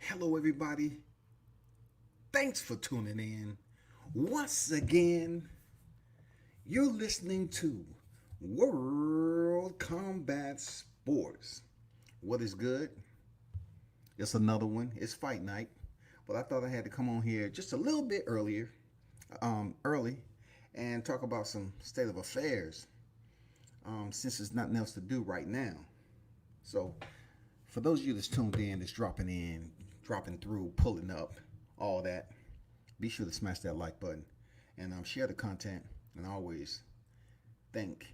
Hello, everybody. Thanks for tuning in. Once again, you're listening to World Combat Sports. What is good? It's another one. It's fight night. But I thought I had to come on here just a little bit early, and talk about some state of affairs since there's nothing else to do right now. So, for those of you that's tuned that's dropping in, dropping through, pulling up, all that, be sure to smash that like button and share the content. And always thank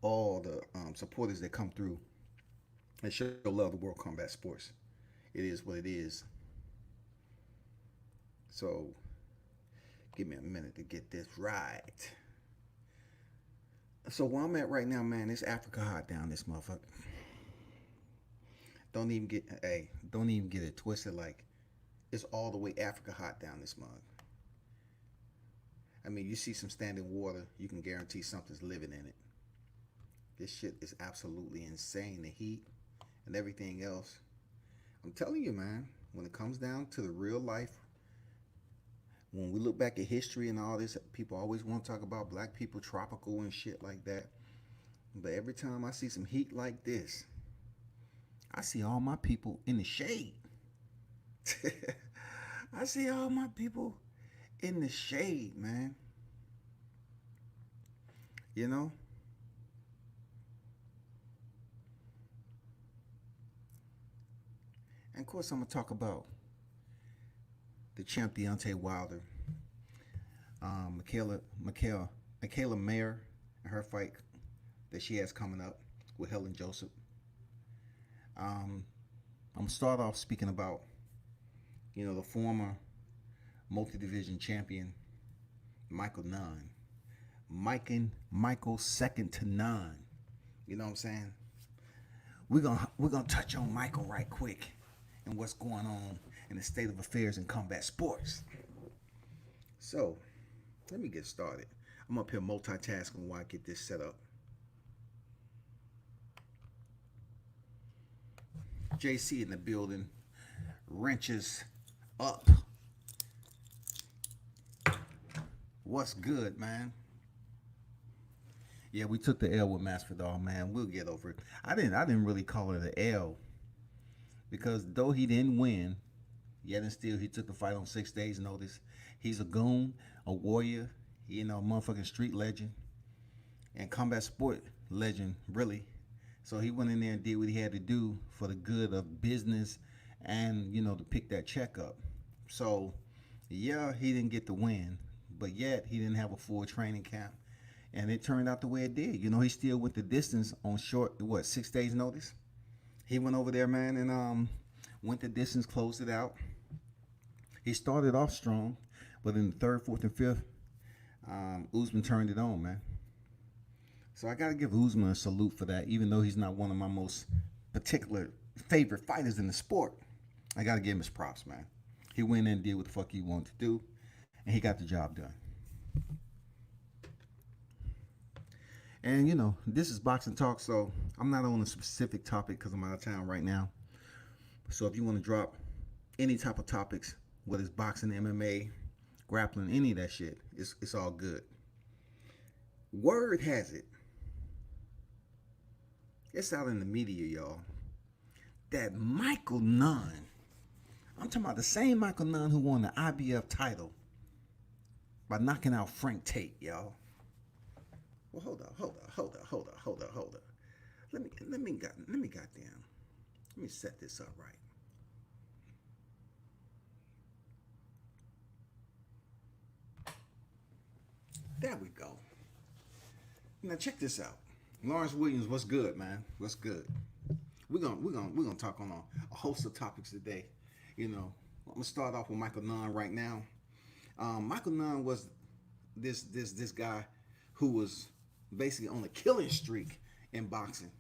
all the supporters that come through and show love to World Combat Sports. It is what it is. So, give me a minute to get this right. So, where I'm at right now, man, it's Africa hot down this motherfucker. Don't even get it twisted. Like, it's all the way Africa hot down this mug. I mean, you see some standing water, you can guarantee something's living in it. This shit is absolutely insane. The heat and everything else. I'm telling you, man, when it comes down to the real life, when we look back at history and all this, people always want to talk about black people, tropical and shit like that. But every time I see some heat like this, I see all my people in the shade. I see all my people in the shade, man. You know? And of course, I'm going to talk about the champ Deontay Wilder, Michaela Mayer, and her fight that she has coming up with Helen Joseph. I'm going to start off speaking about, the former multi-division champion, Michael Nunn. Michael second to none. You know what I'm saying? We're gonna touch on Michael right quick and what's going on in the state of affairs in combat sports. So, let me get started. I'm up here multitasking while I get this set up. JC in the building, wrenches up. What's good, man? Yeah, we took the L with Masvidal, man. We'll get over it. I didn't really call it an L because though he didn't win, yet and still he took the fight on 6 days' notice. He's a goon, a warrior, motherfucking street legend, and combat sport legend, really. So he went in there and did what he had to do for the good of business and, to pick that check up. So, yeah, he didn't get the win, but yet he didn't have a full training camp. And it turned out the way it did. He still went the distance on 6 days notice? He went over there, man, and went the distance, closed it out. He started off strong, but in the third, fourth, and fifth, Usman turned it on, man. So I got to give Usman a salute for that, even though he's not one of my most particular favorite fighters in the sport. I got to give him his props, man. He went in and did what the fuck he wanted to do, and he got the job done. And, this is Boxing Talk, so I'm not on a specific topic because I'm out of town right now. So if you want to drop any type of topics, whether it's boxing, MMA, grappling, any of that shit, it's all good. Word has it, it's out in the media, y'all, that Michael Nunn, I'm talking about the same Michael Nunn who won the IBF title by knocking out Frank Tate, y'all. Well, hold up. Let me set this up right. There we go. Now check this out. Lawrence Williams, what's good, man? What's good? We're gonna talk on a host of topics today. I'm gonna start off with Michael Nunn right now. Michael Nunn was this guy who was basically on a killing streak in boxing.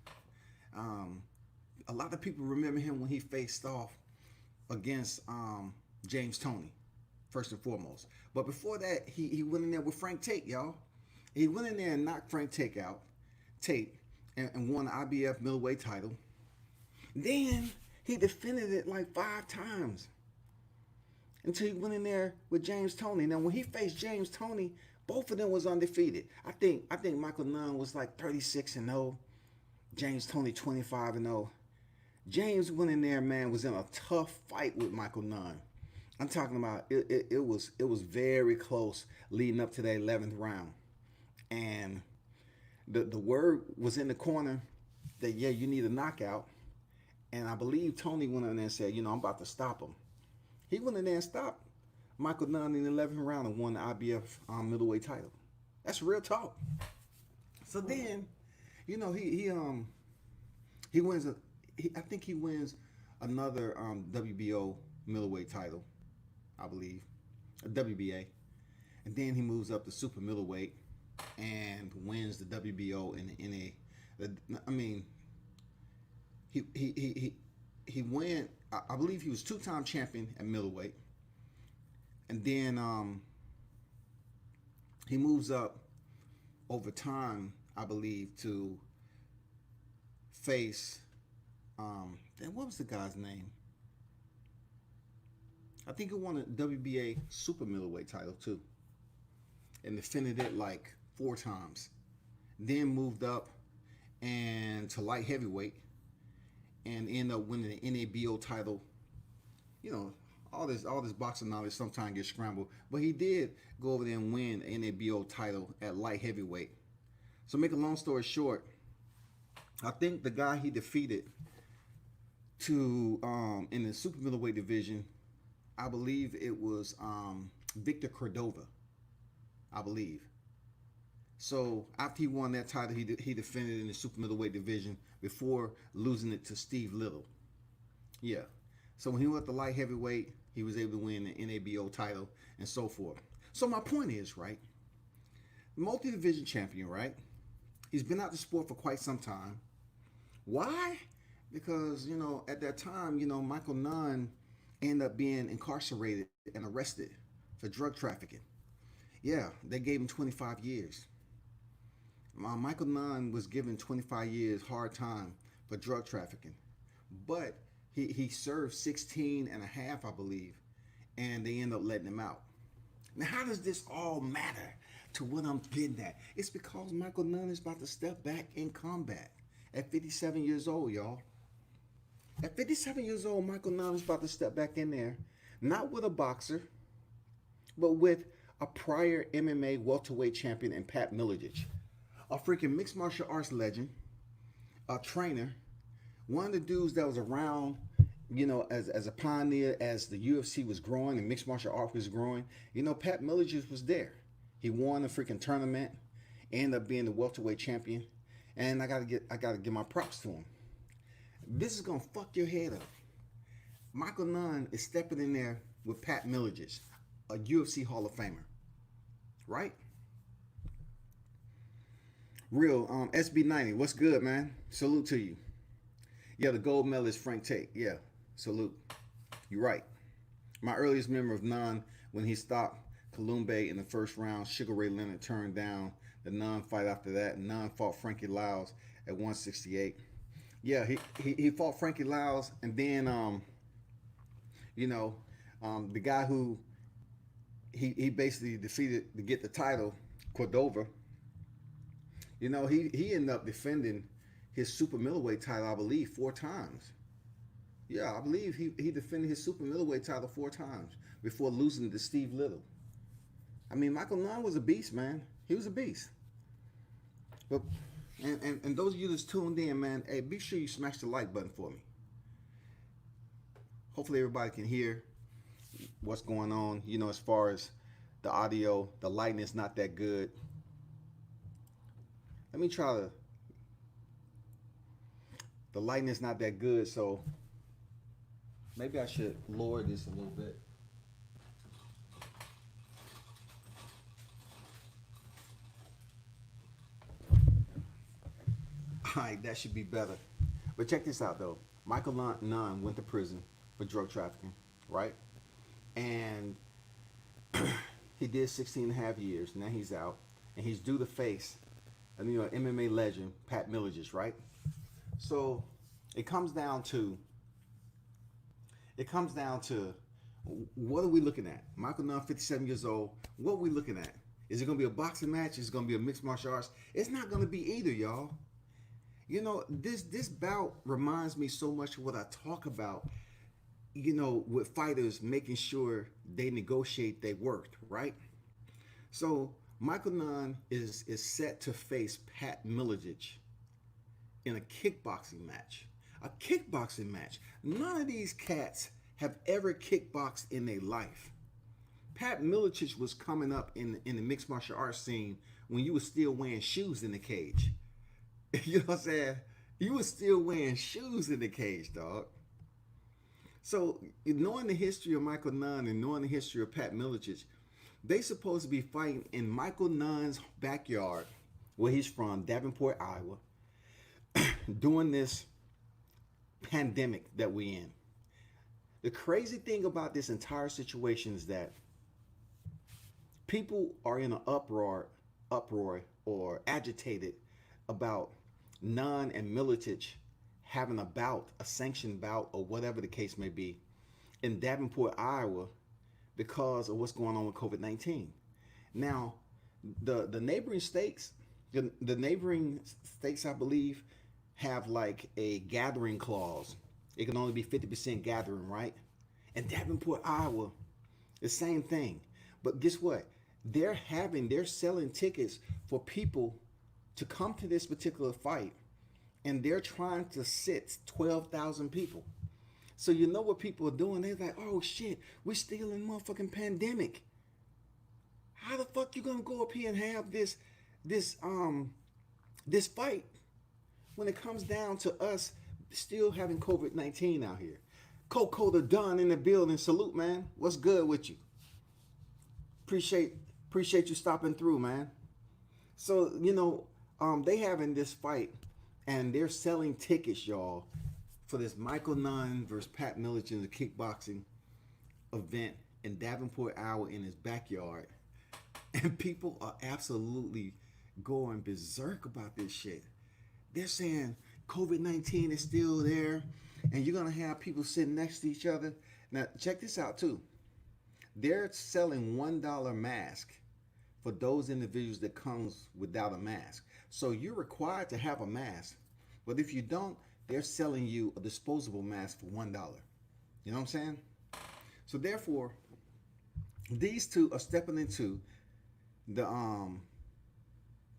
A lot of people remember him when he faced off against James Toney, first and foremost. But before that, he went in there with Frank Tate, y'all. He went in there and knocked Frank Tate out, and won the IBF middleweight title. Then He defended it like 5 times until he went in there with James Toney. Now, when he faced James Toney, both of them was undefeated. I think Michael Nunn was like 36-0. James Toney 25-0. James went in there, man, was in a tough fight with Michael Nunn. I'm talking about it was very close leading up to the 11th round. And the word was in the corner that, yeah, you need a knockout. And I believe Tony went in there and said, I'm about to stop him. He went in there and stopped Michael Nunn in the 11th round and won the IBF middleweight title. That's real talk. So then, he wins I think he wins another WBO middleweight title, I believe, a WBA, and then he moves up to super middleweight and wins the WBO and the NA. I mean, he went. I believe he was 2-time champion at middleweight, and then he moves up over time, I believe, to face. Then what was the guy's name? I think he won a WBA super middleweight title too, and defended it like 4 times. Then moved up and to light heavyweight, and ended up winning the NABO title. All this boxing knowledge sometimes gets scrambled, but he did go over there and win the NABO title at light heavyweight. So make a long story short, I think the guy he defeated to in the super middleweight division, I believe it was Victor Cordova, I believe. So after he won that title, he defended in the super middleweight division before losing it to Steve Little. Yeah. So when he went to light heavyweight, he was able to win the NABO title and so forth. So my point is, right, multi-division champion, right? He's been out the sport for quite some time. Why? Because, at that time, Michael Nunn ended up being incarcerated and arrested for drug trafficking. Yeah, they gave him 25 years. Michael Nunn was given 25 years hard time for drug trafficking. But he served 16 and a half, I believe, and they end up letting him out. Now, how does this all matter to what I'm getting at? It's because Michael Nunn is about to step back in combat at 57 years old, y'all. At 57 years old, Michael Nunn is about to step back in there, not with a boxer, but with a prior MMA welterweight champion in Pat Miletich, a freaking mixed martial arts legend, a trainer, one of the dudes that was around, as a pioneer as the UFC was growing and mixed martial arts was growing. Pat Miletich was there. He won a freaking tournament, ended up being the welterweight champion, and I gotta give my props to him. This is gonna fuck your head up. Michael Nunn is stepping in there with Pat Miletich, a UFC Hall of Famer, right? Real SB90, what's good, man? Salute to you. Yeah, the gold medalist Frank Tate. Yeah, salute. You're right. My earliest memory of Nunn when he stopped Columbe in the first round. Sugar Ray Leonard turned down the Nunn fight after that. Nunn fought Frankie Lyles at 168. Yeah, he fought Frankie Lyles, and then the guy who he basically defeated to get the title, Cordova. He ended up defending his super middleweight title, I believe, 4 times. Yeah, I believe he defended his super middleweight title 4 times before losing to Steve Little. I mean, Michael Nunn was a beast, man. He was a beast. But and those of you that's tuned in, man, hey, be sure you smash the like button for me. Hopefully everybody can hear what's going on. As far as the audio, the lighting is not that good. Let me try to. The lighting is not that good, so maybe I should lower this a little bit. All right, that should be better. But check this out, though. Michael Nunn went to prison for drug trafficking, right? And he did 16 and a half years. Now he's out, and he's due to face MMA legend Pat Miletich, right? So it comes down to it comes down to what are we looking at? Michael Nunn, 57 years old. What are we looking at? Is it going to be a boxing match? Is it going to be a mixed martial arts? It's not going to be either, y'all. You know, this bout reminds me so much of what I talk about, you know, with fighters making sure they negotiate their worth, right? So Michael Nunn is set to face Pat Miletich in a kickboxing match. A kickboxing match. None of these cats have ever kickboxed in their life. Pat Miletich was coming up in the mixed martial arts scene when you were still wearing shoes in the cage. You know what I'm saying? You were still wearing shoes in the cage, dog. So knowing the history of Michael Nunn and knowing the history of Pat Miletich, they supposed to be fighting in Michael Nunn's backyard, where he's from, Davenport, Iowa, during this pandemic that we in. The crazy thing about this entire situation is that people are in an uproar or agitated about Nunn and Miletich having a bout, a sanctioned bout, or whatever the case may be, in Davenport, Iowa, because of what's going on with COVID-19. Now, the neighboring states, the neighboring states, I believe, have like a gathering clause. It can only be 50% gathering, right? And Davenport, Iowa, the same thing. But guess what? They're selling tickets for people to come to this particular fight, and they're trying to sit 12,000 people. So you know what people are doing? They're like, oh shit, we're still in motherfucking pandemic. How the fuck you gonna go up here and have this fight when it comes down to us still having COVID-19 out here? Coco the Dunn in the building. Salute, man. What's good with you? Appreciate you stopping through, man. So, you know, they having this fight and they're selling tickets, y'all, for this Michael Nunn versus Pat Miletich in the kickboxing event in Davenport, Iowa, in his backyard. And people are absolutely going berserk about this shit. They're saying COVID-19 is still there, and you're going to have people sitting next to each other. Now, check this out, too. They're selling $1 mask for those individuals that comes without a mask. So you're required to have a mask. But if you don't, they're selling you a disposable mask for $1. You know what I'm saying? So therefore, these two are stepping into the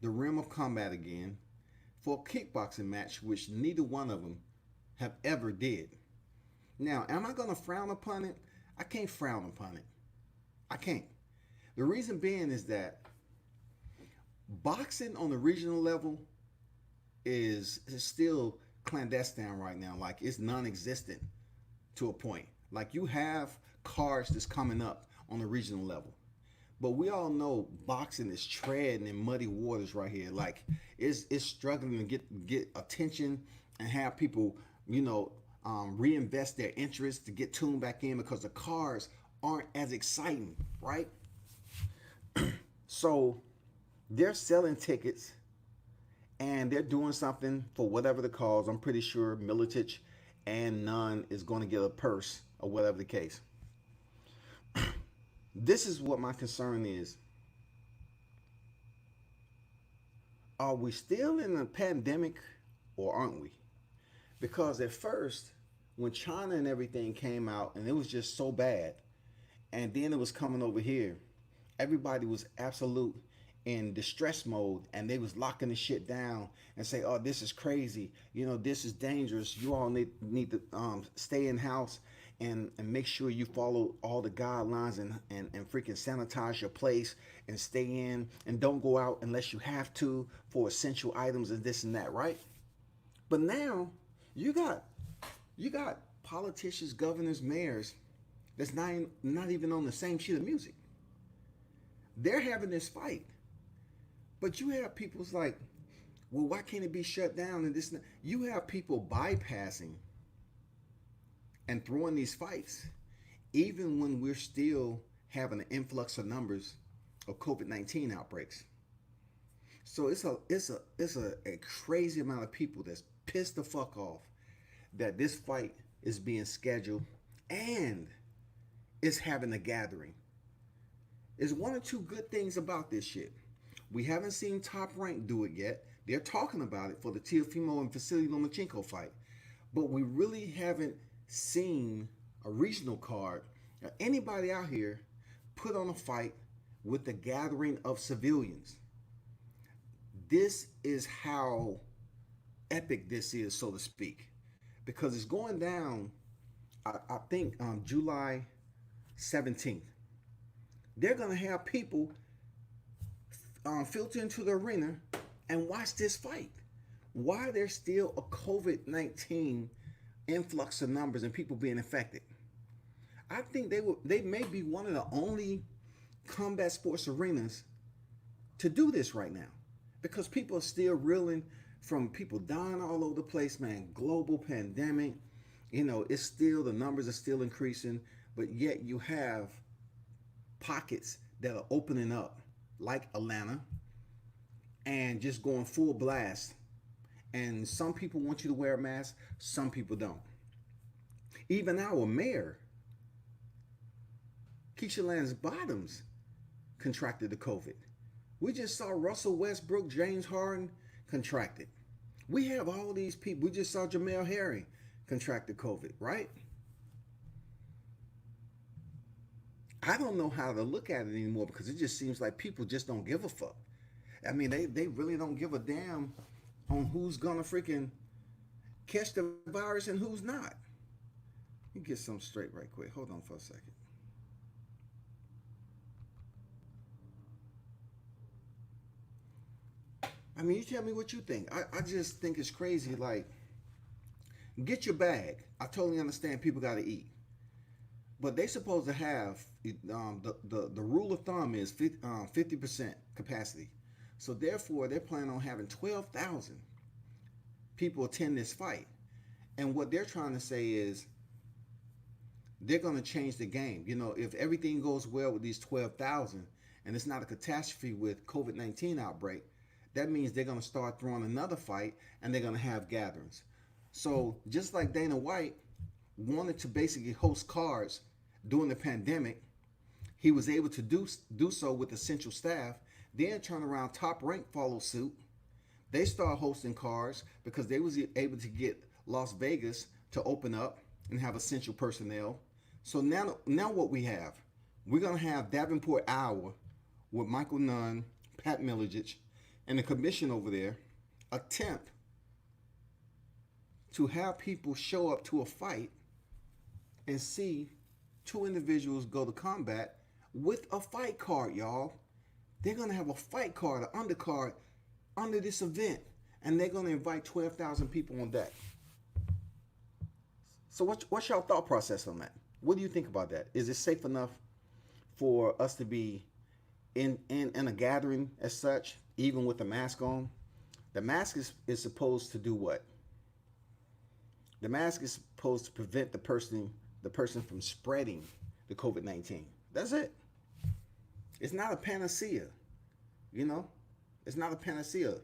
realm of combat again for a kickboxing match, which neither one of them have ever did. Now, am I going to frown upon it? I can't frown upon it. I can't. The reason being is that boxing on the regional level is still clandestine right now. Like, it's non-existent to a point. Like, you have cards that's coming up on the regional level, but we all know boxing is treading in muddy waters right here. Like, it's struggling to get attention and have people, you know, reinvest their interest to get tuned back in because the cards aren't as exciting, right? So they're selling tickets and they're doing something for whatever the cause. I'm pretty sure Miletich and Nunn is going to get a purse or whatever the case. This is what my concern is. Are we still in a pandemic or aren't we? Because at first, when China and everything came out and it was just so bad, and then it was coming over here, everybody was absolute in distress mode and they was locking the shit down and say, oh, this is crazy, you know, this is dangerous, you all need to stay in house and make sure you follow all the guidelines and freaking sanitize your place and stay in and don't go out unless you have to for essential items and this and that, right? But now you got politicians, governors, mayors that's not even on the same sheet of music. They're having this fight. But you have people's like, well, why can't it be shut down and this? You have people bypassing and throwing these fights, even when we're still having an influx of numbers of COVID-19 outbreaks. So it's a crazy amount of people that's pissed the fuck off that this fight is being scheduled and it's having a gathering. There's one or two good things about this shit. We haven't seen Top Rank do it yet. They're talking about it for the Teofimo and Vasily Lomachenko fight. But we really haven't seen a regional card or anybody out here put on a fight with the gathering of civilians. This is how epic this is, so to speak, because it's going down. I think July 17th. They're gonna have people filter into the arena and watch this fight. Why there's still a COVID-19 influx of numbers and people being affected? I think they may be one of the only combat sports arenas to do this right now, because people are still reeling from people dying all over the place, man. Global pandemic, it's still, the numbers are still increasing, but yet you have pockets that are opening up, like Atlanta, and just going full blast. And some people want you to wear a mask, some people don't. Even our mayor, Keisha Lance Bottoms, contracted the COVID. We just saw Russell Westbrook, James Harden contracted. We have all these people. We just saw Jamel Harry contracted COVID, right? I don't know how to look at it anymore, because it just seems like people just don't give a fuck. I mean, they really don't give a damn on who's gonna freaking catch the virus and who's not. Let me get something straight right quick. Hold on for a second. I mean, you tell me what you think. I just think it's crazy. Like, get your bag. I totally understand people got to eat, but they supposed to have the rule of thumb is 50% capacity. So therefore, they're planning on having 12,000 people attend this fight. And what they're trying to say is they're going to change the game. If everything goes well with these 12,000 and it's not a catastrophe with COVID-19 outbreak, that means they're going to start throwing another fight and they're going to have gatherings. So just like Dana White wanted to basically host cards during the pandemic, he was able to do so with essential staff. Then turn around, Top Rank followed suit. They start hosting cards because they was able to get Las Vegas to open up and have essential personnel. So now what we have, we're gonna have Davenport, Iowa, with Michael Nunn, Pat Miletich, and the commission over there attempt to have people show up to a fight and see two individuals go to combat with a fight card, y'all. They're gonna have a fight card, an undercard, under this event, and they're gonna invite 12,000 people on deck. So what's your thought process on that? What do you think about that? Is it safe enough for us to be in a gathering as such, even with the mask on? The mask is supposed to do what? The mask is supposed to prevent the person from spreading the COVID-19. That's it. It's not a panacea, you know? It's not a panacea.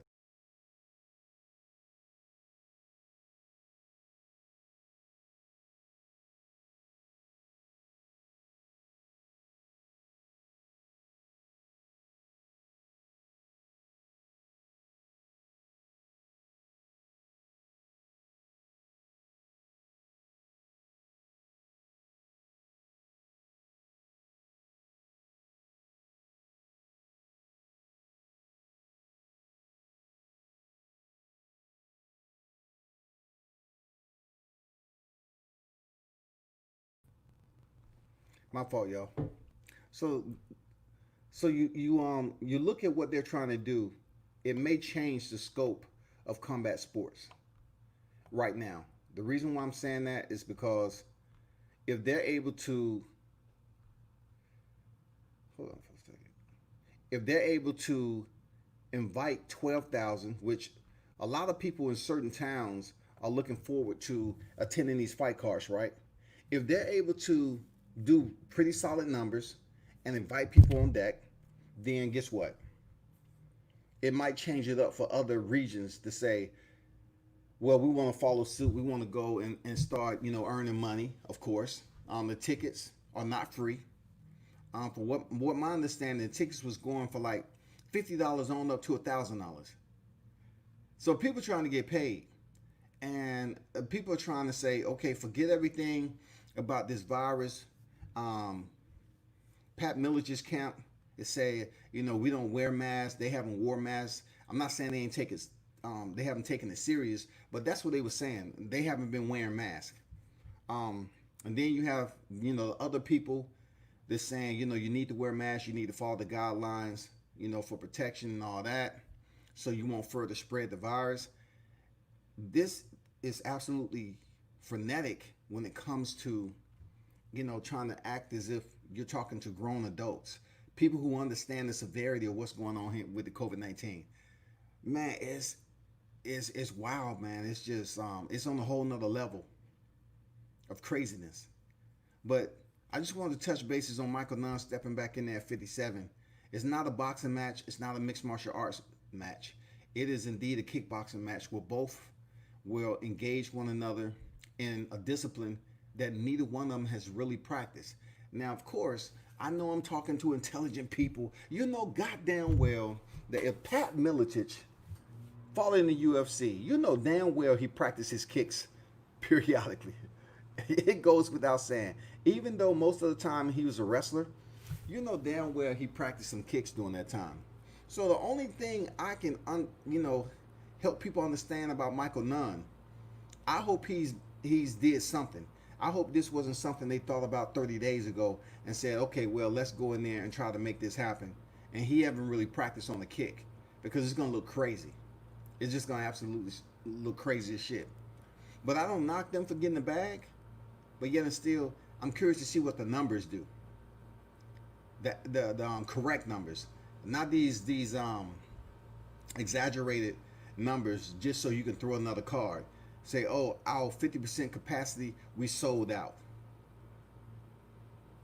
My fault, y'all. So you look at what they're trying to do. It may change the scope of combat sports right now. The reason why I'm saying that is because if they're able to hold on for a second. If they're able to invite 12,000, which a lot of people in certain towns are looking forward to attending these fight cards, right? If they're able to do pretty solid numbers and invite people on deck, then guess what? It might change it up for other regions to say, well, we want to follow suit. We want to go and start, earning money, of course. The tickets are not free. For what my understanding, the tickets was going for like $50 on up to $1,000. So people trying to get paid, and people are trying to say, okay, forget everything about this virus. Um, Pat Militage's camp is saying, we don't wear masks. They haven't wore masks. I'm not saying they ain't taking, they haven't taken it serious, but that's what they were saying. They haven't been wearing masks. And then you have, other people that's saying, you need to wear masks. You need to follow the guidelines, for protection and all that, so you won't further spread the virus. This is absolutely frenetic when it comes to, trying to act as if you're talking to grown adults, people who understand the severity of what's going on here with the COVID-19. Man, it's wild, man. It's just it's on a whole nother level of craziness. But I just wanted to touch bases on Michael Nunn stepping back in there at 57. It's not a boxing match. It's not a mixed martial arts match. It is indeed a kickboxing match where both will engage one another in a discipline that neither one of them has really practiced. Now, of course, I know I'm talking to intelligent people. You know goddamn well that if Pat Miletich fought in the UFC, you know damn well he practiced his kicks periodically. It goes without saying. Even though most of the time he was a wrestler, you know damn well he practiced some kicks during that time. So the only thing I can, help people understand about Michael Nunn, I hope he's did something. I hope this wasn't something they thought about 30 days ago and said, okay, well, let's go in there and try to make this happen. And he haven't really practiced on the kick because it's going to look crazy. It's just going to absolutely look crazy as shit. But I don't knock them for getting the bag. But yet and still, I'm curious to see what the numbers do. The correct numbers. Not these exaggerated numbers just so you can throw another card. Say, oh, our 50% capacity, we sold out.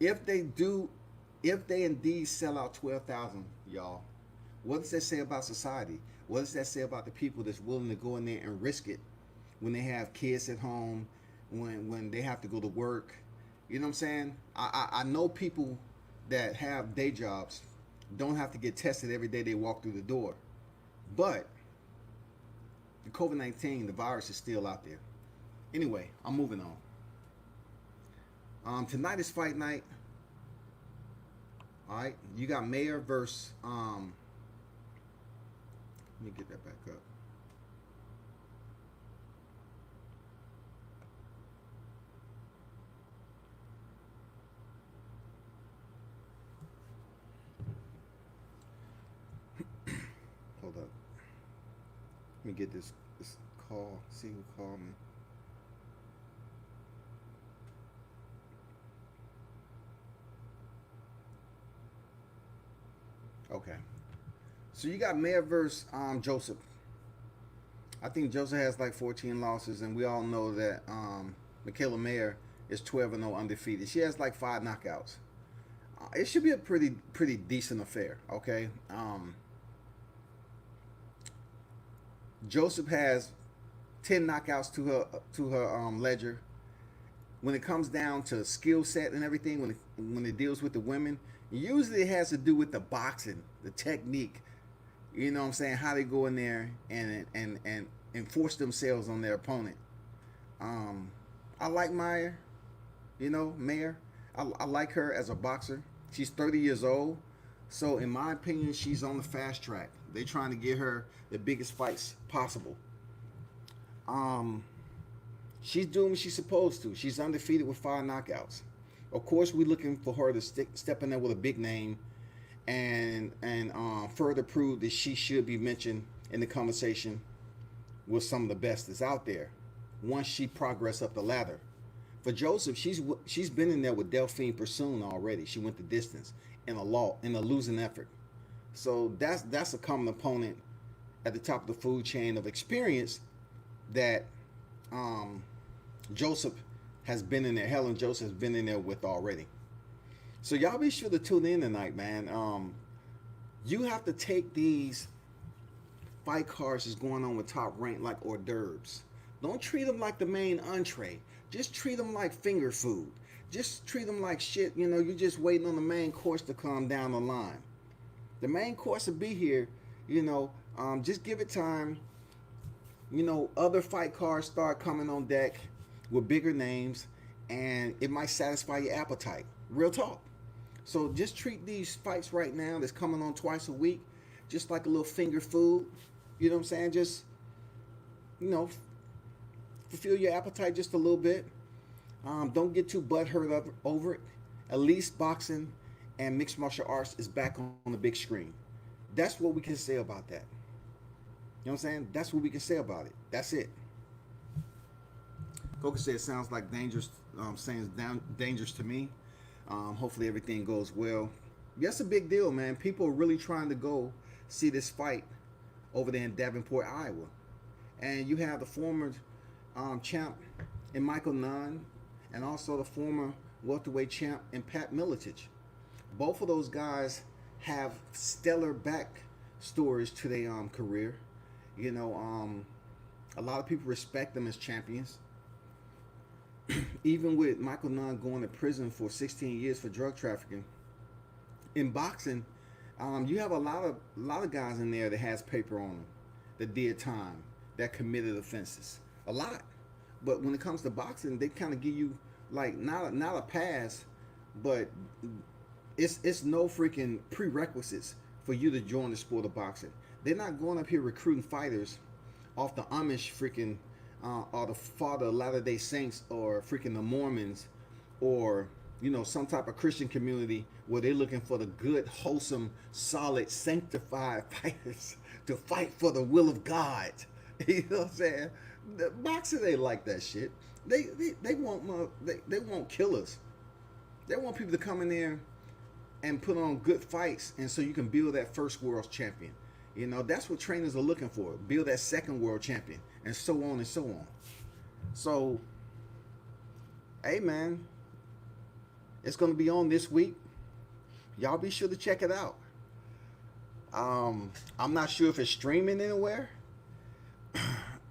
If they indeed sell out 12,000, y'all, what does that say about society? What does that say about the people that's willing to go in there and risk it when they have kids at home, when they have to go to work? You know what I'm saying? I know people that have day jobs don't have to get tested every day they walk through the door. But the COVID-19, the virus is still out there. Anyway, I'm moving on. Tonight is fight night. All right, you got Mayer versus. Let me get that back up. Hold up. Let me get this call. See who called me. Okay. So you got Mayer versus Joseph. I think Joseph has like 14 losses, and we all know that Michaela Mayer is 12-0 undefeated. She has like 5 knockouts. It should be a pretty decent affair. Okay. Joseph has 10 knockouts to her ledger. When it comes down to skill set and everything, when it deals with the women, usually it has to do with the boxing, the technique. You know what I'm saying? How they go in there and enforce themselves on their opponent. I like Mayer. Mayer. I like her as a boxer. She's 30 years old. So in my opinion, she's on the fast track. They're trying to get her the biggest fights possible. She's doing what she's supposed to. She's undefeated with 5 knockouts. Of course, we're looking for her to step in there with a big name and further prove that she should be mentioned in the conversation with some of the best that's out there once she progress up the ladder. For Joseph, she's been in there with Delphine Persoon already. She went the distance in a losing effort. So that's a common opponent at the top of the food chain of experience that Joseph has been in there. Helen Joseph has been in there with already. So y'all be sure to tune in tonight, man. You have to take these fight cards that's going on with Top Rank like hors d'oeuvres. Don't treat them like the main entree. Just treat them like finger food. just treat them like shit. You know, you're just waiting on the main course to come down the line. The main course will be here. You know, just give it time. You know, other fight cards start coming on deck with bigger names, and it might satisfy your appetite. Real talk. So just treat these fights right now that's coming on twice a week just like a little finger food. You know what I'm saying? Just, you know, fulfill your appetite just a little bit. Don't get too butthurt over it. At least boxing and mixed martial arts is back on the big screen. That's what we can say about that. You know what I'm saying? That's what we can say about it. That's it. Coca said it sounds like dangerous. Saying it's dangerous to me. Hopefully everything goes well. That's a big deal, man. People are really trying to go see this fight over there in Davenport, Iowa. And you have the former champ in Michael Nunn and also the former welterweight champ in Pat Miletich. Both of those guys have stellar back stories to their career. You know, a lot of people respect them as champions. Even with Michael Nunn going to prison for 16 years for drug trafficking, in boxing, you have a lot of guys in there that has paper on them, that did time, that committed offenses, a lot. But when it comes to boxing, they kind of give you like not a pass, but it's no freaking prerequisites for you to join the sport of boxing. They're not going up here recruiting fighters off the Amish freaking or the Father of Latter-day Saints or freaking the Mormons or, you know, some type of Christian community where they're looking for the good, wholesome, solid, sanctified fighters to fight for the will of God. You know what I'm saying? The boxing ain't like that shit. They want killers. They want people to come in there and put on good fights, and so you can build that first world champion. You know, that's what trainers are looking for. Build that second world champion, and so on and so on. So, hey man, it's going to be on this week. Y'all be sure to check it out. I'm not sure if it's streaming anywhere.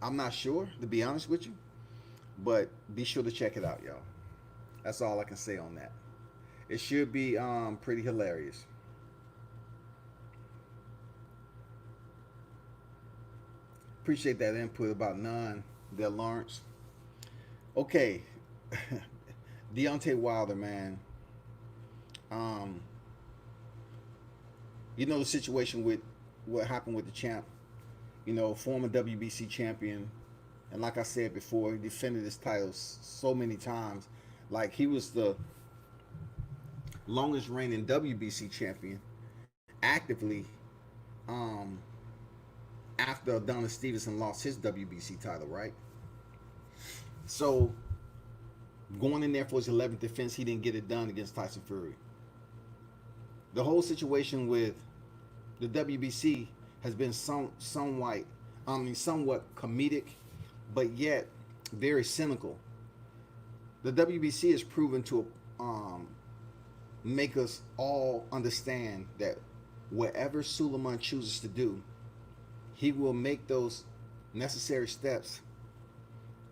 I'm not sure, to be honest with you. But be sure to check it out, y'all. That's all I can say on that. It should be pretty hilarious. Appreciate that input about Nunn, Del Lawrence. Okay. Deontay Wilder, man. You know the situation with what happened with the champ. You know, former WBC champion. And like I said before, he defended his titles so many times. Like, he was the longest reigning WBC champion actively after Adonis Stevenson lost his WBC title, right? So, going in there for his 11th defense, he didn't get it done against Tyson Fury. The whole situation with the WBC has been somewhat comedic, but yet very cynical. The WBC has proven to make us all understand that whatever Suleiman chooses to do, he will make those necessary steps,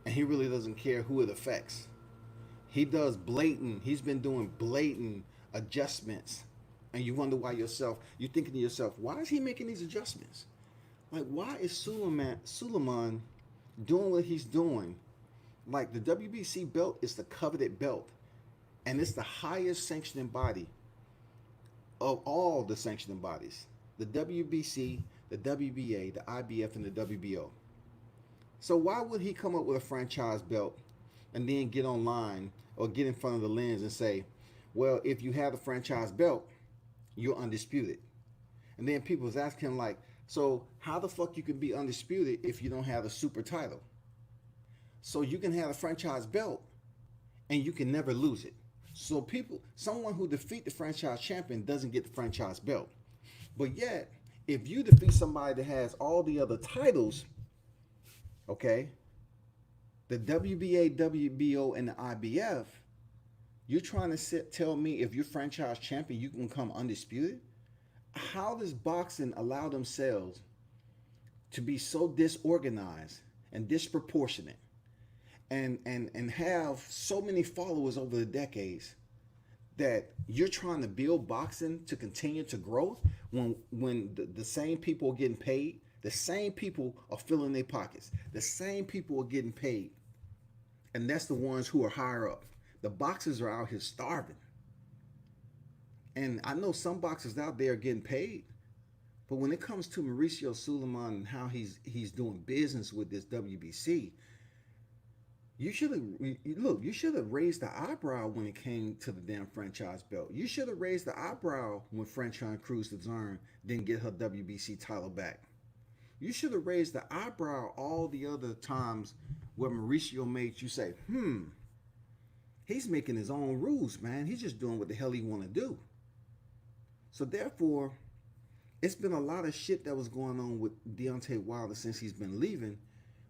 and he really doesn't care who it affects. He's been doing blatant adjustments, and you wonder why you're thinking to yourself, why is he making these adjustments? Like, why is Suleiman doing what he's doing? Like, the WBC belt is the coveted belt, and it's the highest sanctioning body of all the sanctioning bodies. The WBC, the WBA, the IBF, and the WBO. So why would he come up with a franchise belt and then get online or get in front of the lens and say, well, if you have the franchise belt, you're undisputed? And then people was asking him, like, so how the fuck you can be undisputed if you don't have a super title? So you can have a franchise belt and you can never lose it. So someone who defeat the franchise champion doesn't get the franchise belt. But yet, if you defeat somebody that has all the other titles, okay, the WBA, WBO, and the IBF, you're trying to tell me if you're franchise champion, you can come undisputed? How does boxing allow themselves to be so disorganized and disproportionate and have so many followers over the decades that you're trying to build boxing to continue to grow when the same people are getting paid, the same people are filling their pockets, the same people are getting paid, and that's the ones who are higher up. The boxers are out here starving, and I know some boxers out there are getting paid, but when it comes to Mauricio Suleiman and how he's doing business with this WBC, you should have look. You should have raised the eyebrow when it came to the damn franchise belt. You should have raised the eyebrow when Franchon Cruz-Dezurn didn't get her WBC title back. You should have raised the eyebrow all the other times where Mauricio made you say, he's making his own rules, man. He's just doing what the hell he want to do. So therefore, it's been a lot of shit that was going on with Deontay Wilder since he's been leaving,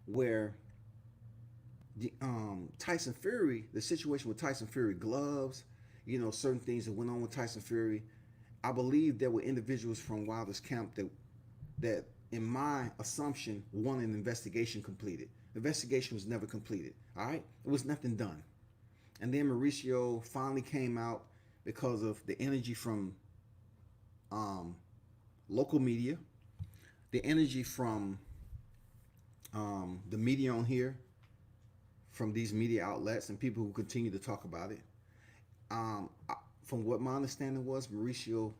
where Tyson Fury, the situation with Tyson Fury gloves, certain things that went on with Tyson Fury. I believe there were individuals from Wilder's camp that in my assumption, wanted an investigation completed. The investigation was never completed. All right, it was nothing done. And then Mauricio finally came out because of the energy from local media, the energy from the media on here, from these media outlets and people who continue to talk about it. From what my understanding was, Mauricio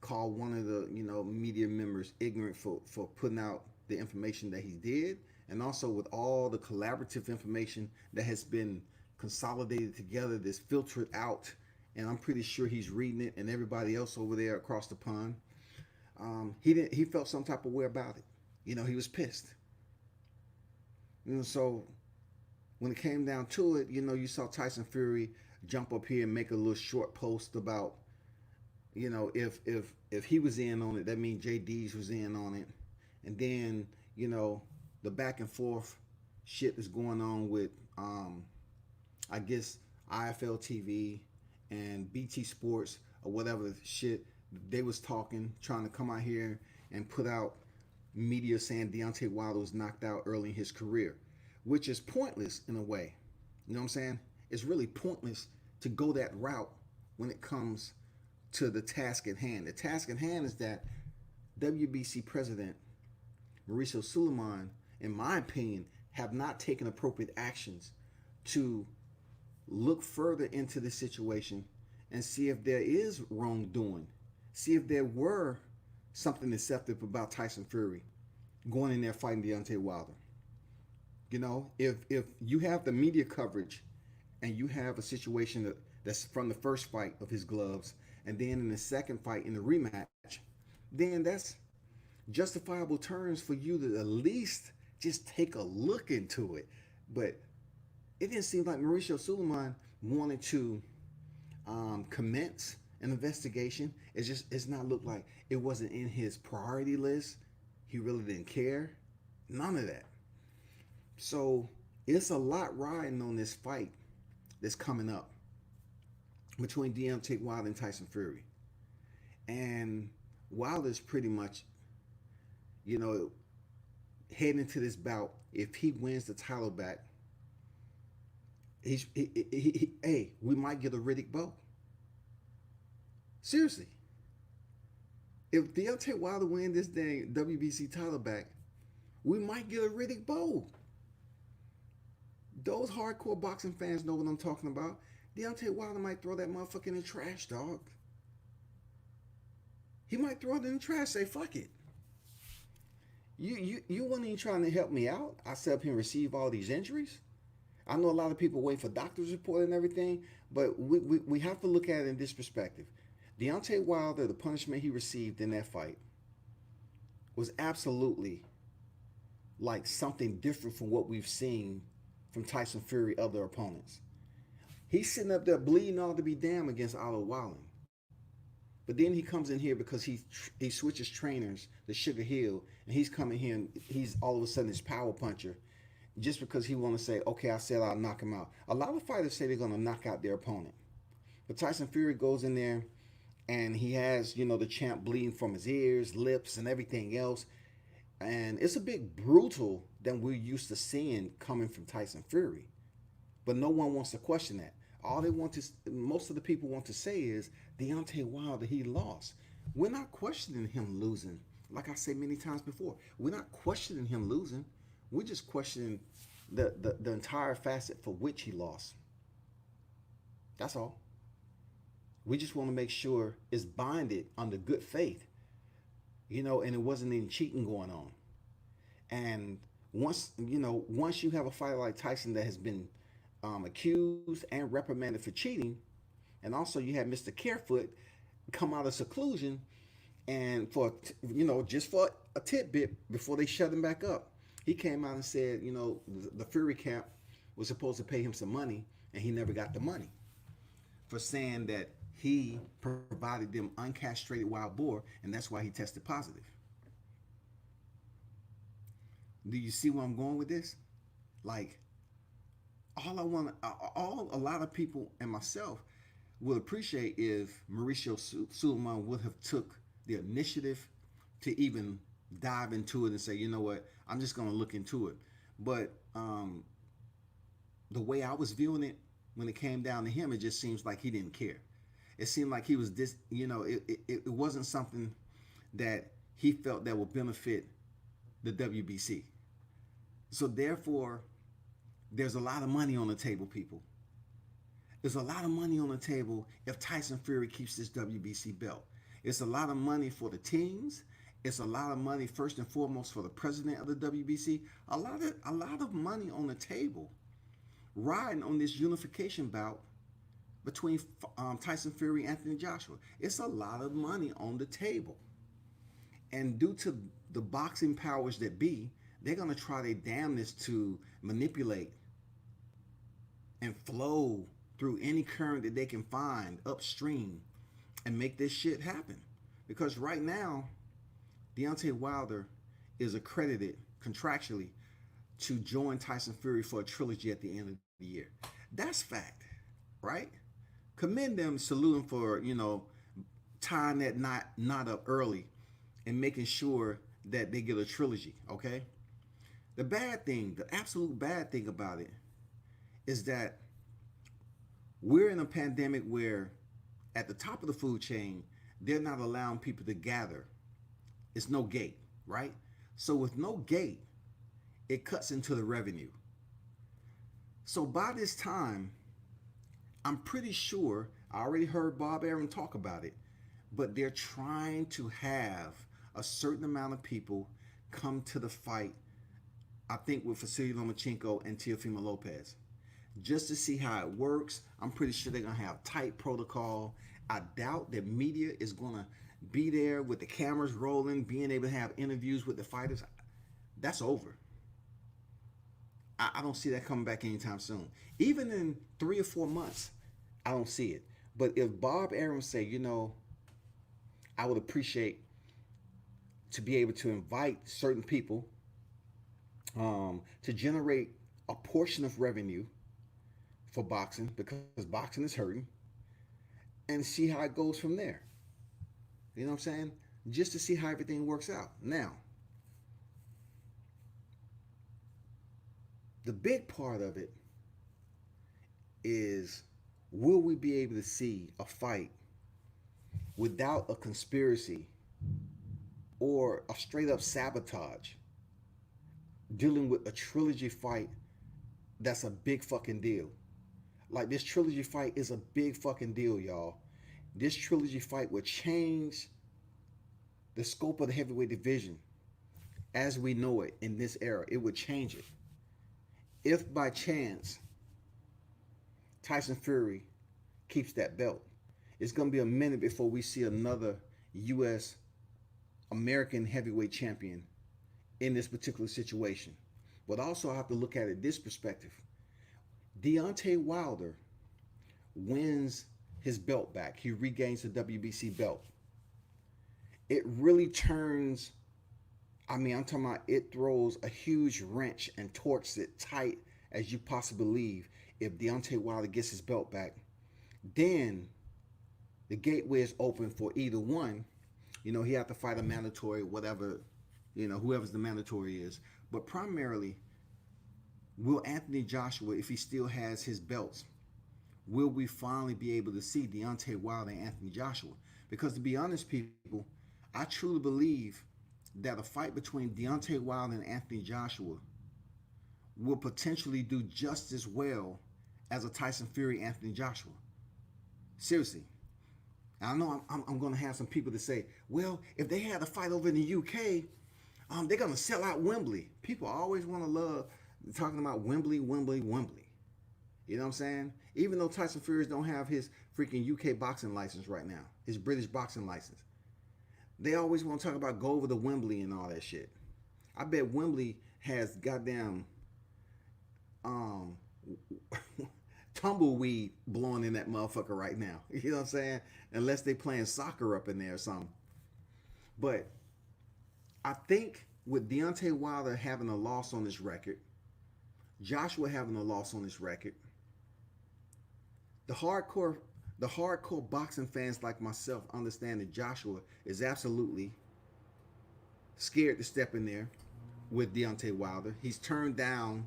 called one of the media members ignorant for putting out the information that he did, and also with all the collaborative information that has been consolidated together, that's filtered out, and I'm pretty sure he's reading it, and everybody else over there across the pond, he felt some type of way about it. He was pissed. So when it came down to it, you saw Tyson Fury jump up here and make a little short post about, if he was in on it, that means JD's was in on it. And then, the back and forth shit that's going on with, I guess, IFL TV and BT Sports or whatever shit, they was talking, trying to come out here and put out media saying Deontay Wilder was knocked out early in his career, which is pointless in a way. You know what I'm saying? It's really pointless to go that route when it comes to the task at hand. The task at hand is that WBC president Mauricio Suleiman, in my opinion, have not taken appropriate actions to look further into the situation and see if there is wrongdoing, see if there were something deceptive about Tyson Fury going in there fighting Deontay Wilder. If you have the media coverage and you have a situation that's from the first fight of his gloves, and then in the second fight in the rematch, then that's justifiable terms for you to at least just take a look into it. But it didn't seem like Mauricio Suleiman wanted to commence an investigation. It's not look like it wasn't in his priority list. He really didn't care. None of that. So it's a lot riding on this fight that's coming up between Deontay Wilder and Tyson Fury. And Wilder's pretty much, heading into this bout, if he wins the title back, hey, we might get a Riddick Bowe. Seriously. If Deontay Wilder wins this dang WBC title back, we might get a Riddick Bowe. Those hardcore boxing fans know what I'm talking about. Deontay Wilder might throw that motherfucker in the trash, dog. He might throw it in the trash, say, fuck it. You weren't even trying to help me out. I sat up here and receive all these injuries. I know a lot of people wait for doctor's report and everything, but we have to look at it in this perspective. Deontay Wilder, the punishment he received in that fight was absolutely like something different from what we've seen from Tyson Fury, other opponents. He's sitting up there bleeding all to be damned against Otto Walling. But then he comes in here because he switches trainers to Sugar Hill, and he's coming here and he's all of a sudden this power puncher just because he want to say, okay, I said I'll knock him out. A lot of fighters say they're going to knock out their opponent. But Tyson Fury goes in there and he has, the champ bleeding from his ears, lips, and everything else. And it's a bit brutal than we're used to seeing coming from Tyson Fury. But no one wants to question that. All they want to, most of the people want to say is Deontay Wilder, he lost. We're not questioning him losing. Like I said many times before, we're not questioning him losing. We're just questioning the entire facet for which he lost. That's all. We just want to make sure it's binded under good faith, and it wasn't any cheating going on. And once you have a fighter like Tyson that has been accused and reprimanded for cheating, and also you have Mr. Carefoot come out of seclusion, and just for a tidbit before they shut him back up, he came out and said, the Fury camp was supposed to pay him some money, and he never got the money for saying that he provided them uncastrated wild boar, and that's why he tested positive. Do you see where I'm going with this? Like, all a lot of people and myself would appreciate if Mauricio Suleiman would have took the initiative to even dive into it and say, you know what, I'm just going to look into it. But the way I was viewing it, when it came down to him, it just seems like he didn't care. It seemed like he was this, it wasn't something that he felt that would benefit the WBC. So therefore, there's a lot of money on the table, people. There's a lot of money on the table if Tyson Fury keeps this WBC belt. It's a lot of money for the teams. It's a lot of money first and foremost for the president of the WBC. A lot of money on the table, riding on this unification bout between Tyson Fury and Anthony Joshua. It's a lot of money on the table, and due to the boxing powers that be, they're gonna try their damnedest to manipulate and flow through any current that they can find upstream and make this shit happen. Because right now, Deontay Wilder is accredited contractually to join Tyson Fury for a trilogy at the end of the year. That's fact, right? Commend them, salute them for tying that knot up early and making sure that they get a trilogy. Okay. The bad thing, the absolute bad thing about it, is that we're in a pandemic where at the top of the food chain, they're not allowing people to gather. It's no gate, right? So with no gate, it cuts into the revenue. So by this time, I'm pretty sure I already heard Bob Arum talk about it, but they're trying to have a certain amount of people come to the fight. I think with Vasily Lomachenko and Teofimo Lopez, just to see how it works. I'm pretty sure they're gonna have tight protocol. I doubt that media is gonna be there with the cameras rolling, being able to have interviews with the fighters. That's over. I don't see that coming back anytime soon. Even in 3 or 4 months, I don't see it. But if Bob Arum say, I would appreciate to be able to invite certain people to generate a portion of revenue for boxing because boxing is hurting, and see how it goes from there. You know what I'm saying? Just to see how everything works out. Now, the big part of it is, will we be able to see a fight without a conspiracy or a straight up sabotage dealing with a trilogy fight that's a big fucking deal? Like, this trilogy fight is a big fucking deal, y'all. This trilogy fight would change the scope of the heavyweight division as we know it in this era. It would change it. If by chance Tyson Fury keeps that belt, it's going to be a minute before we see another U.S. American heavyweight champion in this particular situation. But also, I have to look at it this perspective. Deontay Wilder wins his belt back. He regains the WBC belt. It really turns, I'm talking about, it throws a huge wrench and torques it tight as you possibly leave. If Deontay Wilder gets his belt back, then the gateway is open for either one. He have to fight a mandatory whatever whoever's the mandatory is. But primarily, will Anthony Joshua, if he still has his belts, will we finally be able to see Deontay Wilder and Anthony Joshua? Because to be honest, people, I truly believe that a fight between Deontay Wilder and Anthony Joshua will potentially do just as well as a Tyson Fury Anthony Joshua. Seriously. I know I'm going to have some people to say, well, if they had a fight over in the UK, they're going to sell out Wembley. People always want to love talking about Wembley, Wembley, Wembley. You know what I'm saying? Even though Tyson Fury don't have his freaking UK boxing license right now, his British boxing license, they always want to talk about go over to Wembley and all that shit. I bet Wembley has goddamn tumbleweed blowing in that motherfucker right now. You know what I'm saying? Unless they playing soccer up in there or something. But I think with Deontay Wilder having a loss on his record, Joshua having a loss on his record, the hardcore boxing fans like myself understand that Joshua is absolutely scared to step in there with Deontay Wilder. He's turned down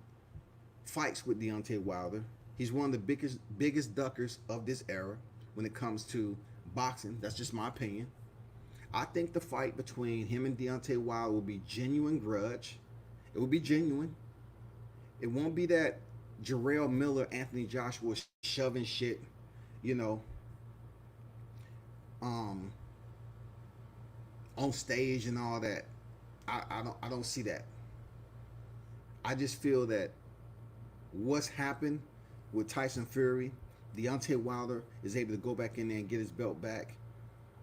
fights with Deontay Wilder. He's one of the biggest duckers of this era when it comes to boxing. That's just my opinion. I think the fight between him and Deontay Wilder will be genuine grudge. It will be genuine. It won't be that Jarrell Miller, Anthony Joshua shoving shit, on stage and all that. I don't see that. I just feel that what's happened with Tyson Fury, Deontay Wilder is able to go back in there and get his belt back.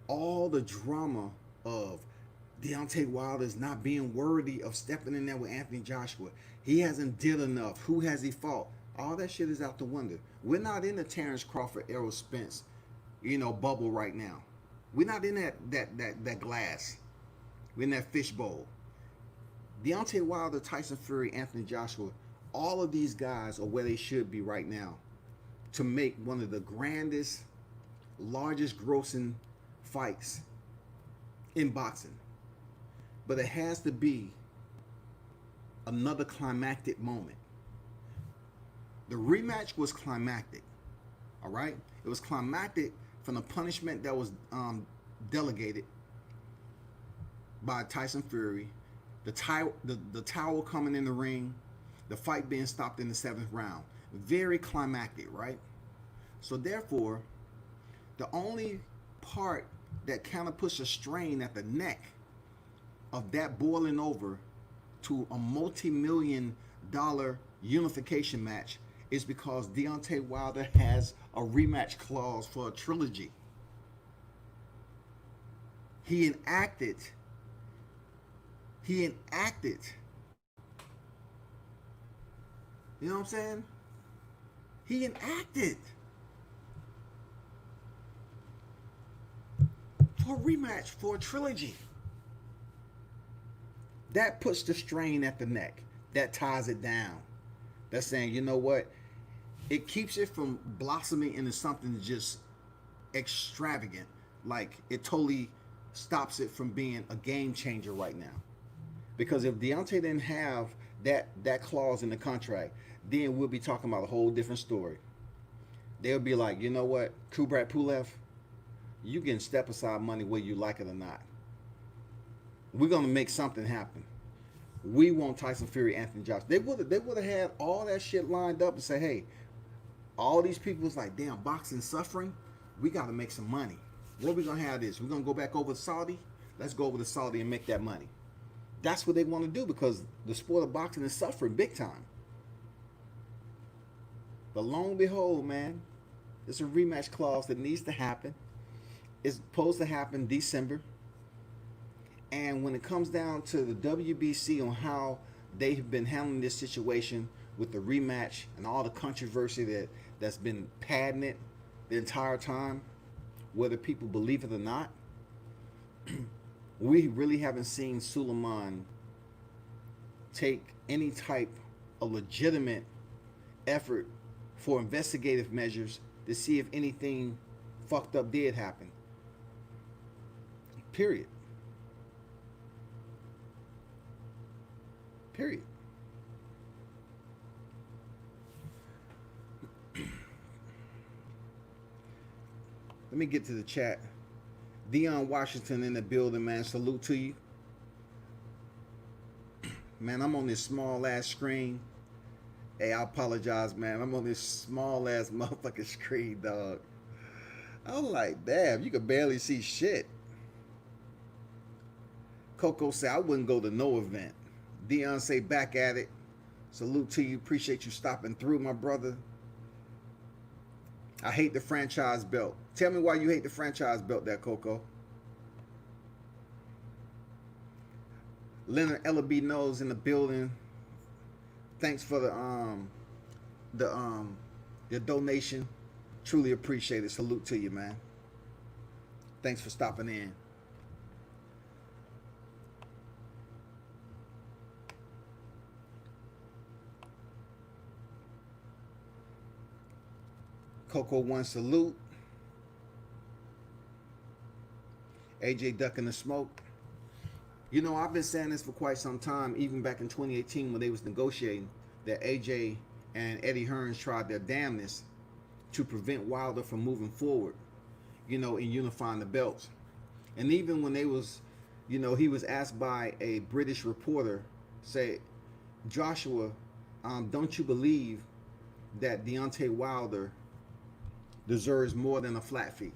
All the drama of Deontay Wilder is not being worthy of stepping in there with Anthony Joshua. He hasn't did enough. Who has he fought? All that shit is out the window. We're not in the Terrence Crawford, Errol Spence, bubble right now. We're not in that glass. We're in that fishbowl. Deontay Wilder, Tyson Fury, Anthony Joshua, all of these guys are where they should be right now to make one of the grandest, largest grossing fights in boxing. But it has to be another climactic moment. The rematch was climactic, all right? It was climactic from the punishment that was delegated by Tyson Fury, the towel coming in the ring, the fight being stopped in the 7th round. Very climactic, right? So therefore, the only part that kind of puts a strain at the neck of that boiling over to a multi-million-dollar unification match is because Deontay Wilder has a rematch clause for a trilogy. He enacted. You know what I'm saying? He enacted for a rematch for a trilogy. That puts the strain at the neck. That ties it down. That's saying, you know what? It keeps it from blossoming into something just extravagant. Like, it totally stops it from being a game changer right now. Because if Deontay didn't have that clause in the contract, then we'll be talking about a whole different story. They'll be like, you know what, Kubrat Pulev, you can step aside money whether you like it or not. We're gonna make something happen. We want Tyson Fury, Anthony Joshua. They would have had all that shit lined up and say, hey, all these people was like, damn, boxing suffering. We got to make some money. Where we gonna have this? We're gonna go back over to Saudi. Let's go over to Saudi and make that money. That's what they want to do because the sport of boxing is suffering big time. But lo and behold, man, there's a rematch clause that needs to happen. It's supposed to happen December. And when it comes down to the WBC on how they've been handling this situation with the rematch and all the controversy that's been padding it the entire time, whether people believe it or not, we really haven't seen Suleiman take any type of legitimate effort for investigative measures to see if anything fucked up did happen. Period. Period. Let me get to the chat. Deion Washington in the building, man. Salute to you. Man, I'm on this small ass screen. Hey, I apologize, man. I'm on this small ass motherfucking screen, dog. I'm like, damn, you can barely see shit. Coco said, I wouldn't go to no event. Deion say, back at it. Salute to you. Appreciate you stopping through, my brother. I hate the franchise belt. Tell me why you hate the franchise belt there, Coco. Leonard Ellaby knows in the building. Thanks for the donation. Truly appreciate it. Salute to you, man. Thanks for stopping in. Coco one salute. AJ ducking the smoke. You know, I've been saying this for quite some time, even back in 2018 when they was negotiating, that AJ and Eddie Hearns tried their damnness to prevent Wilder from moving forward, you know, in unifying the belts. And even when they was, you know, he was asked by a British reporter, say, Joshua, don't you believe that Deontay Wilder deserves more than a flat fee?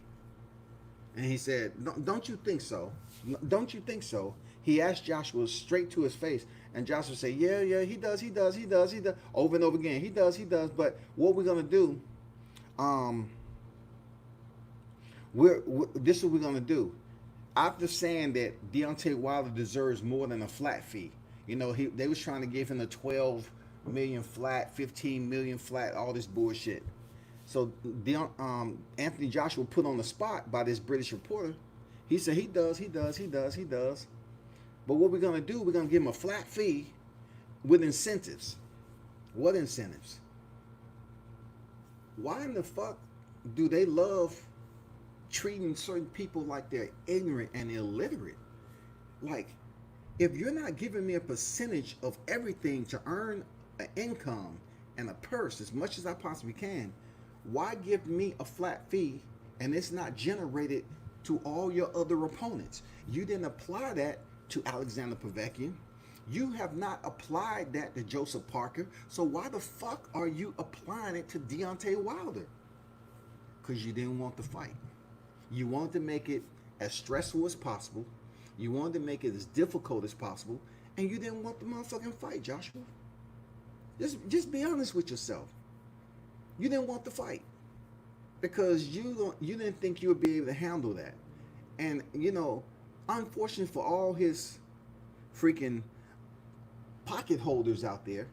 And he said, don't you think so? Don't you think so? He asked Joshua straight to his face, and Joshua said, yeah, he does. Over and over again, he does. But what we're going to do, this is what we're going to do. After saying that Deontay Wilder deserves more than a flat fee, you know, they was trying to give him the 12 million flat, 15 million flat, all this bullshit. So Anthony Joshua put on the spot by this British reporter. He said he does. But what we're going to do, we're going to give him a flat fee with incentives. What incentives? Why in the fuck do they love treating certain people like they're ignorant and illiterate? Like, if you're not giving me a percentage of everything to earn an income and a purse as much as I possibly can, why give me a flat fee and it's not generated to all your other opponents? You didn't apply that to Alexander Povetkin. You have not applied that to Joseph Parker. So why the fuck are you applying it to Deontay Wilder? Because you didn't want the fight. You wanted to make it as stressful as possible. You wanted to make it as difficult as possible. And you didn't want the motherfucking fight, Joshua. Just be honest with yourself. You didn't want the fight because you didn't think you would be able to handle that. And, you know, unfortunately for all his freaking pocket holders out there,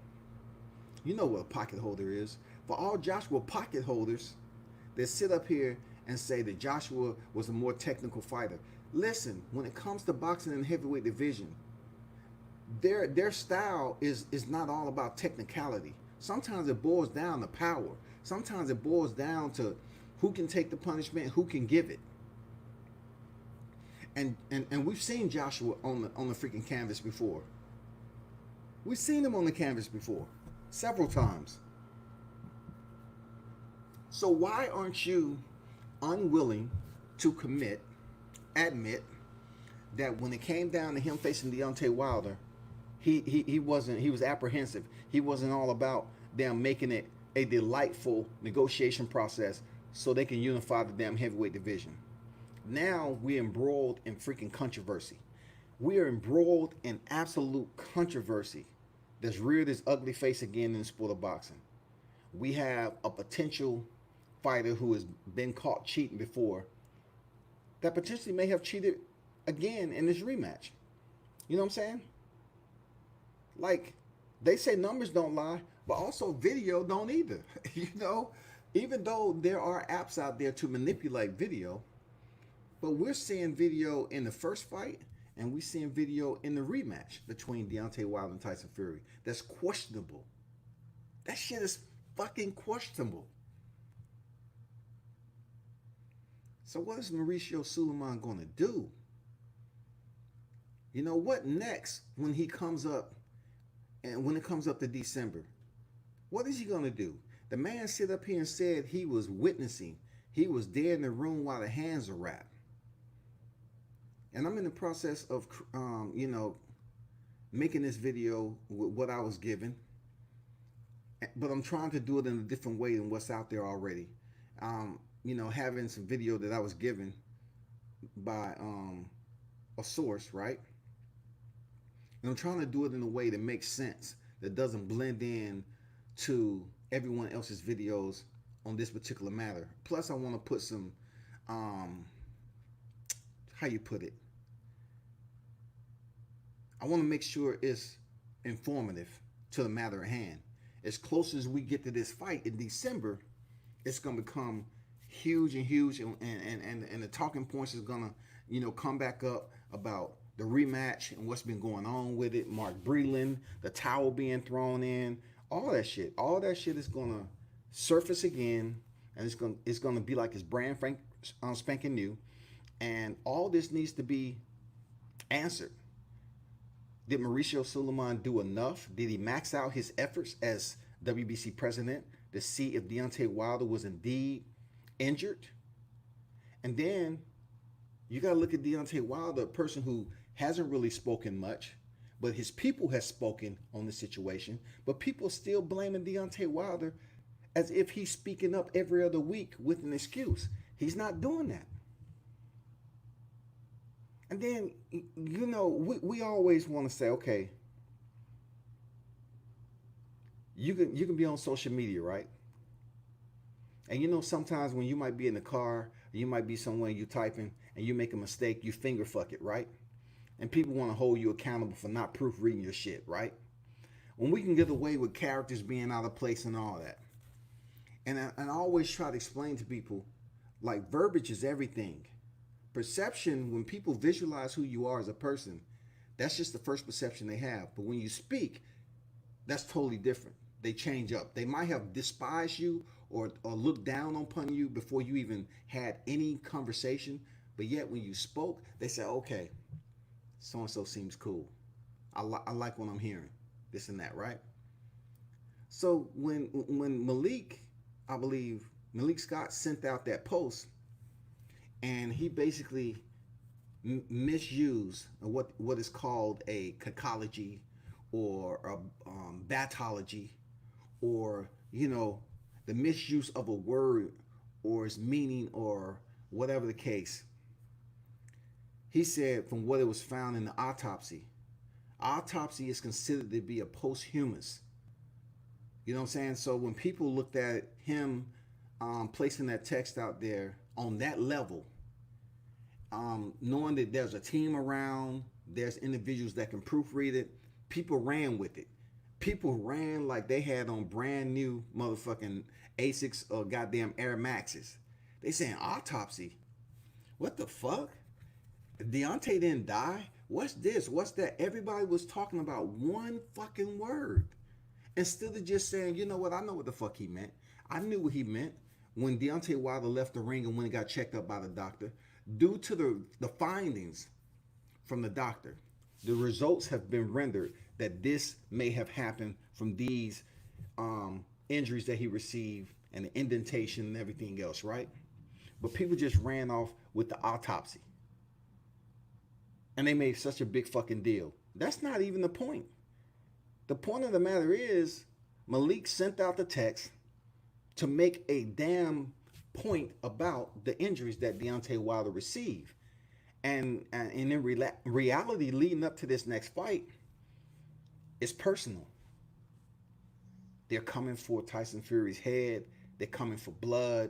you know what a pocket holder is. For all Joshua pocket holders that sit up here and say that Joshua was a more technical fighter. Listen, when it comes to boxing in the heavyweight division, their style is not all about technicality. Sometimes it boils down to power. Sometimes it boils down to who can take the punishment, who can give it. And we've seen Joshua on the freaking canvas before. We've seen him on the canvas before, several times. So why aren't you unwilling to admit that when it came down to him facing Deontay Wilder, he was apprehensive. He wasn't all about them making it a delightful negotiation process so they can unify the damn heavyweight division. Now we're embroiled in freaking controversy. We are embroiled in absolute controversy that's reared its ugly face again in the sport of boxing. We have a potential fighter who has been caught cheating before that potentially may have cheated again in this rematch. You know what I'm saying? Like, they say numbers don't lie, but also video don't either. You know, even though there are apps out there to manipulate video, but we're seeing video in the first fight and we're seeing video in the rematch between Deontay Wilder and Tyson Fury. That's questionable. That shit is fucking questionable. So what is Mauricio Suleiman going to do? You know, what next when he comes up And when it comes up to December, what is he gonna do? The man sit up here and said he was witnessing. He was there in the room while the hands are wrapped. And I'm in the process of, making this video with what I was given, but I'm trying to do it in a different way than what's out there already. Having some video that I was given by a source, right? And I'm trying to do it in a way that makes sense, that doesn't blend in to everyone else's videos on this particular matter. Plus, I want to put some, how you put it? I want to make sure it's informative to the matter at hand. As close as we get to this fight in December, it's going to become huge and huge, and the talking points is going to, come back up about the rematch and what's been going on with it. Mark Breland, the towel being thrown in, all that shit. All that shit is going to surface again, and it's going to be like it's brand spanking new, and all this needs to be answered. Did Mauricio Suleiman do enough? Did he max out his efforts as WBC president to see if Deontay Wilder was indeed injured? And then you got to look at Deontay Wilder, a person who hasn't really spoken much, but his people has spoken on the situation. But people still blaming Deontay Wilder as if he's speaking up every other week with an excuse. He's not doing that. And then, we always want to say, okay, you can be on social media, right? And sometimes when you might be in the car, you might be somewhere you typing and you make a mistake, you finger fuck it, right? And people want to hold you accountable for not proofreading your shit, right? When we can get away with characters being out of place and all that. And I always try to explain to people, like, verbiage is everything. Perception, when people visualize who you are as a person, that's just the first perception they have. But when you speak, that's totally different. They change up. They might have despised you or looked down upon you before you even had any conversation. But yet when you spoke, they say, okay, so-and-so seems cool. I like what I'm hearing. This and that, right? So when Malik, I believe, Malik Scott sent out that post, and he basically misused what is called a cacology or a batology, or the misuse of a word or its meaning or whatever the case. He said from what it was found in the autopsy is considered to be a posthumous. You know what I'm saying? So when people looked at him placing that text out there on that level, knowing that there's a team around, there's individuals that can proofread it, people ran with it. People ran like they had on brand new motherfucking Asics or goddamn Air Maxes. They saying autopsy. What the fuck? Deontay didn't die? What's this? What's that? Everybody was talking about one fucking word. Instead of just saying, you know what, I know what the fuck he meant. I knew what he meant when Deontay Wilder left the ring and when he got checked up by the doctor. Due to the findings from the doctor, the results have been rendered that this may have happened from these injuries that he received and the indentation and everything else, right? But people just ran off with the autopsy. And they made such a big fucking deal. That's not even the point. The point of the matter is Malik sent out the text to make a damn point about the injuries that Deontay Wilder received. And in reality, leading up to this next fight, it's personal. They're coming for Tyson Fury's head. They're coming for blood.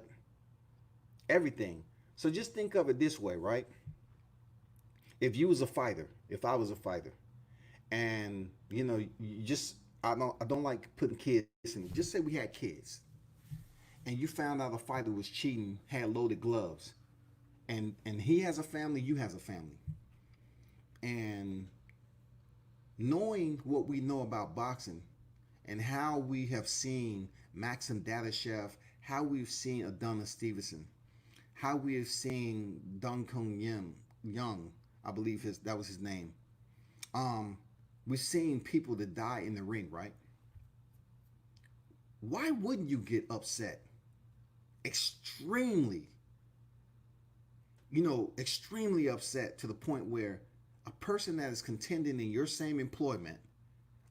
Everything. So just think of it this way, right? If you was a fighter, if I was a fighter, and you just I don't like putting kids in. Just say we had kids, and you found out a fighter was cheating, had loaded gloves, and he has a family, you has a family, and knowing what we know about boxing, and how we have seen Maxim Dadashev, how we've seen Adonis Stevenson, how we have seen Dong Kung Young, I believe that was his name. we've seen people that die in the ring, right? Why wouldn't you get upset? Extremely, extremely upset to the point where a person that is contending in your same employment,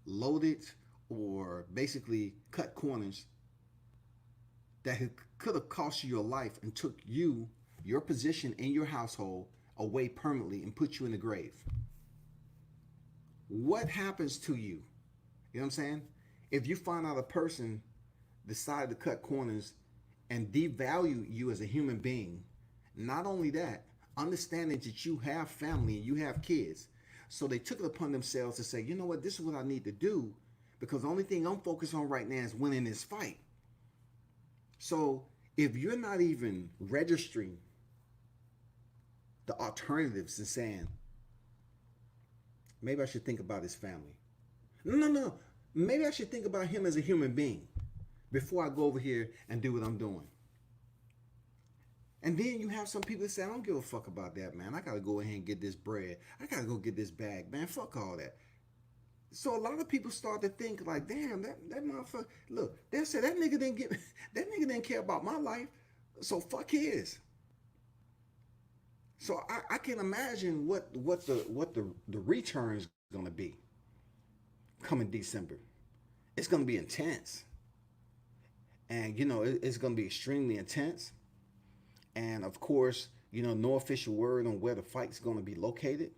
loaded or basically cut corners, that could have cost you your life and took you, your position in your household, away permanently and put you in the grave. What happens to you? You know what I'm saying? If you find out a person decided to cut corners and devalue you as a human being, not only that, understanding that you have family and you have kids, so they took it upon themselves to say, you know what, this is what I need to do because the only thing I'm focused on right now is winning this fight. So if you're not even registering the alternatives and saying, maybe I should think about his family. No. Maybe I should think about him as a human being before I go over here and do what I'm doing. And then you have some people that say, I don't give a fuck about that, man. I got to go ahead and get this bread. I got to go get this bag, man. Fuck all that. So a lot of people start to think like, damn, that motherfucker, look, they say that nigga didn't care about my life. So fuck his. So I can imagine what the return is going to be coming December. It's going to be intense. And, it's going to be extremely intense. And, of course, no official word on where the fight's going to be located.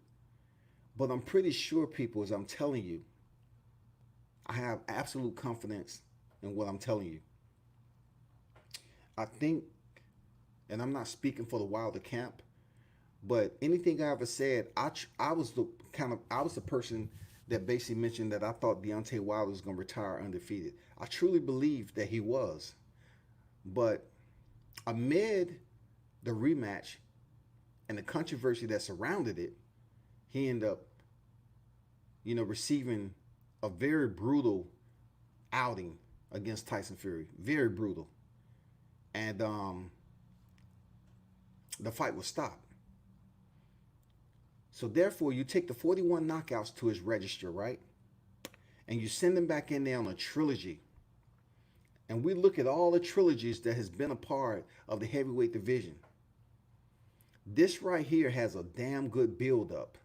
But I'm pretty sure, people, as I'm telling you, I have absolute confidence in what I'm telling you. I think, and I'm not speaking for the Wilder camp, but anything I ever said, I was the person that basically mentioned that I thought Deontay Wilder was going to retire undefeated. I truly believed that he was. But amid the rematch and the controversy that surrounded it, he ended up, receiving a very brutal outing against Tyson Fury. Very brutal. And the fight was stopped. So therefore, you take the 41 knockouts to his register, right? And you send him back in there on a trilogy. And we look at all the trilogies that has been a part of the heavyweight division. This right here has a damn good build-up.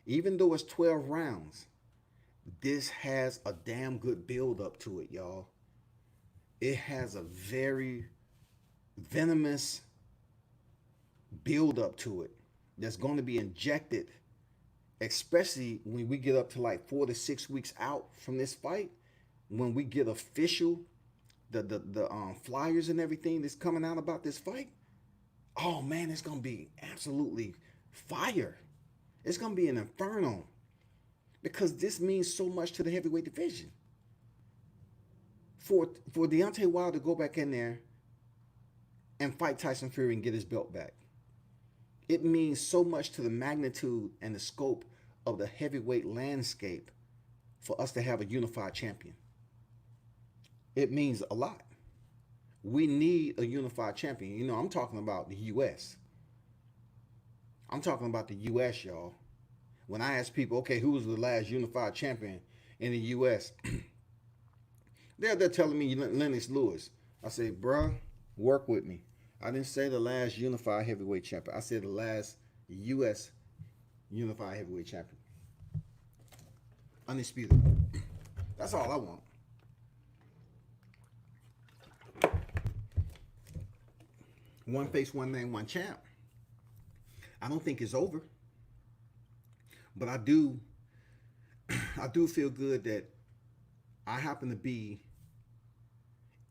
Even though it's 12 rounds, this has a damn good build-up to it, y'all. It has a very venomous build-up to it that's going to be injected, especially when we get up to like 4 to 6 weeks out from this fight, when we get official, the flyers and everything that's coming out about this fight. Oh man, it's going to be absolutely fire. It's going to be an inferno because this means so much to the heavyweight division. For Deontay Wilder to go back in there and fight Tyson Fury and get his belt back, it means so much to the magnitude and the scope of the heavyweight landscape for us to have a unified champion. It means a lot. We need a unified champion. I'm talking about the U.S. I'm talking about the U.S., y'all. When I ask people, okay, who was the last unified champion in the U.S., they're telling me Lennox Lewis. I say, bruh, work with me. I didn't say the last unified heavyweight champion. I said the last U.S. unified heavyweight champion. Undisputed. That's all I want. One face, one name, one champ. I don't think it's over. But I do feel good that I happen to be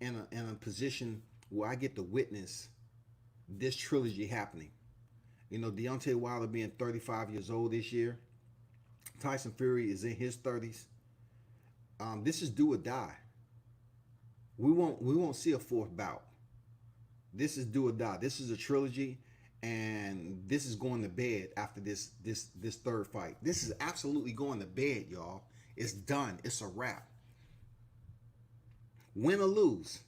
in a position where I get to witness this trilogy happening. Deontay Wilder being 35 years old this year. Tyson Fury is in his 30s. This is do or die. We won't see a fourth bout. This is do or die. This is a trilogy, and this is going to bed after this third fight. This is absolutely going to bed, y'all. It's done. It's a wrap. Win or lose,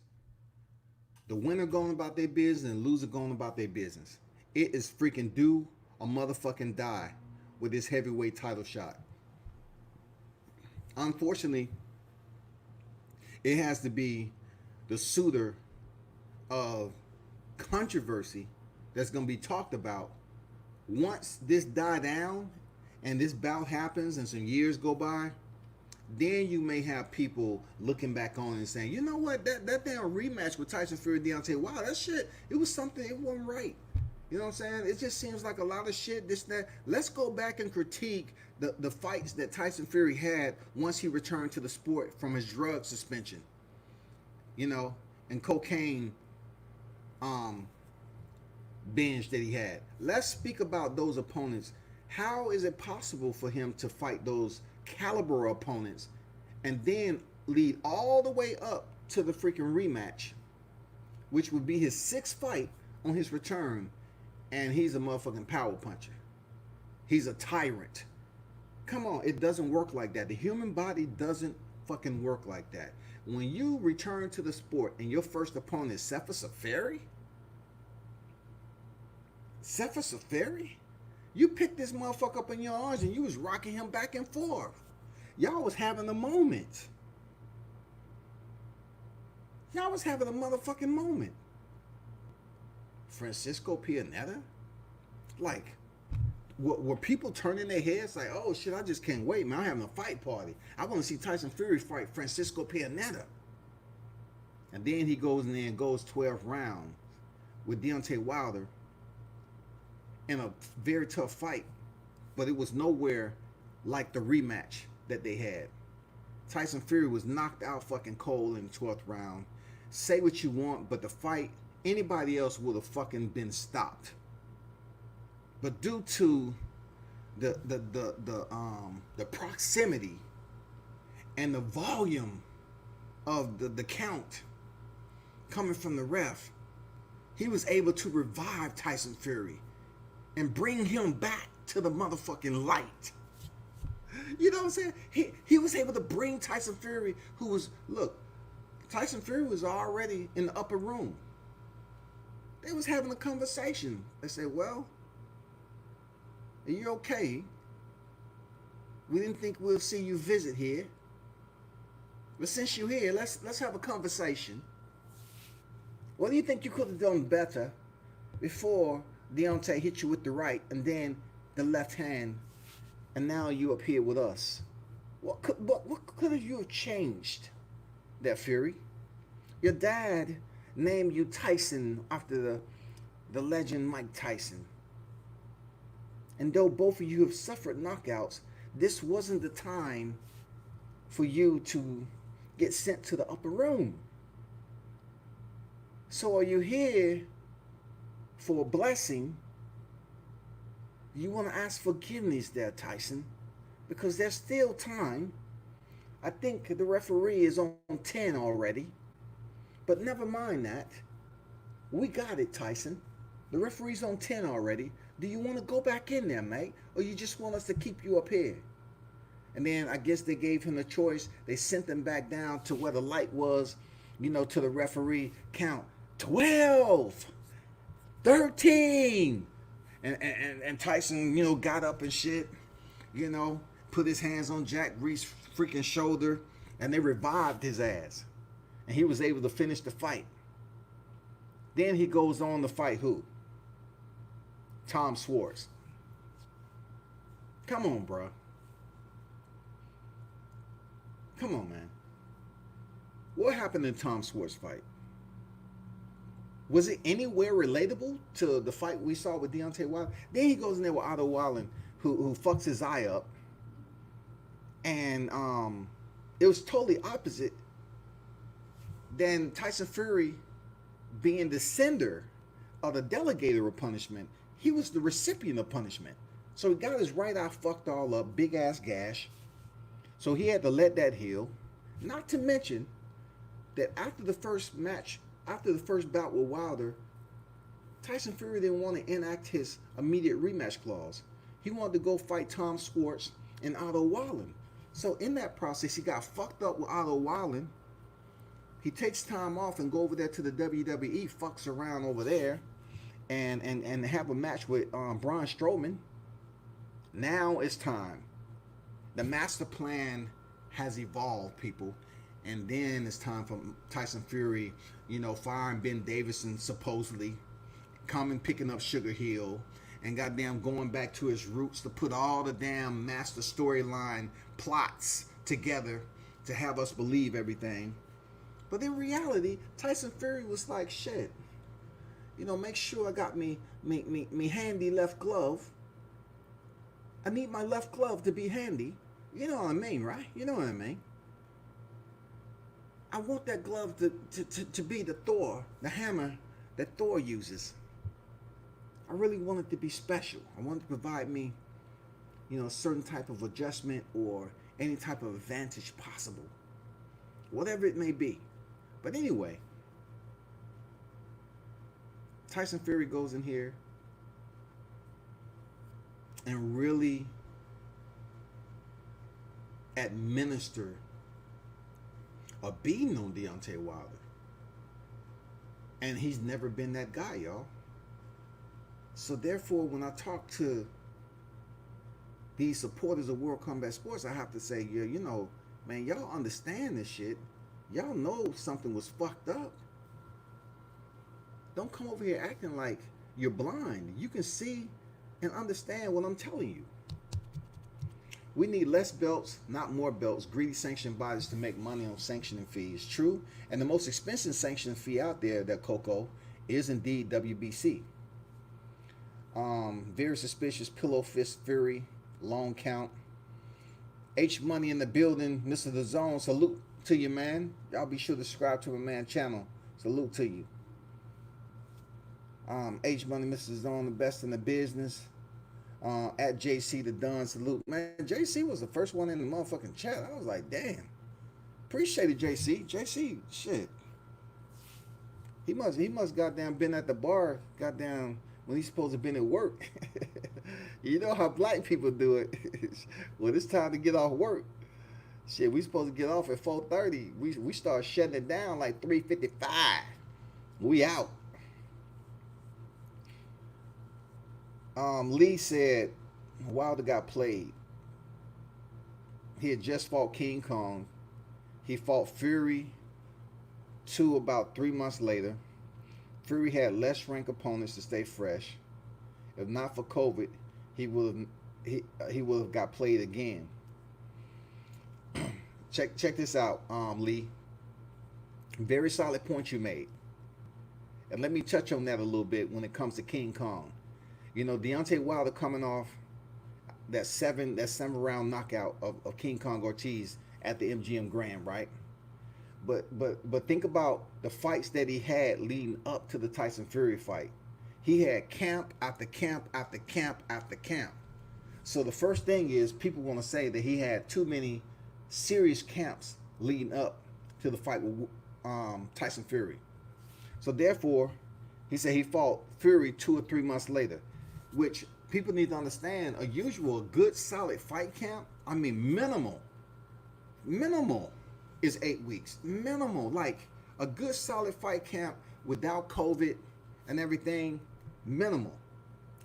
the winner going about their business and loser going about their business. It is freaking do or motherfucking die with this heavyweight title shot. unfortunately, it has to be the suitor of controversy that's going to be talked about once this die down and this bout happens and some years go by. Then you may have people looking back on it and saying, you know what, that damn rematch with Tyson Fury and Deontay, wow, that shit, it was something, it wasn't right. You know what I'm saying? It just seems like a lot of shit, this, that. Let's go back and critique the fights that Tyson Fury had once he returned to the sport from his drug suspension, you know, and cocaine binge that he had. Let's speak about those opponents. How is it possible for him to fight those caliber opponents and then lead all the way up to the freaking rematch, which would be his sixth fight on his return, and he's a motherfucking power puncher? He's a tyrant. Come on, it doesn't work like that. The human body doesn't fucking work like that. When you return to the sport and your first opponent is Sefer Seferi, you picked this motherfucker up in your arms and you was rocking him back and forth. Y'all was having a moment. Y'all was having a motherfucking moment. Francisco Pianetta? Like, were people turning their heads like, oh shit, I just can't wait, man. I'm having a fight party. I want to see Tyson Fury fight Francisco Pianetta. And then he goes in there and goes 12 rounds with Deontay Wilder in a very tough fight, but it was nowhere like the rematch that they had. Tyson Fury was knocked out fucking cold in the 12th round. Say what you want, but the fight, anybody else would have fucking been stopped. But due to the proximity and the volume of the count coming from the ref, he was able to revive Tyson Fury and bring him back to the motherfucking light. You know what I'm saying? He was able to bring Tyson Fury, who was, look, Tyson Fury was already in the upper room. They was having a conversation. They said, well, are you okay? We didn't think we'll see you visit here. But since you're here, let's have a conversation. What do you think you could have done better before Deontay hit you with the right and then the left hand, and now you up here with us? What could have you have changed there, Fury? Your dad named you Tyson after the legend Mike Tyson. And though both of you have suffered knockouts, this wasn't the time for you to get sent to the upper room. So are you here for a blessing? You want to ask forgiveness there, Tyson, because there's still time. I think the referee is on 10 already. But never mind that. We got it, Tyson. The referee's on 10 already. Do you want to go back in there, mate? Or you just want us to keep you up here? And then I guess they gave him a choice. They sent him back down to where the light was, you know, to the referee. Count 12, 13. And Tyson, you know, got up and shit, you know, put his hands on Jack Reese's freaking shoulder, and they revived his ass. And he was able to finish the fight. Then he goes on to fight who? Tom Schwartz. Come on, bro. Come on, man. What happened in Tom Schwartz fight? Was it anywhere relatable to the fight we saw with Deontay Wilder? Then he goes in there with Otto Wallen, who fucks his eye up. And it was totally opposite than Tyson Fury being the sender of the delegator of punishment. He was the recipient of punishment. So he got his right eye fucked all up, big ass gash. So he had to let that heal. Not to mention that after the first match, after the first bout with Wilder, Tyson Fury didn't want to enact his immediate rematch clause. He wanted to go fight Tom Schwartz and Otto Wallen. So in that process, he got fucked up with Otto Wallen. He takes time off and go over there to the WWE, fucks around over there, and have a match with Braun Strowman. Now it's time. The master plan has evolved, people. And then it's time for Tyson Fury, firing Ben Davison supposedly, coming picking up Sugar Hill, and goddamn going back to his roots to put all the damn master storyline plots together to have us believe everything. But in reality, Tyson Fury was like, shit, make sure I got me handy left glove. I need my left glove to be handy. You know what I mean, right? You know what I mean. I want that glove to be the Thor, the hammer that Thor uses. I really want it to be special. I want it to provide me, a certain type of adjustment or any type of advantage possible. Whatever it may be. But anyway, Tyson Fury goes in here and really administer a beating on Deontay Wilder. And he's never been that guy, y'all. So therefore, when I talk to these supporters of World Combat Sports, I have to say, yeah, man, y'all understand this shit. Y'all know something was fucked up. Don't come over here acting like you're blind. You can see and understand what I'm telling you. We need less belts, not more belts. Greedy sanctioning bodies to make money on sanctioning fees. True. And the most expensive sanctioning fee out there, that Coco, is indeed WBC. Very suspicious. Pillow Fist Fury. Long count. H Money in the building. Mr. The Zone. Salute to you, man. Y'all be sure to subscribe to my man channel. Salute to you. H Money, Mr. Zone, the best in the business. At JC the Don, salute. Man, JC was the first one in the motherfucking chat. I was like, damn. Appreciate it, JC. JC, shit. He must goddamn been at the bar, goddamn, when he's supposed to been at work. You know how black people do it. When it's time to get off work. Shit, we supposed to get off at 4:30. We start shutting it down like 3:55. We out. Lee said Wilder got played. He had just fought King Kong. He fought Fury about 3 months later. Fury had less ranked opponents to stay fresh. If not for COVID, he would have got played again. Check this out, Lee. Very solid point you made. And let me touch on that a little bit when it comes to King Kong. Deontay Wilder coming off that seven round knockout of King Kong Ortiz at the MGM Grand, right? But think about the fights that he had leading up to the Tyson Fury fight. He had camp after camp after camp after camp. So the first thing is, people want to say that he had too many serious camps leading up to the fight with Tyson Fury. So therefore, he said he fought Fury 2 or 3 months later, which people need to understand. A usual good solid fight camp, I mean minimal is 8 weeks. Minimal, like a good solid fight camp without COVID and everything, minimal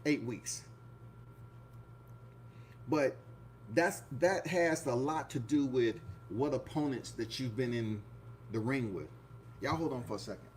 8 weeks. But that has a lot to do with what opponents that you've been in the ring with. Y'all hold on for a second.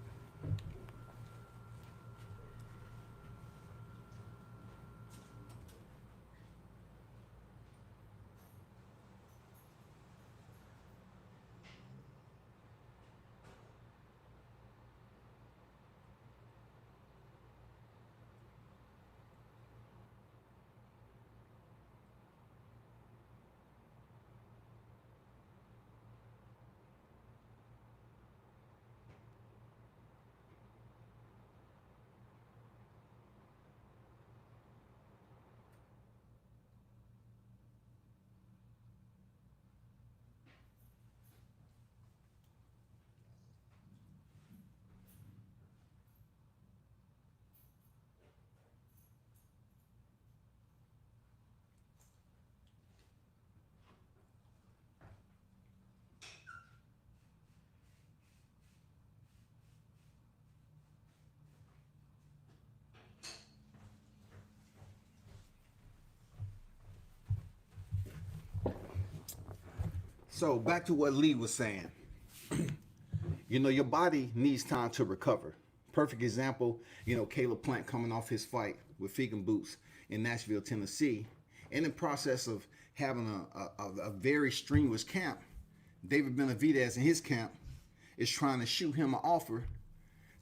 So back to what Lee was saying. You know, your body needs time to recover. Perfect example, you know, Caleb Plant coming off his fight with Fegan Boots in Nashville, Tennessee. In the process of having a very strenuous camp, David Benavidez in his camp is trying to shoot him an offer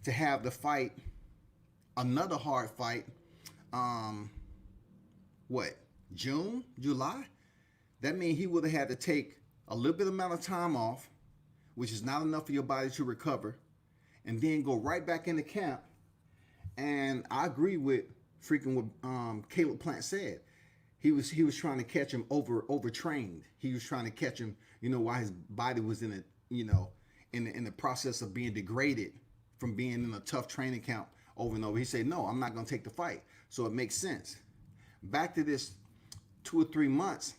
to have the fight, another hard fight, what, June, July? That means he would have had to take a little bit amount of time off, which is not enough for your body to recover, and then go right back into camp. And I agree with freaking what Caleb Plant said. He was trying to catch him overtrained. He was trying to catch him, you know, while his body was in a, you know, in the process of being degraded from being in a tough training camp over and over. He said, no, I'm not going to take the fight. So it makes sense. Back to this 2 or 3 months,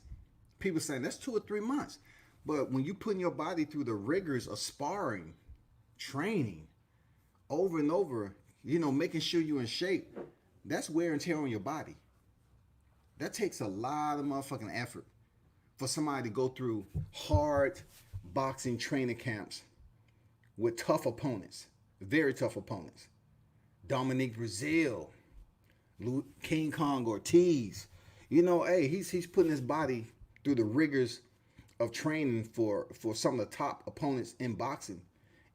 people saying that's 2 or 3 months. But when you putting your body through the rigors of sparring, training, over and over, you know, making sure you're in shape, that's wear and tear on your body. That takes a lot of motherfucking effort for somebody to go through hard boxing training camps with tough opponents, very tough opponents. Dominique Brazil, King Kong Ortiz. You know, hey, he's putting his body through the rigors of training for some of the top opponents in boxing.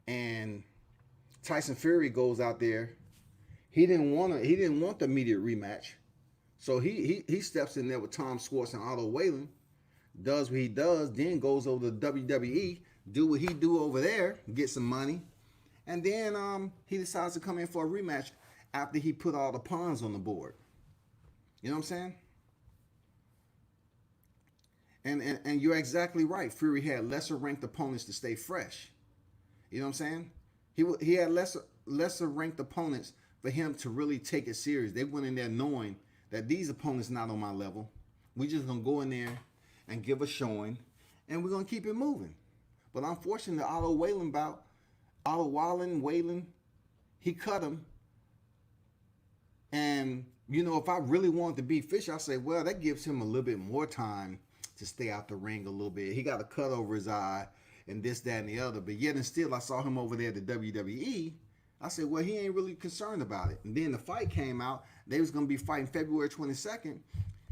And Tyson Fury goes out there. He didn't want the immediate rematch. So he steps in there with Tom Schwartz and Otto Whalen, does what he does, then goes over to WWE, do what he do over there, get some money, and then he decides to come in for a rematch after he put all the pawns on the board. You know what I'm saying? And you're exactly right. Fury had lesser ranked opponents to stay fresh. You know what I'm saying? He had lesser ranked opponents for him to really take it serious. They went in there knowing that these opponents not on my level. We just gonna go in there and give a showing, and we're gonna keep it moving. But unfortunately, Otto Whalen, he cut him. And you know, if I really wanted to beat Fisher, I say, well, that gives him a little bit more time to stay out the ring a little bit. He got a cut over his eye and this, that, and the other. But yet and still, I saw him over there at the WWE. I said, well, he ain't really concerned about it. And then the fight came out. They was going to be fighting February 22nd.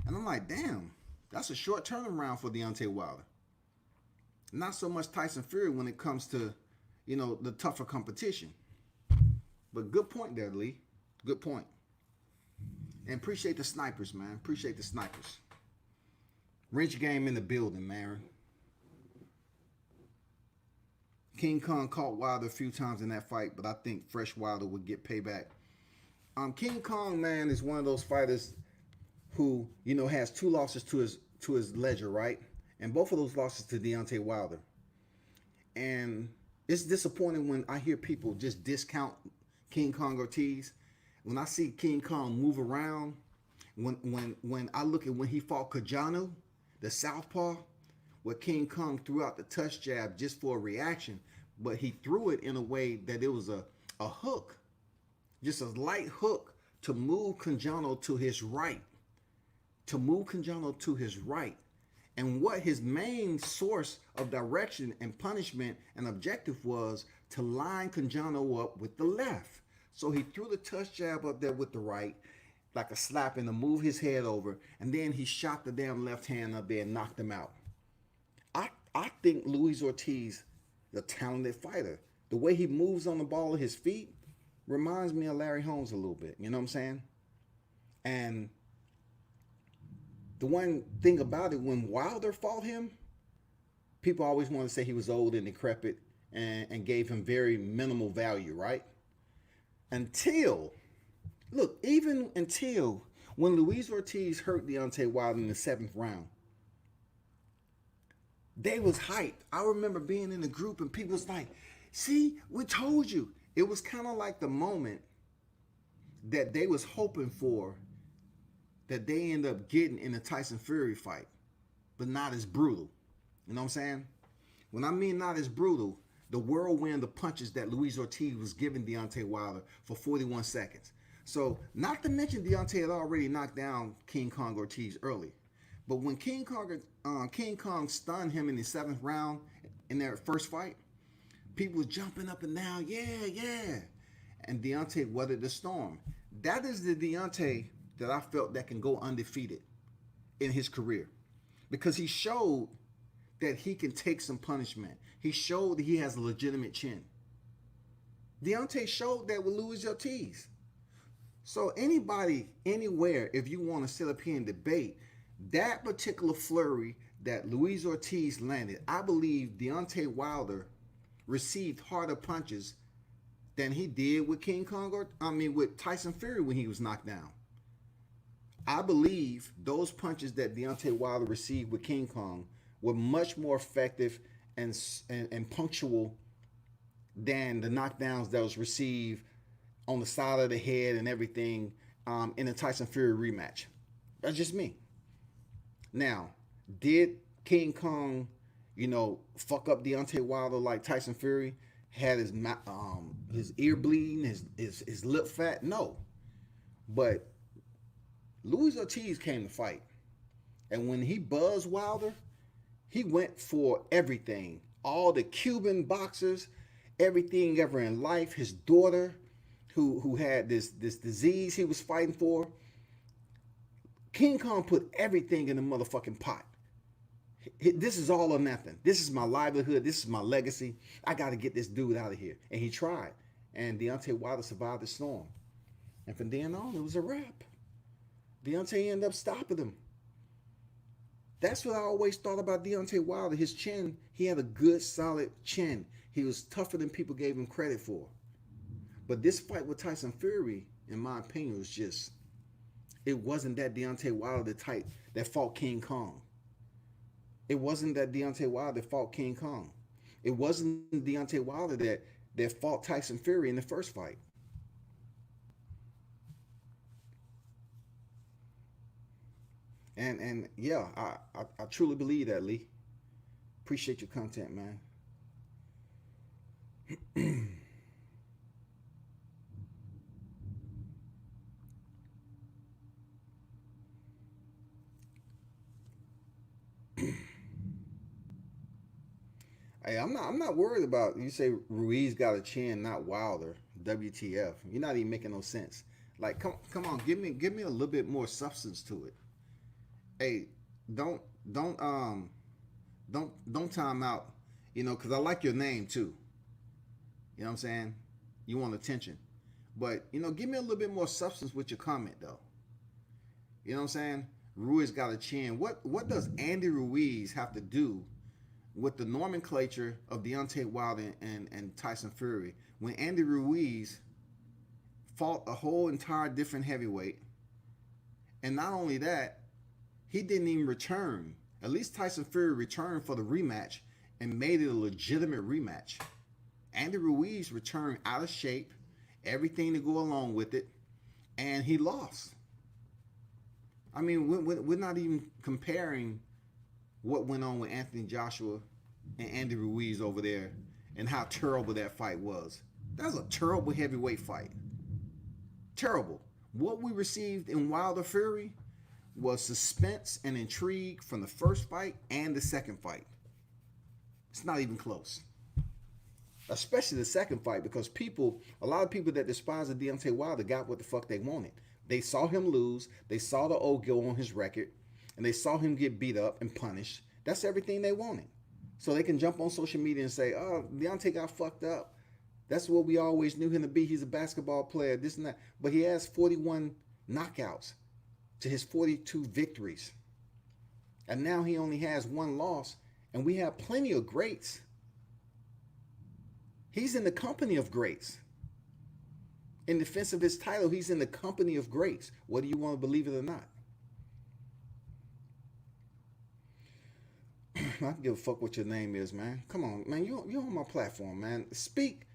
And I'm like, damn, that's a short turnaround for Deontay Wilder. Not so much Tyson Fury when it comes to, you know, the tougher competition. But good point there, Lee. Good point. And appreciate the snipers, man. Appreciate the snipers. Wrench game in the building, man. King Kong caught Wilder a few times in that fight, but I think Fresh Wilder would get payback. King Kong, man, is one of those fighters who, you know, has 2 losses to his ledger, right? And both of those losses to Deontay Wilder. And it's disappointing when I hear people just discount King Kong Ortiz. When I see King Kong move around, when I look at when he fought Cajano, the southpaw, where King Kong threw out the touch jab just for a reaction, but he threw it in a way that it was a hook, just a light hook to move Cajano to his right. And what his main source of direction and punishment and objective was to line Cajano up with the left. So he threw the touch jab up there with the right, like a slap and to move his head over, and then he shot the damn left hand up there and knocked him out. I think Luis Ortiz is a talented fighter. The way he moves on the ball of his feet reminds me of Larry Holmes a little bit. You know what I'm saying? And the one thing about it, when Wilder fought him, people always want to say he was old and decrepit and gave him very minimal value, right? Until when Luis Ortiz hurt Deontay Wilder in the 7th round, they was hyped. I remember being in the group and people was like, see, we told you. It was kind of like the moment that they was hoping for that they end up getting in the Tyson Fury fight, but not as brutal. You know what I'm saying? When I mean not as brutal, the whirlwind of punches that Luis Ortiz was giving Deontay Wilder for 41 seconds. So, not to mention Deontay had already knocked down King Kong Ortiz early. But when King Kong stunned him in the seventh round in their first fight, people was jumping up and down, yeah, yeah. And Deontay weathered the storm. That is the Deontay that I felt that can go undefeated in his career. Because he showed that he can take some punishment. He showed that he has a legitimate chin. Deontay showed that with Luis Ortiz. So anybody, anywhere, if you want to sit up here and debate that particular flurry that Luis Ortiz landed, I believe Deontay Wilder received harder punches than he did with with Tyson Fury when he was knocked down. I believe those punches that Deontay Wilder received with King Kong were much more effective and punctual than the knockdowns that was received on the side of the head and everything in the Tyson Fury rematch. That's just me. Now, did King Kong, fuck up Deontay Wilder like Tyson Fury? Had his ear bleeding, his lip fat? No. But Luis Ortiz came to fight. And when he buzzed Wilder, he went for everything. All the Cuban boxers, everything ever in life, his daughter, who had this disease he was fighting for. King Kong put everything in the motherfucking pot. This is all or nothing. This is my livelihood. This is my legacy. I got to get this dude out of here. And he tried. And Deontay Wilder survived the storm. And from then on, it was a wrap. Deontay ended up stopping him. That's what I always thought about Deontay Wilder. His chin, he had a good, solid chin. He was tougher than people gave him credit for. But this fight with Tyson Fury, in my opinion, was just, it wasn't that Deontay Wilder type that fought King Kong. It wasn't that Deontay Wilder that fought King Kong. It wasn't Deontay Wilder that fought Tyson Fury in the first fight. And yeah, I truly believe that, Lee. Appreciate your content, man. Hey, I'm not worried about you say Ruiz got a chin, not Wilder. WTF? You're not even making no sense. Like, come on, give me a little bit more substance to it. Hey, don't don't time out. Because I like your name too. You know what I'm saying? You want attention, but give me a little bit more substance with your comment though. You know what I'm saying? Ruiz got a chin. What does Andy Ruiz have to do with the nomenclature of Deontay Wilder and Tyson Fury when Andy Ruiz fought a whole entire different heavyweight? And not only that, he didn't even return. At least Tyson Fury returned for the rematch and made it a legitimate rematch. Andy Ruiz returned out of shape, everything to go along with it, and he lost. I mean, we're not even comparing what went on with Anthony Joshua and Andy Ruiz over there and how terrible that fight was. That was a terrible heavyweight fight. Terrible. What we received in Wilder Fury was suspense and intrigue from the first fight and the second fight. It's not even close. Especially the second fight, because a lot of people that despise the Deontay Wilder got what the fuck they wanted. They saw him lose. They saw the old go on his record. And they saw him get beat up and punished. That's everything they wanted. So they can jump on social media and say, oh, Deontay got fucked up. That's what we always knew him to be. He's a basketball player, this and that. But he has 41 knockouts to his 42 victories. And now he only has one loss. And we have plenty of greats. He's in the company of greats. In defense of his title, he's in the company of greats, whether you want to believe it or not. I don't give a fuck what your name is, man. Come on, man. You're on my platform, man. Speak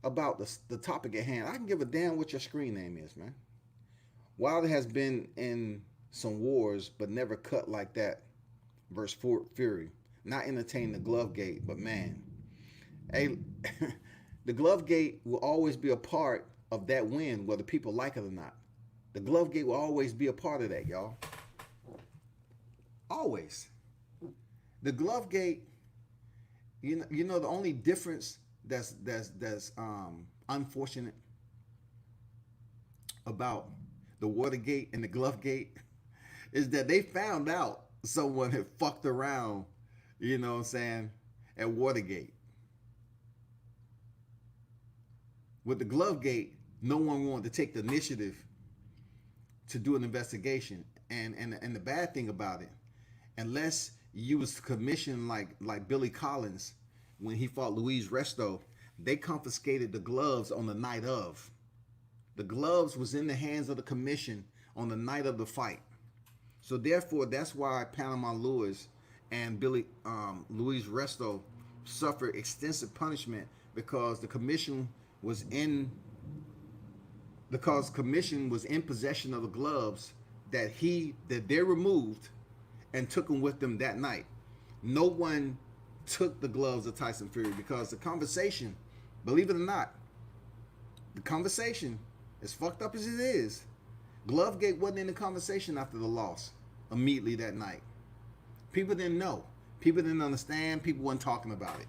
about the topic at hand. I can give a damn what your screen name is, man. Wilder has been in some wars, but never cut like that versus Fury. Not entertain the glove gate, but man. Hey, the glove gate will always be a part of that win, whether people like it or not. The glove gate will always be a part of that, y'all. Always. The glove gate, you know the only difference that's unfortunate about the Watergate and the glove gate is that they found out someone had fucked around, you know what I'm saying, at Watergate. With the glove gate, no one wanted to take the initiative to do an investigation. And the bad thing about it, unless you was commissioned like Billy Collins when he fought Luis Resto, they confiscated the gloves on the night of. The gloves was in the hands of the commission on the night of the fight. So therefore, that's why Panama Lewis and Luis Resto suffered extensive punishment because the commission was in possession of the gloves that they removed and took them with them that night. No one took the gloves of Tyson Fury because the conversation, believe it or not, the conversation, as fucked up as it is, Glovegate wasn't in the conversation after the loss immediately that night. People didn't know. People didn't understand. People weren't talking about it.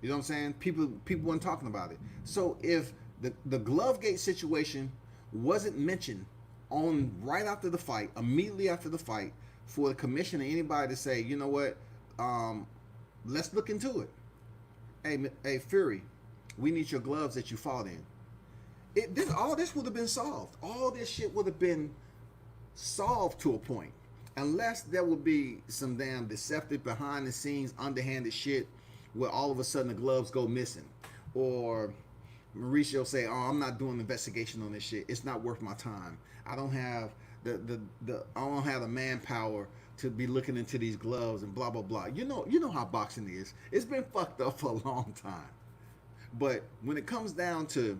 You know what I'm saying? People weren't talking about it. So if the Glovegate situation wasn't mentioned on right after the fight, immediately after the fight, for the commission or anybody to say, you know what, let's look into it. Hey, Fury, we need your gloves that you fought in. All this would have been solved. All this shit would have been solved to a point, unless there would be some damn deceptive, behind the scenes, underhanded shit where all of a sudden the gloves go missing, or Mauricio say, "Oh, I'm not doing an investigation on this shit. It's not worth my time. I don't have the manpower to be looking into these gloves and blah blah blah." You know how boxing is. It's been fucked up for a long time. But when it comes down to,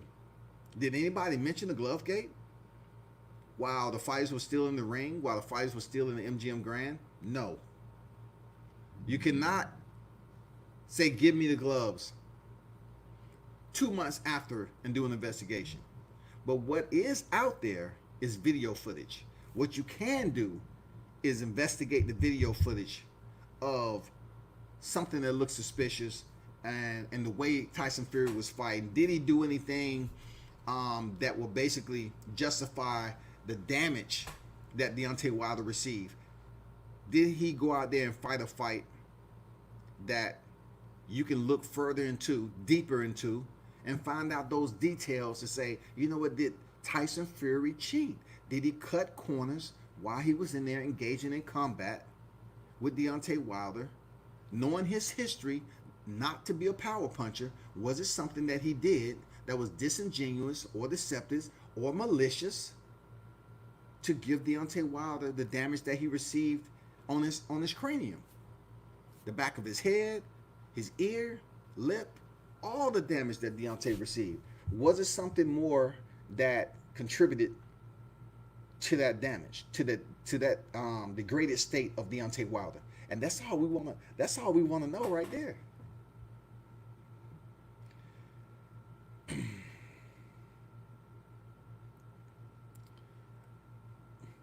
did anybody mention the glove gate while the fighters were still in the ring, while the fighters were still in the MGM Grand? No. You cannot say, "Give me the gloves" 2 months after and do an investigation. But what is out there is video footage. What you can do is investigate the video footage of something that looks suspicious and the way Tyson Fury was fighting. Did he do anything that will basically justify the damage that Deontay Wilder received? Did he go out there and fight a fight that you can look further into, deeper into, and find out those details to say, you know what, did Tyson Fury cheat? Did he cut corners while he was in there engaging in combat with Deontay Wilder? Knowing his history not to be a power puncher, was it something that he did that was disingenuous or deceptive or malicious to give Deontay Wilder the damage that he received on his cranium? The back of his head, his ear, lip, all the damage that Deontay received. Was it something more that contributed to that damage, to that degraded state of Deontay Wilder? And that's all we wanna know right there.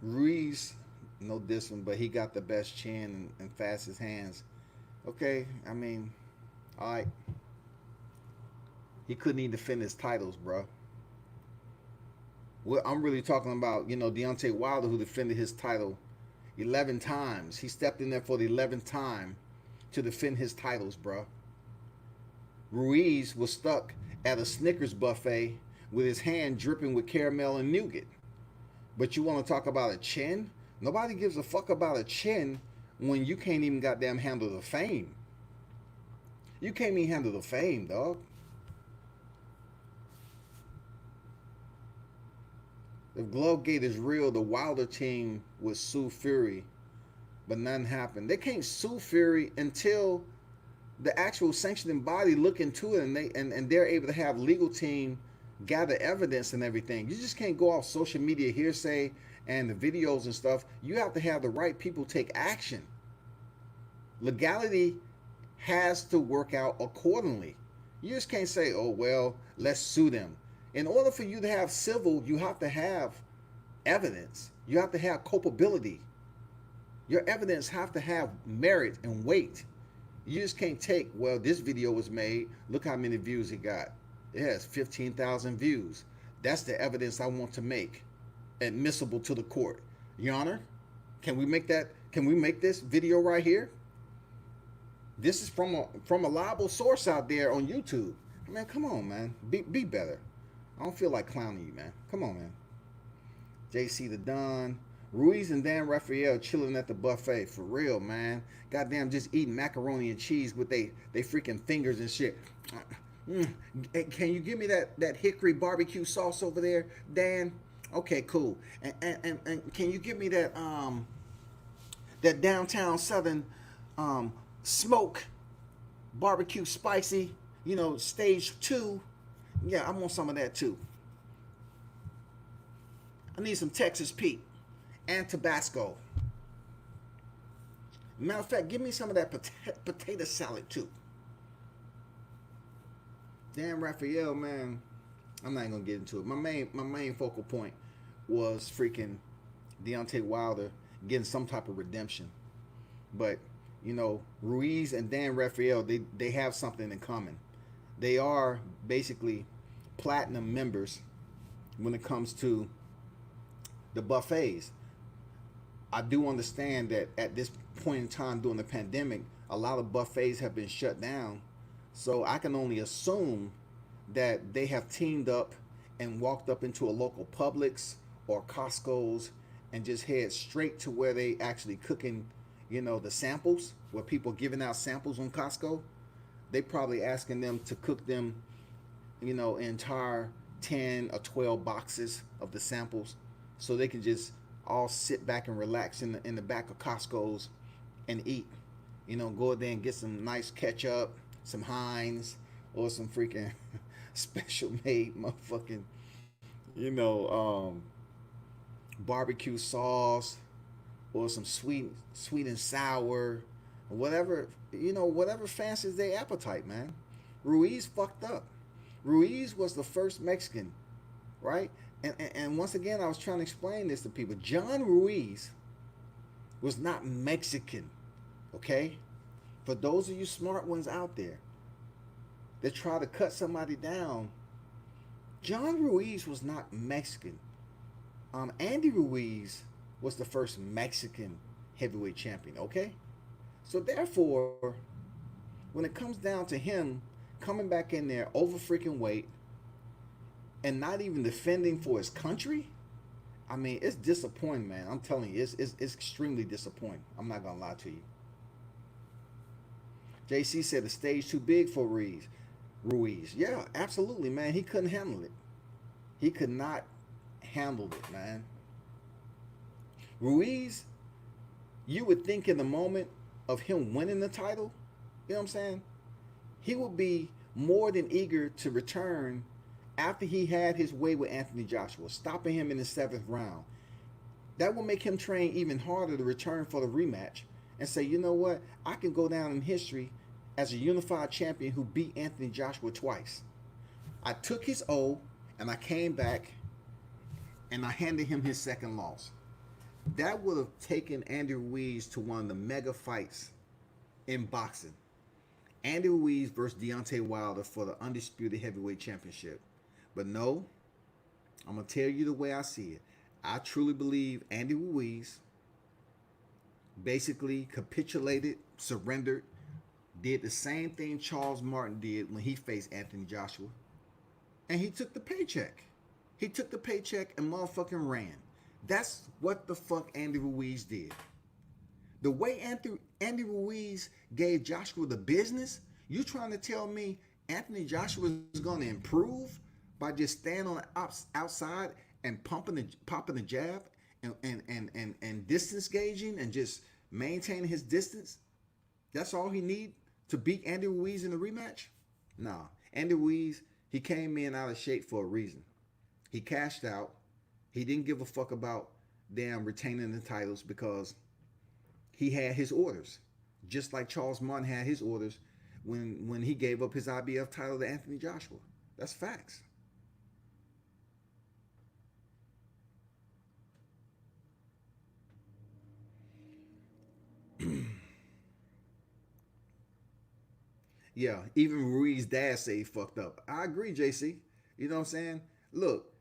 Ruiz, no diss him, but he got the best chin and fastest hands. Okay, I mean, all right. He couldn't even defend his titles, bro. Well, I'm really talking about, Deontay Wilder, who defended his title 11 times. He stepped in there for the 11th time to defend his titles, bro. Ruiz was stuck at a Snickers buffet with his hand dripping with caramel and nougat. But you want to talk about a chin? Nobody gives a fuck about a chin when you can't even goddamn handle the fame. You can't even handle the fame, dog. If Glovegate is real, the Wilder team would sue Fury, but nothing happened. They can't sue Fury until the actual sanctioning body look into it and they're able to have legal team gather evidence and everything. You just can't go off social media hearsay and the videos and stuff. You have to have the right people take action. Legality has to work out accordingly. You just can't say, "Oh, well, let's sue them." In order for you to have civil, you have to have evidence. You have to have culpability. Your evidence have to have merit and weight. You just can't take, well, this video was made. Look how many views it got. It has 15,000 views. That's the evidence I want to make admissible to the court. Your Honor, can we make that? Can we make this video right here? This is from a liable source out there on YouTube. Man, come on, man. Be better. I don't feel like clowning you, man. Come on, man. JC the Don. Ruiz and Dan Raphael chilling at the buffet. For real, man. Goddamn, just eating macaroni and cheese with they freaking fingers and shit. Hey, can you give me that hickory barbecue sauce over there, Dan? Okay, cool. And can you give me that that downtown southern smoke barbecue spicy, stage 2? Yeah, I want some of that too. I need some Texas Pete and Tabasco. Matter of fact, give me some of that potato salad too. Dan Raphael, man, I'm not even gonna get into it. My main focal point was freaking Deontay Wilder getting some type of redemption. But, Ruiz and Dan Raphael, they have something in common. They are basically platinum members when it comes to the buffets. I do understand that at this point in time during the pandemic, a lot of buffets have been shut down. So I can only assume that they have teamed up and walked up into a local Publix or Costco's and just head straight to where they actually cooking, the samples, where people giving out samples on Costco. They probably asking them to cook them, entire 10 or 12 boxes of the samples, so they can just all sit back and relax in the back of Costco's and eat. Go there and get some nice ketchup, some Heinz, or some freaking special made motherfucking, barbecue sauce, or some sweet and sour, whatever, whatever fancies their appetite, man. Ruiz fucked up. Ruiz was the first Mexican, right? And once again, I was trying to explain this to people. John Ruiz was not Mexican, okay? For those of you smart ones out there that try to cut somebody down, John Ruiz was not Mexican. Andy Ruiz was the first Mexican heavyweight champion, okay? So therefore, when it comes down to him coming back in there over freaking weight and not even defending for his country, I mean, it's disappointing, man. I'm telling you, it's extremely disappointing. I'm not gonna lie to you. JC said the stage too big for Ruiz. Yeah, absolutely, man. He couldn't handle it. He could not handle it, man. Ruiz, you would think in the moment of him winning the title, you know what I'm saying? He would be more than eager to return after he had his way with Anthony Joshua, stopping him in the 7th round. That will make him train even harder to return for the rematch and say, you know what? I can go down in history as a unified champion who beat Anthony Joshua twice. I took his O and I came back and I handed him his second loss. That would have taken Andy Ruiz to one of the mega fights in boxing. Andy Ruiz versus Deontay Wilder for the undisputed heavyweight championship. But no, I'm going to tell you the way I see it. I truly believe Andy Ruiz basically capitulated, surrendered, did the same thing Charles Martin did when he faced Anthony Joshua. And he took the paycheck. He took the paycheck and motherfucking ran. That's what the fuck Andy Ruiz did. The way Andy Ruiz gave Joshua the business, you trying to tell me Anthony Joshua is going to improve by just standing on the outside and popping the jab and distance gauging and just maintaining his distance? That's all he need to beat Andy Ruiz in the rematch? Nah. Andy Ruiz, he came in out of shape for a reason. He cashed out. He didn't give a fuck about damn retaining the titles because he had his orders. Just like Charles Martin had his orders when he gave up his IBF title to Anthony Joshua. That's facts. Yeah, even Ruiz's dad say he fucked up. I agree, JC. You know what I'm saying? Look,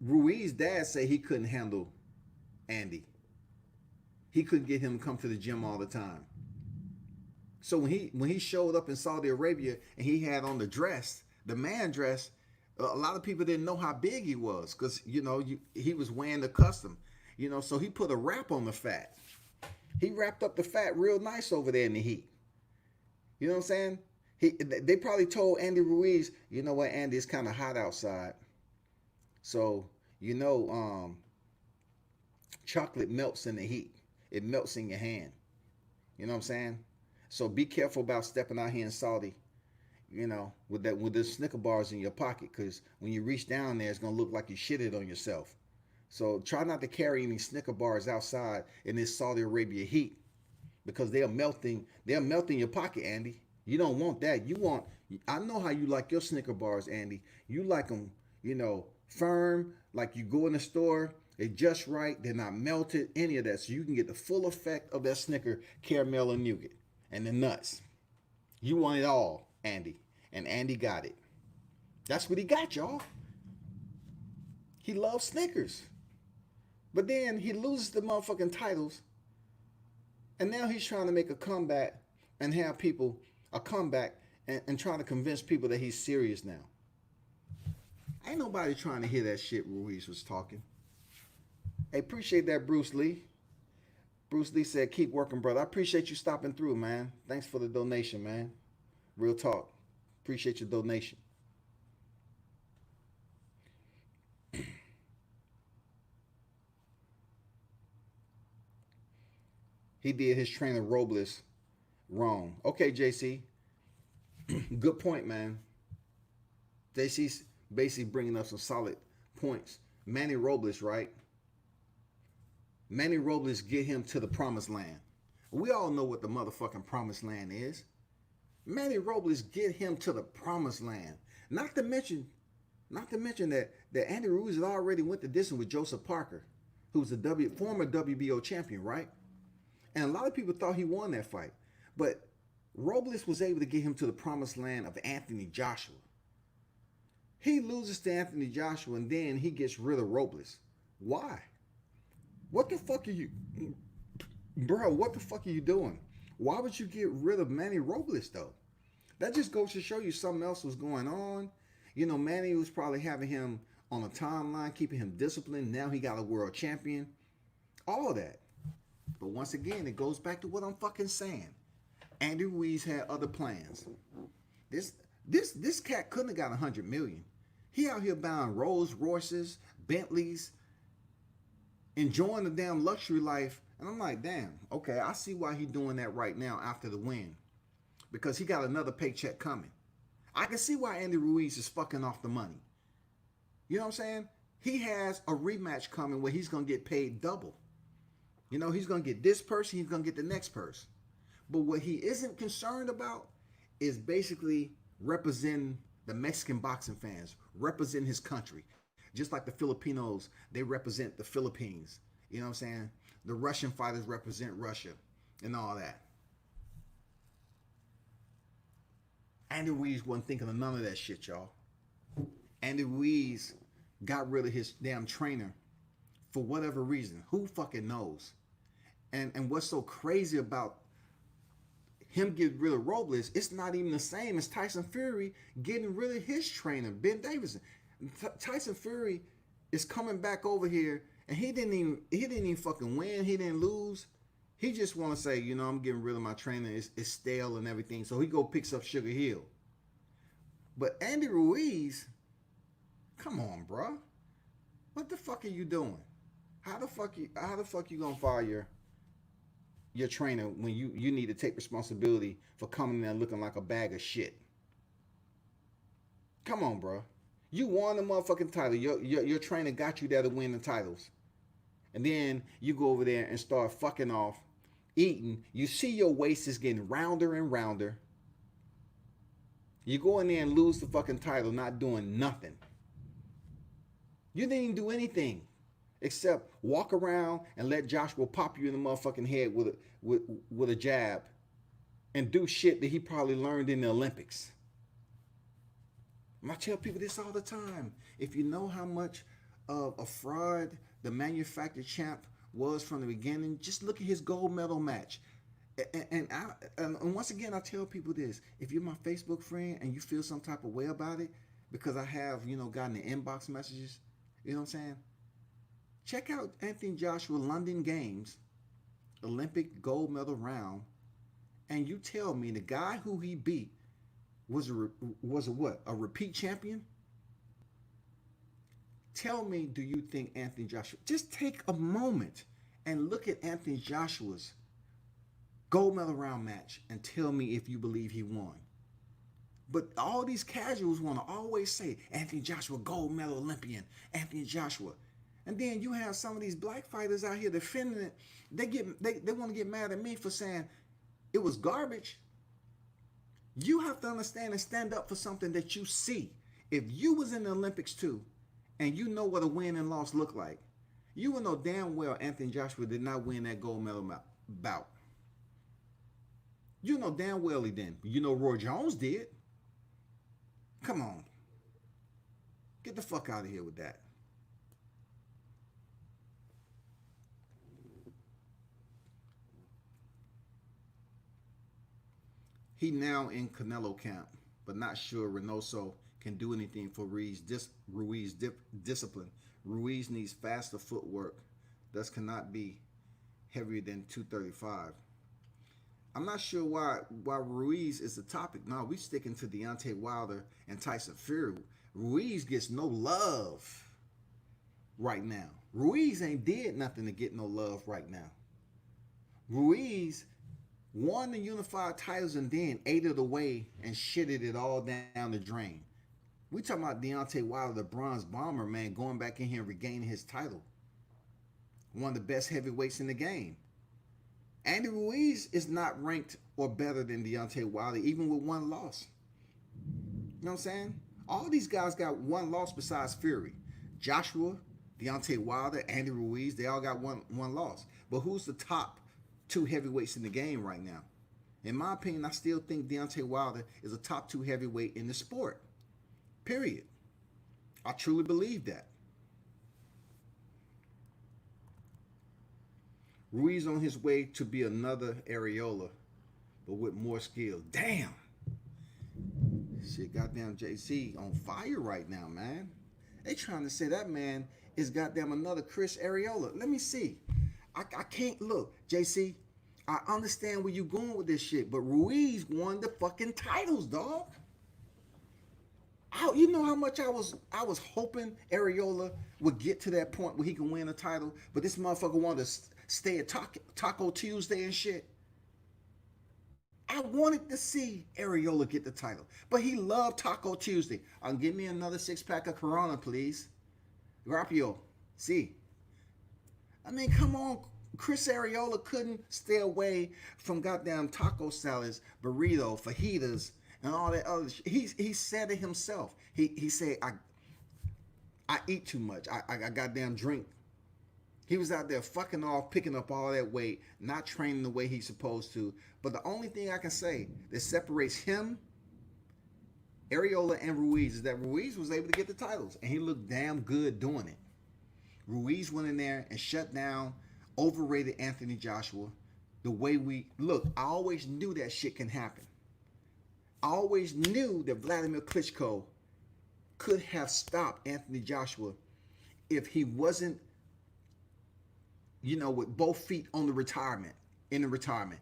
Ruiz's dad say he couldn't handle Andy. He couldn't get him to come to the gym all the time. So when he showed up in Saudi Arabia and he had on the dress, the man dress, a lot of people didn't know how big he was because he was wearing the custom. So he put a wrap on the fat. He wrapped up the fat real nice over there in the heat. You know what I'm saying? They probably told Andy Ruiz, you know what, Andy, it's kind of hot outside. So, chocolate melts in the heat. It melts in your hand. You know what I'm saying? So be careful about stepping out here in Saudi, with the Snicker bars in your pocket, because when you reach down there, it's gonna look like you shitted on yourself. So try not to carry any Snicker bars outside in this Saudi Arabia heat, because they're melting. They're melting your pocket, Andy. You don't want that. You want. I know how you like your Snicker bars, Andy. You like them, firm. Like you go in the store, they're just right. They're not melted. Any of that, so you can get the full effect of that Snicker caramel and nougat and the nuts. You want it all, Andy, and Andy got it. That's what he got, y'all. He loves Snickers, but then he loses the motherfucking titles, and now he's trying to make a comeback and have people a comeback and trying to convince people that he's serious now. Ain't nobody trying to hear that shit Ruiz was talking. Hey, appreciate that, Bruce Lee. Bruce Lee said, keep working, brother. I appreciate you stopping through, man. Thanks for the donation, man. Real talk. Appreciate your donation. He did his trainer Robles wrong. Okay, JC. Good point, man. JC's basically bringing up some solid points. Manny Robles, right? Manny Robles get him to the promised land. We all know what the motherfucking promised land is. Manny Robles get him to the promised land. Not to mention that Andy Ruiz had already went the distance with Joseph Parker, who's a former WBO champion, right? And a lot of people thought he won that fight. But Robles was able to get him to the promised land of Anthony Joshua. He loses to Anthony Joshua and then he gets rid of Robles. Why? What the fuck are you... Bro, what the fuck are you doing? Why would you get rid of Manny Robles, though? That just goes to show you something else was going on. Manny was probably having him on a timeline, keeping him disciplined. Now he got a world champion. All of that. But once again, it goes back to what I'm fucking saying. Andy Ruiz had other plans. This cat couldn't have got $100 million. He out here buying Rolls Royces, Bentleys, enjoying the damn luxury life. And I'm like, damn, okay, I see why he's doing that right now after the win. Because he got another paycheck coming. I can see why Andy Ruiz is fucking off the money. You know what I'm saying? He has a rematch coming where he's going to get paid double. He's going to get this person, he's going to get the next person. But what he isn't concerned about is basically representing the Mexican boxing fans, represent his country. Just like the Filipinos, they represent the Philippines. You know what I'm saying? The Russian fighters represent Russia and all that. Andy Ruiz wasn't thinking of none of that shit, y'all. Andy Ruiz got rid of his damn trainer for whatever reason. Who fucking knows? And what's so crazy about him getting rid of Robles, it's not even the same as Tyson Fury getting rid of his trainer, Ben Davison. Tyson Fury is coming back over here, and he didn't even fucking win. He didn't lose. He just want to say, I'm getting rid of my trainer. It's stale and everything. So he go picks up Sugar Hill. But Andy Ruiz, come on, bro. What the fuck are you doing? How the fuck you gonna fire your trainer when you need to take responsibility for coming in there looking like a bag of shit? Come on, bro. You won the motherfucking title. Your trainer got you there to win the titles. And then you go over there and start fucking off, eating. You see your waist is getting rounder and rounder. You go in there and lose the fucking title, not doing nothing. You didn't even do anything except walk around and let Joshua pop you in the motherfucking head with a jab and do shit that he probably learned in the Olympics. And I tell people this all the time. If you know how much of a fraud the manufactured champ was from the beginning, just look at his gold medal match. And once again, I tell people this: if you're my Facebook friend and you feel some type of way about it, because I have, gotten the inbox messages, you know what I'm saying? Check out Anthony Joshua London Games Olympic gold medal round, and you tell me the guy who he beat was a what? A repeat champion? Tell me, do you think Anthony Joshua? Just take a moment and look at Anthony Joshua's gold medal round match and tell me if you believe he won. But all these casuals want to always say Anthony Joshua, gold medal Olympian, Anthony Joshua. And then you have some of these black fighters out here defending it. They want to get mad at me for saying it was garbage. You have to understand and stand up for something that you see. If you was in the Olympics too, and you know what a win and loss look like, you will know damn well Anthony Joshua did not win that gold medal bout. You know damn well he didn't. You know Roy Jones did. Come on. Get the fuck out of here with that. He now in Canelo camp, but not sure Reynoso can do anything for Ruiz discipline. Ruiz needs faster footwork, thus cannot be heavier than 235. I'm not sure why Ruiz is the topic. No, we sticking to Deontay Wilder and Tyson Fury. Ruiz gets no love right now. Ruiz ain't did nothing to get no love right now. Ruiz won the unified titles and then ate it away and shitted it all down the drain. We talking about Deontay Wilder, the bronze bomber, man, going back in here and regaining his title. One of the best heavyweights in the game. Andy Ruiz is not ranked or better than Deontay Wilder, even with one loss. You know what I'm saying? All these guys got one loss besides Fury. Joshua, Deontay Wilder, Andy Ruiz, they all got one loss. But who's the top two heavyweights in the game right now? In my opinion, I still think Deontay Wilder is a top two heavyweight in the sport. Period. I truly believe that. Ruiz on his way to be another Areola, but with more skill. Damn. Shit, goddamn JC on fire right now, man. They trying to say that man is goddamn another Chris Areola. Let me see. I can't look. JC, I understand where you going with this shit, but Ruiz won the fucking titles, dog. You know how much I was hoping Areola would get to that point where he can win a title, but this motherfucker wanted to stay at Taco Tuesday and shit. I wanted to see Areola get the title, but he loved Taco Tuesday. Give me another 6-pack of Corona, please. Rapio, see. I mean, come on. Chris Areola couldn't stay away from goddamn taco salads, burrito, fajitas, and all that other shit. He said it himself. He said, I eat too much. I goddamn drink. He was out there fucking off, picking up all that weight, not training the way he's supposed to. But the only thing I can say that separates him, Areola, and Ruiz is that Ruiz was able to get the titles, and he looked damn good doing it. Ruiz went in there and shut down overrated Anthony Joshua. The way we look, I always knew that shit can happen. I always knew that Vladimir Klitschko could have stopped Anthony Joshua if he wasn't, with both feet on the retirement, in the retirement.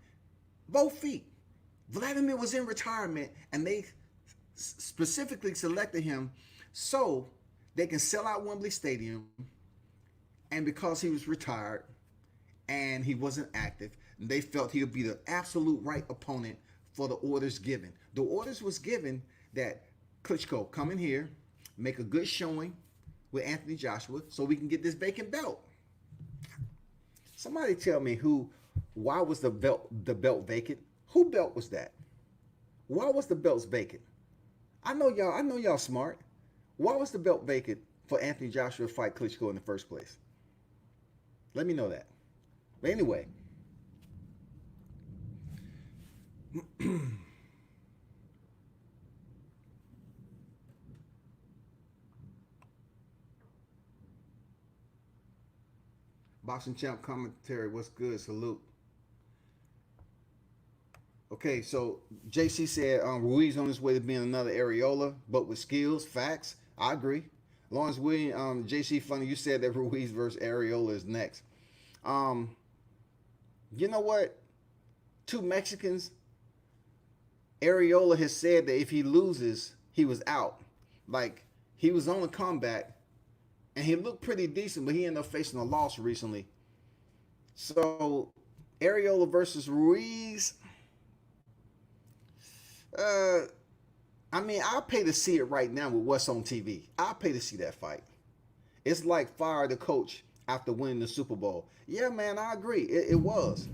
Both feet. Vladimir was in retirement, and they specifically selected him so they can sell out Wembley Stadium, and because he was retired and he wasn't active, they felt he would be the absolute right opponent for the orders given. The orders was given that Klitschko come in here, make a good showing with Anthony Joshua so we can get this vacant belt. Somebody tell me why was the belt vacant? Who belt was that? Why was the belts vacant? I know y'all smart. Why was the belt vacant for Anthony Joshua to fight Klitschko in the first place? Let me know that. But anyway, Boxing champ commentary. What's good? Salute. Okay, so JC said Ruiz on his way to being another Areola, but with skills. Facts. I agree. Lawrence William, JC, funny you said that Ruiz versus Areola is next. Um, you know what? Two Mexicans. Areola has said that if he loses, he was out. Like he was on a comeback, and he looked pretty decent, but he ended up facing a loss recently. So Areola versus Ruiz. Uh, I mean, I'll pay to see it right now with what's on TV. I'll pay to see that fight. It's like fire the coach after winning the Super Bowl. Yeah, man, I agree. It was.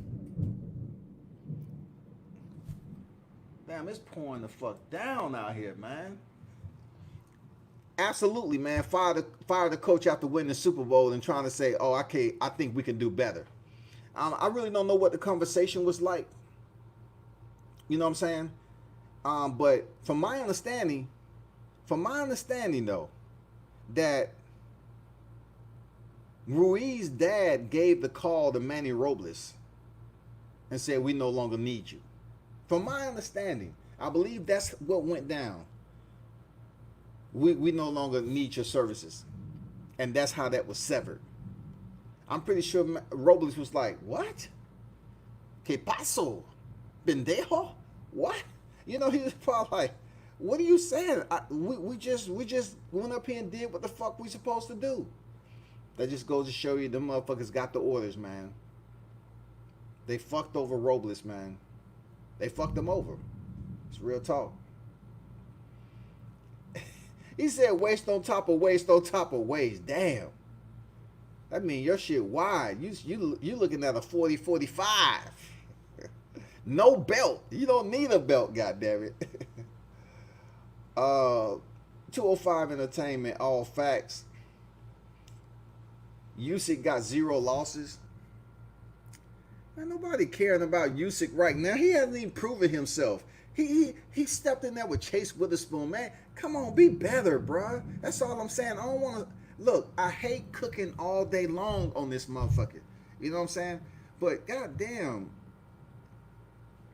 Damn, it's pouring the fuck down out here, man. Absolutely, man. Fire the coach after winning the Super Bowl and trying to say, "Oh, okay, I think we can do better." I really don't know what the conversation was like. You know what I'm saying? But from my understanding though, that Ruiz's dad gave the call to Manny Robles and said, "We no longer need you." From my understanding, I believe that's what went down. We no longer need your services, and that's how that was severed. I'm pretty sure Robles was like, "What? ¿Qué pasó? Pendejo? What?" You know, he was probably like, "What are you saying? We just went up here and did what the fuck we supposed to do." That just goes to show you the motherfuckers got the orders, man. They fucked over Robles, man. They fucked him over. It's real talk. He said waist on top of waist on top of waist. Damn. That mean your shit wide. You looking at a 40-45. No belt. You don't need a belt, goddammit. 205 Entertainment, all facts. Usyk got 0 losses. Man, nobody caring about Usyk right now. He hasn't even proven himself. He stepped in there with Chase Witherspoon, man. Come on, be better, bruh. That's all I'm saying. I don't want to look. I hate cooking all day long on this motherfucker. You know what I'm saying? But goddamn,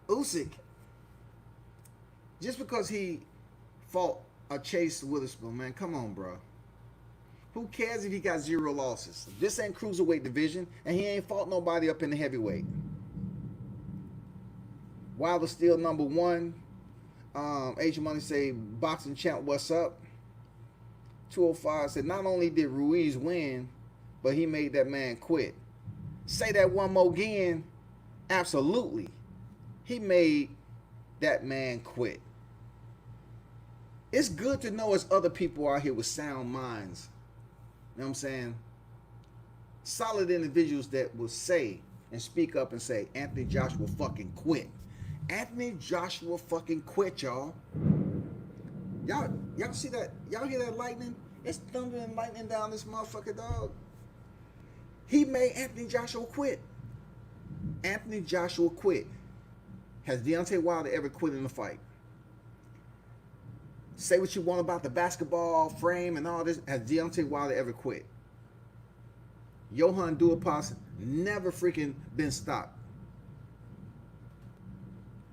Usyk, just because he fought a Chase Witherspoon, man, come on, bro. Who cares if he got 0 losses? This ain't cruiserweight division, and he ain't fought nobody up in the heavyweight. Wilder still number 1. Asian Money say, boxing champ, what's up? 205 said, not only did Ruiz win, but he made that man quit. Say that one more again. Absolutely. He made that man quit. It's good to know there's other people out here with sound minds. You know what I'm saying? Solid individuals that will say and speak up and say, Anthony Joshua fucking quit. Anthony Joshua fucking quit, y'all. Y'all see that? Y'all hear that lightning? It's thunder and lightning down this motherfucker, dog. He made Anthony Joshua quit. Anthony Joshua quit. Has Deontay Wilder ever quit in a fight? Say what you want about the basketball frame and all this. Has Deontay Wilder ever quit? Johann Duhaupas never freaking been stopped.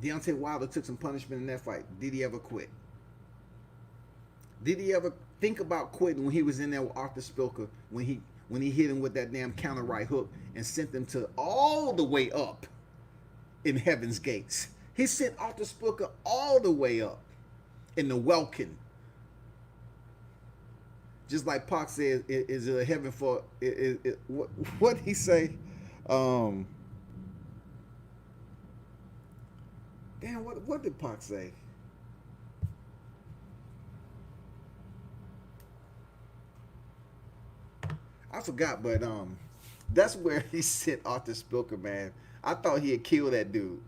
Deontay Wilder took some punishment in that fight. Did he ever quit? Did he ever think about quitting when he was in there with Arthur Spilker when he hit him with that damn counter right hook and sent him to all the way up in Heaven's Gates? He sent Arthur Spilker all the way up in the Welkin. Just like Pac says, is it a heaven for what he say? Damn, what did Pac say? I forgot, but that's where he sent Arthur Spilker, man. I thought he had killed that dude.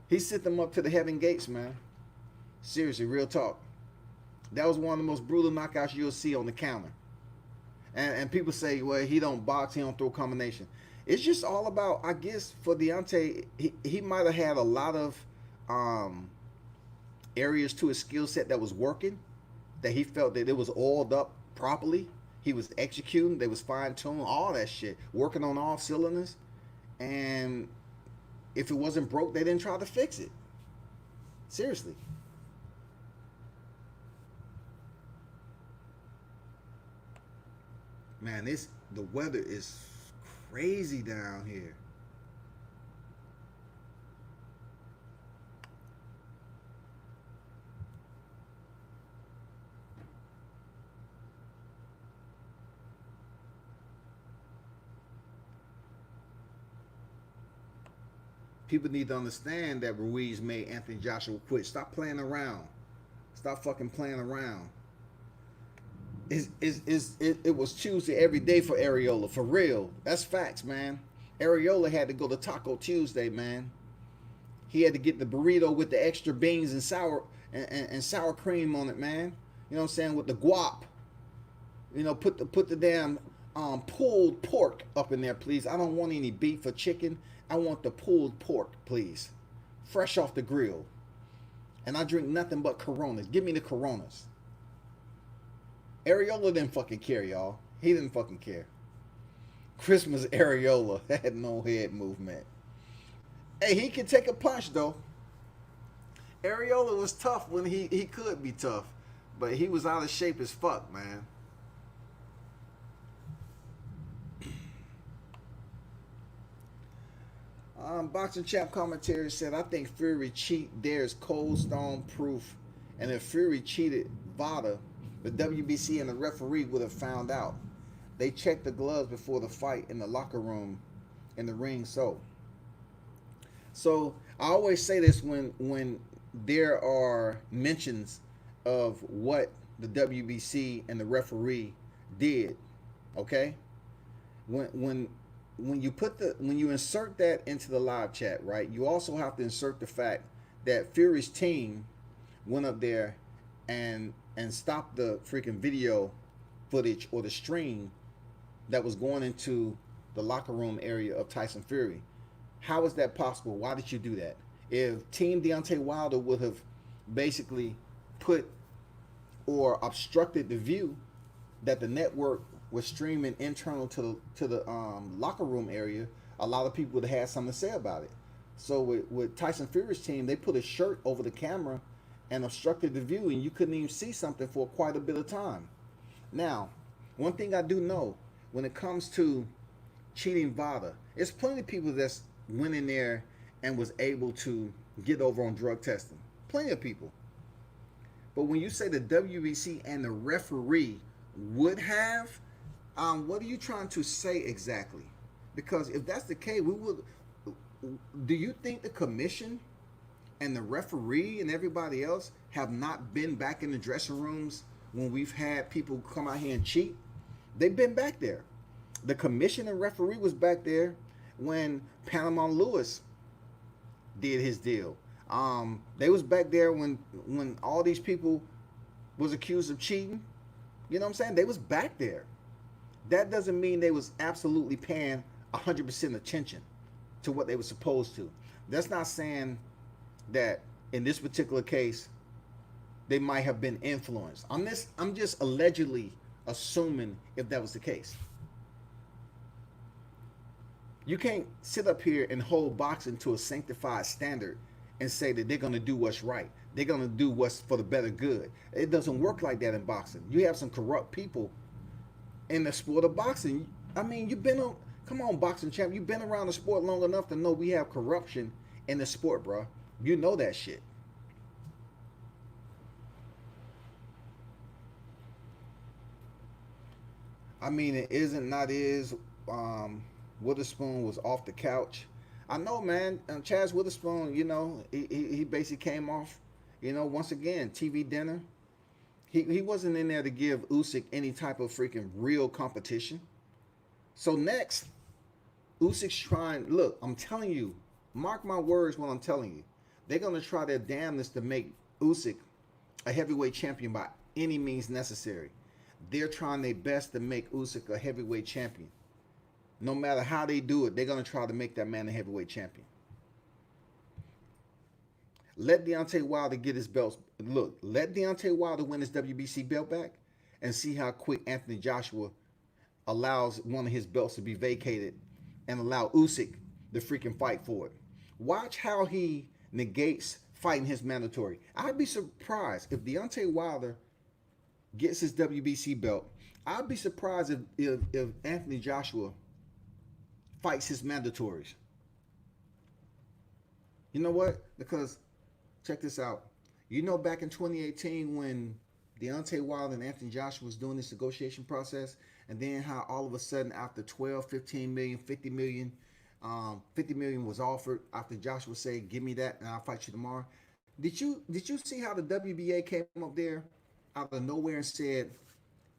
He sent them up to the Heaven Gates, man. Seriously, real talk. That was one of the most brutal knockouts you'll see on the counter. And people say, well, he don't box, he don't throw combination. It's just all about, I guess, for Deontay, he might have had a lot of areas to his skill set that was working, that he felt that it was oiled up properly. He was executing, they was fine tuned, all that shit, working on all cylinders. And if it wasn't broke, they didn't try to fix it. Seriously. Man, the weather is crazy down here. People need to understand that Ruiz made Anthony Joshua quit. Stop playing around. Stop fucking playing around. It was Tuesday every day for Areola, for real. That's facts, man. Areola had to go to Taco Tuesday, man. He had to get the burrito with the extra beans and sour cream on it, man. You know what I'm saying? With the guap. You know, put the damn pulled pork up in there, please. I don't want any beef or chicken. I want the pulled pork, please. Fresh off the grill. And I drink nothing but Coronas. Give me the Coronas. Areola didn't fucking care, y'all. He didn't fucking care. Christmas Areola had no head movement. Hey, he could take a punch, though. Areola was tough when he could be tough. But he was out of shape as fuck, man. Boxing Champ commentary said, I think Fury cheat dares cold stone proof. And if Fury cheated Vada, the WBC and the referee would have found out. They checked the gloves before the fight in the locker room, in the ring. So I always say this when there are mentions of what the WBC and the referee did. Okay, when you insert that into the live chat, right? You also have to insert the fact that Fury's team went up there and stopped the freaking video footage or the stream that was going into the locker room area of Tyson Fury. How is that possible? Why did you do that? If Team Deontay Wilder would have basically put or obstructed the view that the network was streaming internal to the locker room area, a lot of people would have had something to say about it. So with Tyson Fury's team, they put a shirt over the camera and obstructed the view, and you couldn't even see something for quite a bit of time. Now, one thing I do know, when it comes to cheating VADA, there's plenty of people that's went in there and was able to get over on drug testing. Plenty of people. But when you say the WBC and the referee would have, what are you trying to say exactly? Because if that's the case, do you think the commission and the referee and everybody else have not been back in the dressing rooms when we've had people come out here and cheat? They've been back there. The commission and referee was back there when Panama Lewis did his deal. They was back there when all these people was accused of cheating. You know what I'm saying? They was back there. That doesn't mean they was absolutely paying 100% attention to what they were supposed to. That's not saying that in this particular case they might have been influenced. I'm just allegedly assuming if that was the case. You can't sit up here and hold boxing to a sanctified standard and say that they're going to do what's right. They're going to do what's for the better good. It doesn't work like that in boxing. You have some corrupt people in the sport of boxing. I mean, come on, Boxing Champ. You've been around the sport long enough to know we have corruption in the sport, bro. You know that shit. I mean, it isn't, not is. Witherspoon was off the couch. I know, man. Chaz Witherspoon, you know, he basically came off, you know, once again, TV dinner. He wasn't in there to give Usyk any type of freaking real competition. So next, Usyk's trying, look, I'm telling you, mark my words when I'm telling you, they're going to try their damnedest to make Usyk a heavyweight champion by any means necessary. They're trying their best to make Usyk a heavyweight champion. No matter how they do it, they're going to try to make that man a heavyweight champion. Let Deontay Wilder get his belts. Look, let Deontay Wilder win his WBC belt back, and see how quick Anthony Joshua allows one of his belts to be vacated, and allow Usyk to freaking fight for it. Watch how he negates fighting his mandatory. I'd be surprised if Deontay Wilder gets his WBC belt. I'd be surprised if Anthony Joshua fights his mandatories. You know what? Because check this out. You know, back in 2018 when Deontay Wilder and Anthony Joshua was doing this negotiation process, and then how all of a sudden after 12, 15 million, 50 million, 50 million was offered after Joshua said, "Give me that, and I'll fight you tomorrow." Did you see how the WBA came up there out of nowhere and said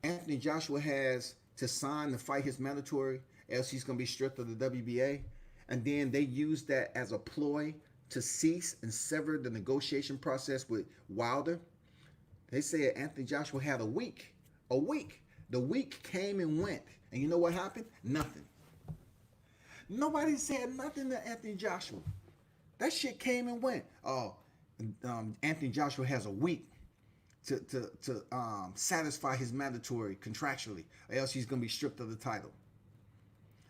Anthony Joshua has to sign to fight his mandatory, else he's gonna be stripped of the WBA, and then they used that as a ploy to cease and sever the negotiation process with Wilder. They said Anthony Joshua had a week. A week. The week came and went. And you know what happened? Nothing. Nobody said nothing to Anthony Joshua. That shit came and went. Oh, Anthony Joshua has a week to satisfy his mandatory contractually, or else he's going to be stripped of the title.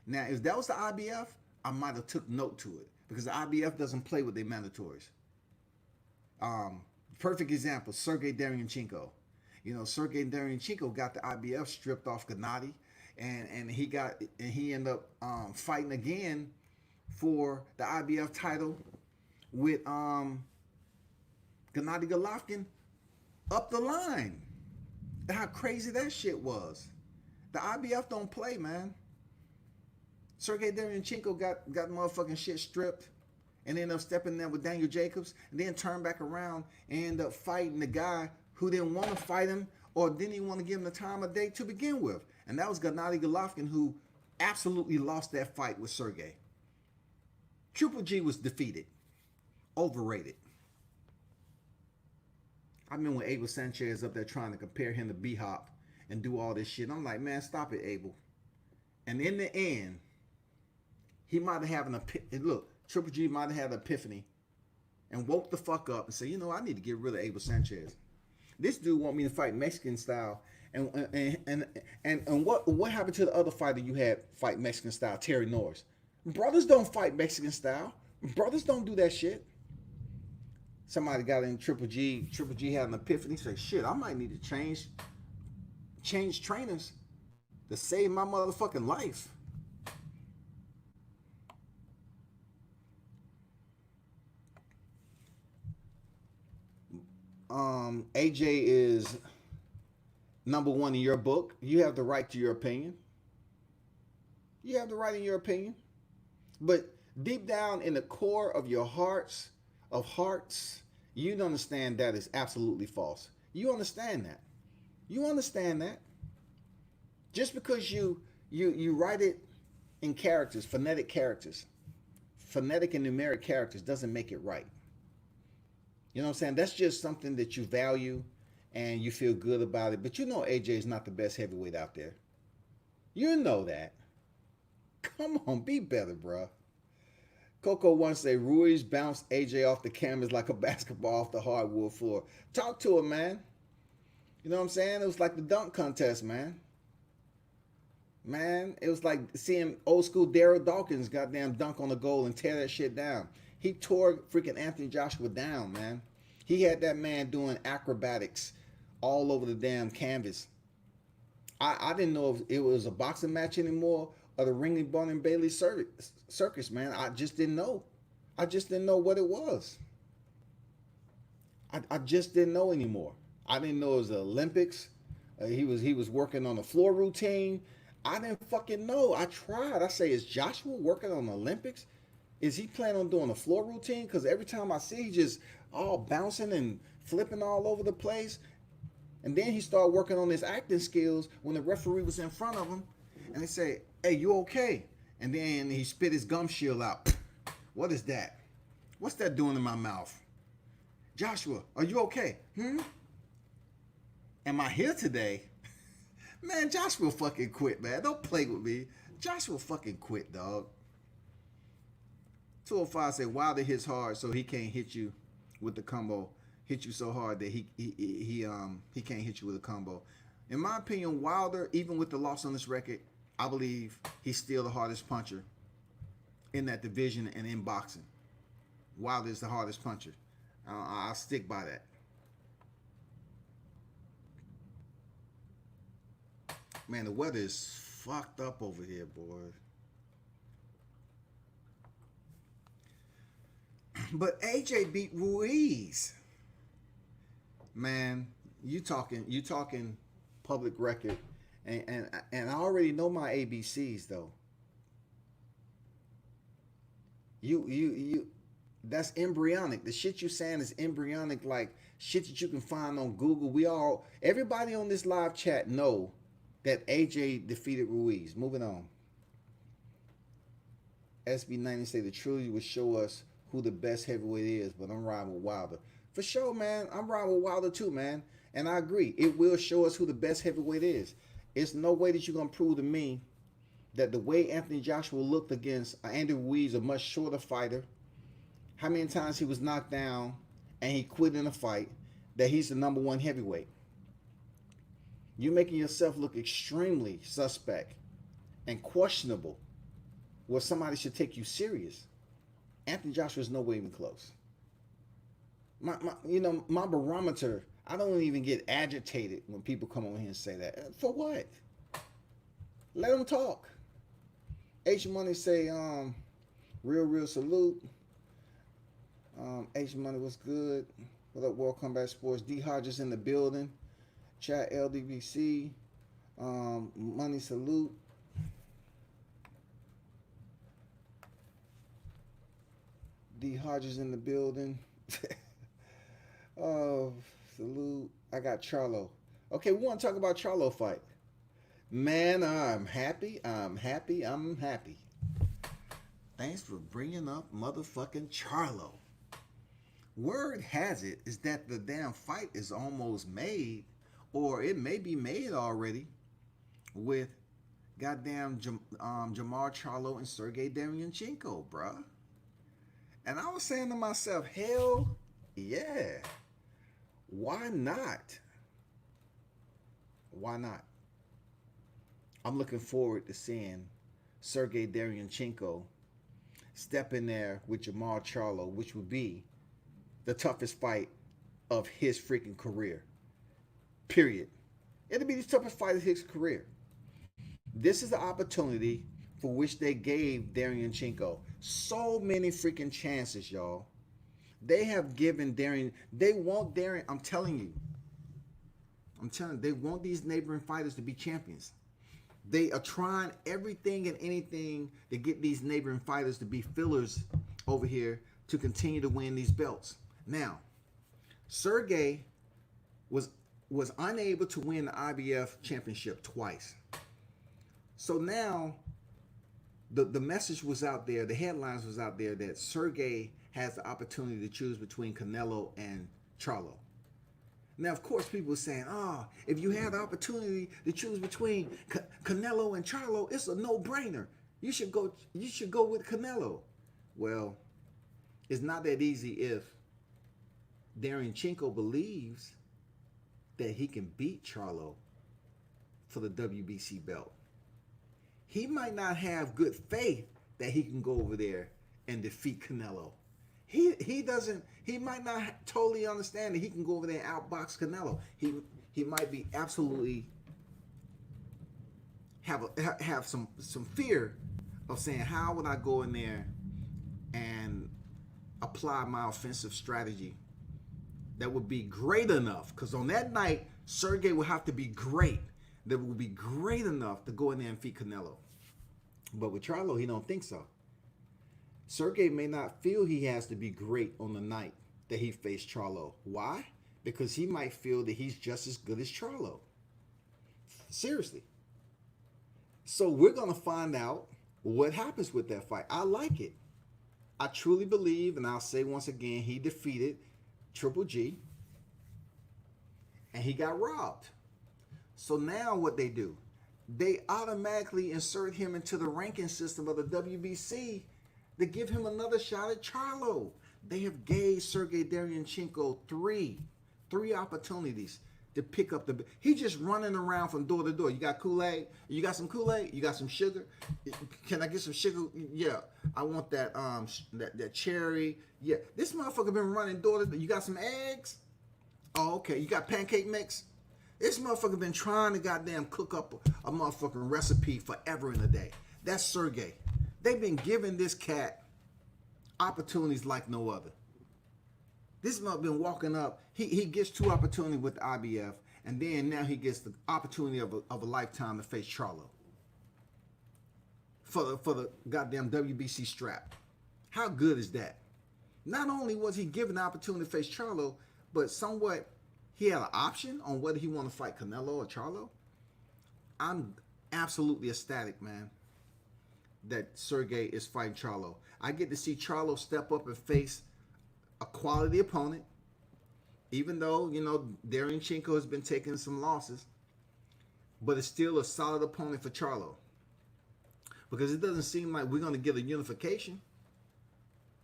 Now, if that was the IBF, I might have took note to it, because the IBF doesn't play with their mandatories. Perfect example, Sergey Derevyanchenko. You know, Sergey Derevyanchenko got the IBF stripped off Gennady, and he ended up fighting again for the IBF title with Gennady Golovkin up the line. How crazy that shit was. The IBF don't play, man. Sergey Derevyanchenko got motherfucking shit stripped, and ended up stepping there with Daniel Jacobs, and then turned back around and ended up fighting the guy who didn't want to fight him, or didn't even want to give him the time of day to begin with. And that was Gennady Golovkin, who absolutely lost that fight with Sergey. Triple G was defeated. Overrated. I remember when Abel Sanchez up there trying to compare him to B-Hop and do all this shit. I'm like, man, stop it, Abel. And in the end, he might have had an epiphany. Look, Triple G might have had an epiphany and woke the fuck up and said, you know, I need to get rid of Abel Sanchez. This dude want me to fight Mexican style. And what happened to the other fighter you had fight Mexican style, Terry Norris? Brothers don't fight Mexican style. Brothers don't do that shit. Somebody got in Triple G. Triple G had an epiphany. Say, shit, I might need to change trainers to save my motherfucking life. AJ is number one in your book. You have the right to your opinion. You have the right in your opinion. But deep down in the core of your hearts, you understand that is absolutely false. You understand that. You understand that. Just because you write it in characters, phonetic and numeric characters, doesn't make it right. You know what I'm saying? That's just something that you value and you feel good about it. But you know AJ is not the best heavyweight out there. You know that. Come on, be better, bro. Coco once said Ruiz bounced AJ off the canvas like a basketball off the hardwood floor. Talk to him, man. You know what I'm saying? It was like the dunk contest, man. Man, it was like seeing old school Daryl Dawkins goddamn dunk on the goal and tear that shit down. He tore freaking Anthony Joshua down, man. He had that man doing acrobatics all over the damn canvas. I didn't know if it was a boxing match anymore or the Ringling Barnum Bailey circus, man. I just didn't know. I just didn't know what it was. I just didn't know anymore. I didn't know it was the Olympics. He was working on a floor routine. I didn't fucking know. I tried. I say, is Joshua working on the Olympics? Is he planning on doing a floor routine? Because every time I see, he just all bouncing and flipping all over the place. And then he started working on his acting skills when the referee was in front of him. And they say, hey, you okay? And then he spit his gum shield out. What is that? What's that doing in my mouth? Joshua, are you okay? Am I here today? Man, Joshua fucking quit, man. Don't play with me. Joshua fucking quit, dog. 205 said Wilder hits hard, so he can't hit you with the combo, hit you so hard that he can't hit you with a combo. In my opinion, Wilder, even with the loss on this record, I believe he's still the hardest puncher in that division and in boxing. Wilder is the hardest puncher. I'll stick by that. Man, the weather is fucked up over here, boy. But AJ beat Ruiz. Man, you talking public record, and I already know my ABCs though. You that's embryonic. The shit you saying is embryonic, like shit that you can find on Google. Everybody on this live chat know that AJ defeated Ruiz. Moving on. SB90 say the trilogy will show us who the best heavyweight is, but I'm riding with Wilder. For sure, man. I'm riding with Wilder too, man. And I agree. It will show us who the best heavyweight is. It's no way that you're going to prove to me that the way Anthony Joshua looked against Andy Ruiz, a much shorter fighter, how many times he was knocked down and he quit in a fight, that he's the number one heavyweight. You're making yourself look extremely suspect and questionable where somebody should take you serious. Anthony Joshua is nowhere even close. My barometer, I don't even get agitated when people come on here and say that. For what? Let them talk. H Money say, real salute. H Money was good. What up, World Combat Sports? D Hodges in the building. Chat LDVC. Money salute. D Hodges in the building. Oh, salute. I got Charlo. Okay, we want to talk about Charlo fight. Man, I'm happy. Thanks for bringing up motherfucking Charlo. Word has it is that the damn fight is almost made, or it may be made already, with goddamn Jamar Charlo and Sergey Derevyanchenko, bruh. And I was saying to myself, hell yeah. Why not? Why not? I'm looking forward to seeing Sergey Derevyanchenko step in there with Jamar Charlo, which would be the toughest fight of his freaking career. Period. It'll be the toughest fight of his career. This is the opportunity for which they gave Derevyanchenko so many freaking chances, y'all. They have given Darian, they want Darian, I'm telling you, they want these neighboring fighters to be champions. They are trying everything and anything to get these neighboring fighters to be fillers over here to continue to win these belts. Now, Sergey was unable to win the IBF championship twice. So now the message was out there, the headlines was out there that Sergey has the opportunity to choose between Canelo and Charlo. Now, of course, people are saying, if you have the opportunity to choose between Canelo and Charlo, it's a no-brainer. You should go with Canelo. Well, it's not that easy if Derevyanchenko believes that he can beat Charlo for the WBC belt. He might not have good faith that he can go over there and defeat Canelo. He might not totally understand that he can go over there and outbox Canelo. He might be absolutely have some fear of saying, how would I go in there and apply my offensive strategy that would be great enough? Because on that night, Sergey will have to be great. That will be great enough to go in there and defeat Canelo. But with Charlo, he don't think so. Sergey may not feel he has to be great on the night that he faced Charlo. Why? Because he might feel that he's just as good as Charlo. Seriously. So we're going to find out what happens with that fight. I like it. I truly believe, and I'll say once again, he defeated Triple G. And he got robbed. So now what they do? They automatically insert him into the ranking system of the WBC to give him another shot at Charlo. They have gave Sergey Derevyanchenko three opportunities to pick up the. He just running around from door to door. You got Kool-Aid? You got some Kool-Aid? You got some sugar? Can I get some sugar? Yeah, I want that that cherry. Yeah, this motherfucker been running door to door. You got some eggs? Oh, okay. You got pancake mix? This motherfucker been trying to goddamn cook up a motherfucking recipe forever and a day. That's Sergey. They've been giving this cat opportunities like no other. This mother been walking up. He gets 2 opportunities with the IBF, and then now he gets the opportunity of a lifetime to face Charlo for the goddamn WBC strap. How good is that? Not only was he given the opportunity to face Charlo, but somewhat he had an option on whether he want to fight Canelo or Charlo. I'm absolutely ecstatic, man, that Sergey is fighting Charlo. I get to see Charlo step up and face a quality opponent, even though, you know, Derevyanchenko has been taking some losses, but it's still a solid opponent for Charlo. Because it doesn't seem like we're going to get a unification.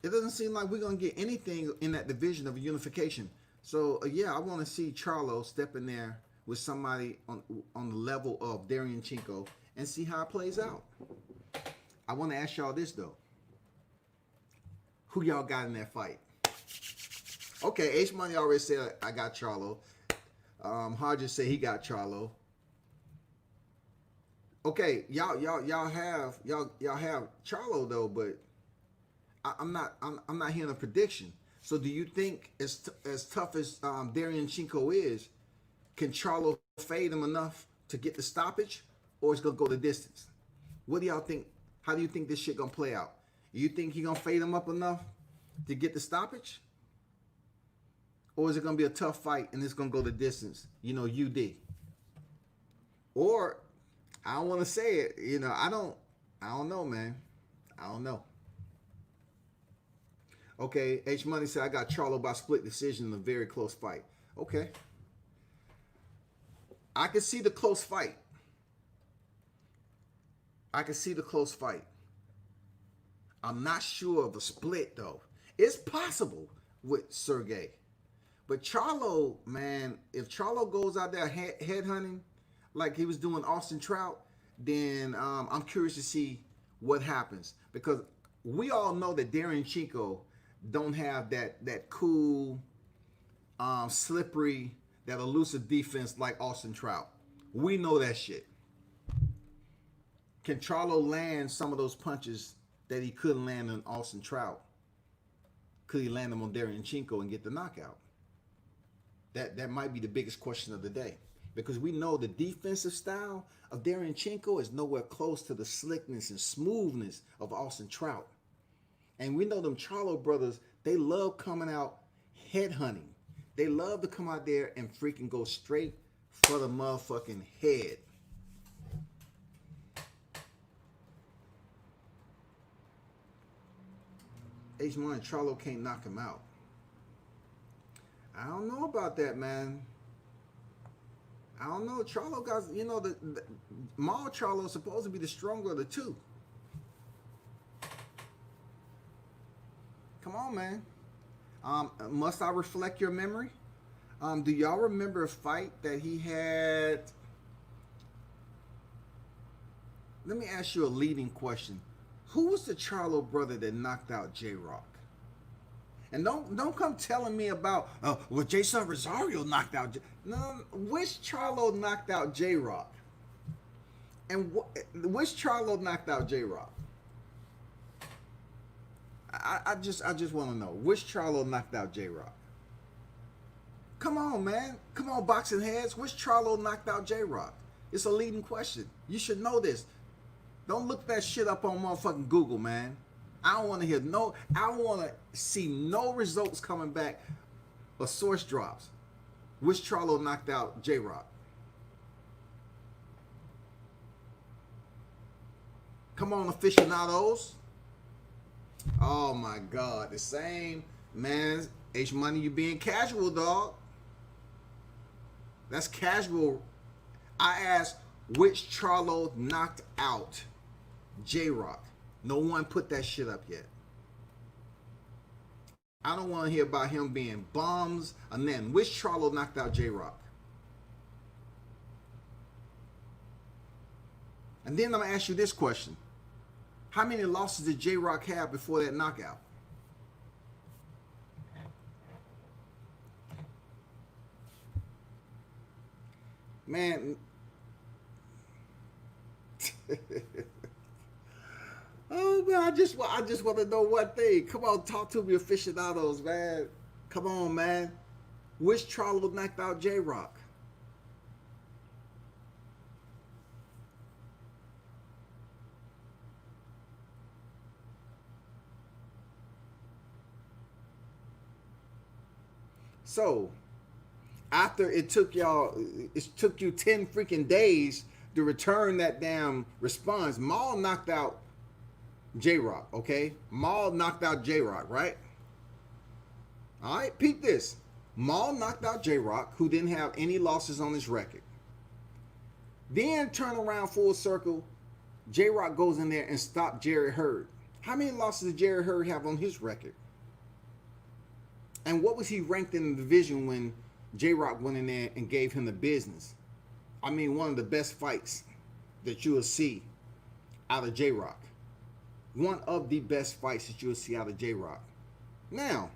It doesn't seem like we're going to get anything in that division of a unification. So, yeah, I want to see Charlo step in there with somebody on the level of Derevyanchenko and see how it plays out. I want to ask y'all this, though. Who y'all got in that fight? Okay, H Money already said I got Charlo. Hodges said he got Charlo. Okay, y'all have Charlo though, but I'm not hearing a prediction. So do you think as tough as Derevyanchenko is, can Charlo fade him enough to get the stoppage, or it's gonna go the distance? What do y'all think? How do you think this shit gonna play out? You think he gonna fade him up enough to get the stoppage? Or is it going to be a tough fight and it's going to go the distance? You know, UD. Or, I don't want to say it. You know, I don't know, man. I don't know. Okay, H Money said I got Charlo by split decision in a very close fight. Okay. I can see the close fight. I can see the close fight. I'm not sure of a split, though. It's possible with Sergey. But Charlo, man, if Charlo goes out there headhunting like he was doing Austin Trout, then I'm curious to see what happens. Because we all know that Derevyanchenko don't have that cool, slippery, that elusive defense like Austin Trout. We know that shit. Can Charlo land some of those punches that he couldn't land on Austin Trout? Could he land them on Derevyanchenko and get the knockout? That might be the biggest question of the day. Because we know the defensive style of Derevyanchenko is nowhere close to the slickness and smoothness of Austin Trout. And we know them Charlo brothers, they love coming out headhunting. They love to come out there and freaking go straight for the motherfucking head. H1 Charlo can't knock him out. I don't know about that, man. I don't know. Charlo got, you know, the Maul Charlo is supposed to be the stronger of the two. Come on, man. Must I reflect your memory? Do y'all remember a fight that he had? Let me ask you a leading question. Who was the Charlo brother that knocked out J-Rock? And don't come telling me about, well, Jason Rosario knocked out. No, which Charlo knocked out J-Rock? And which Charlo knocked out J-Rock? I just want to know which Charlo knocked out J-Rock. Come on, man. Come on, boxing heads. Which Charlo knocked out J-Rock? It's a leading question. You should know this. Don't look that shit up on motherfucking Google, man. I don't want to hear I don't want to see no results coming back or source drops. Which Charlo knocked out J-Rock? Come on, aficionados. Oh my God, the same, man. H Money, you being casual, dog. That's casual. I asked which Charlo knocked out J-Rock. No one put that shit up yet. I don't want to hear about him being bums or nothing. Which Charlo knocked out J-Rock? And then I'm going to ask you this question. How many losses did J-Rock have before that knockout? Man. Oh man, I just want to know one thing. Come on, talk to me, aficionados, man. Come on, man. Which Charlo knocked out J-Rock? So, after it took you 10 freaking days to return that damn response, Maul knocked out J-Rock, okay? Maul knocked out J-Rock, right? All right, peep this. Maul knocked out J-Rock, who didn't have any losses on his record. Then turn around full circle, J-Rock goes in there and stopped Jerry Hurd. How many losses did Jerry Hurd have on his record? And what was he ranked in the division when J-Rock went in there and gave him the business? I mean, one of the best fights that you will see out of J-Rock. One of the best fights that you will see out of J-Rock. Now,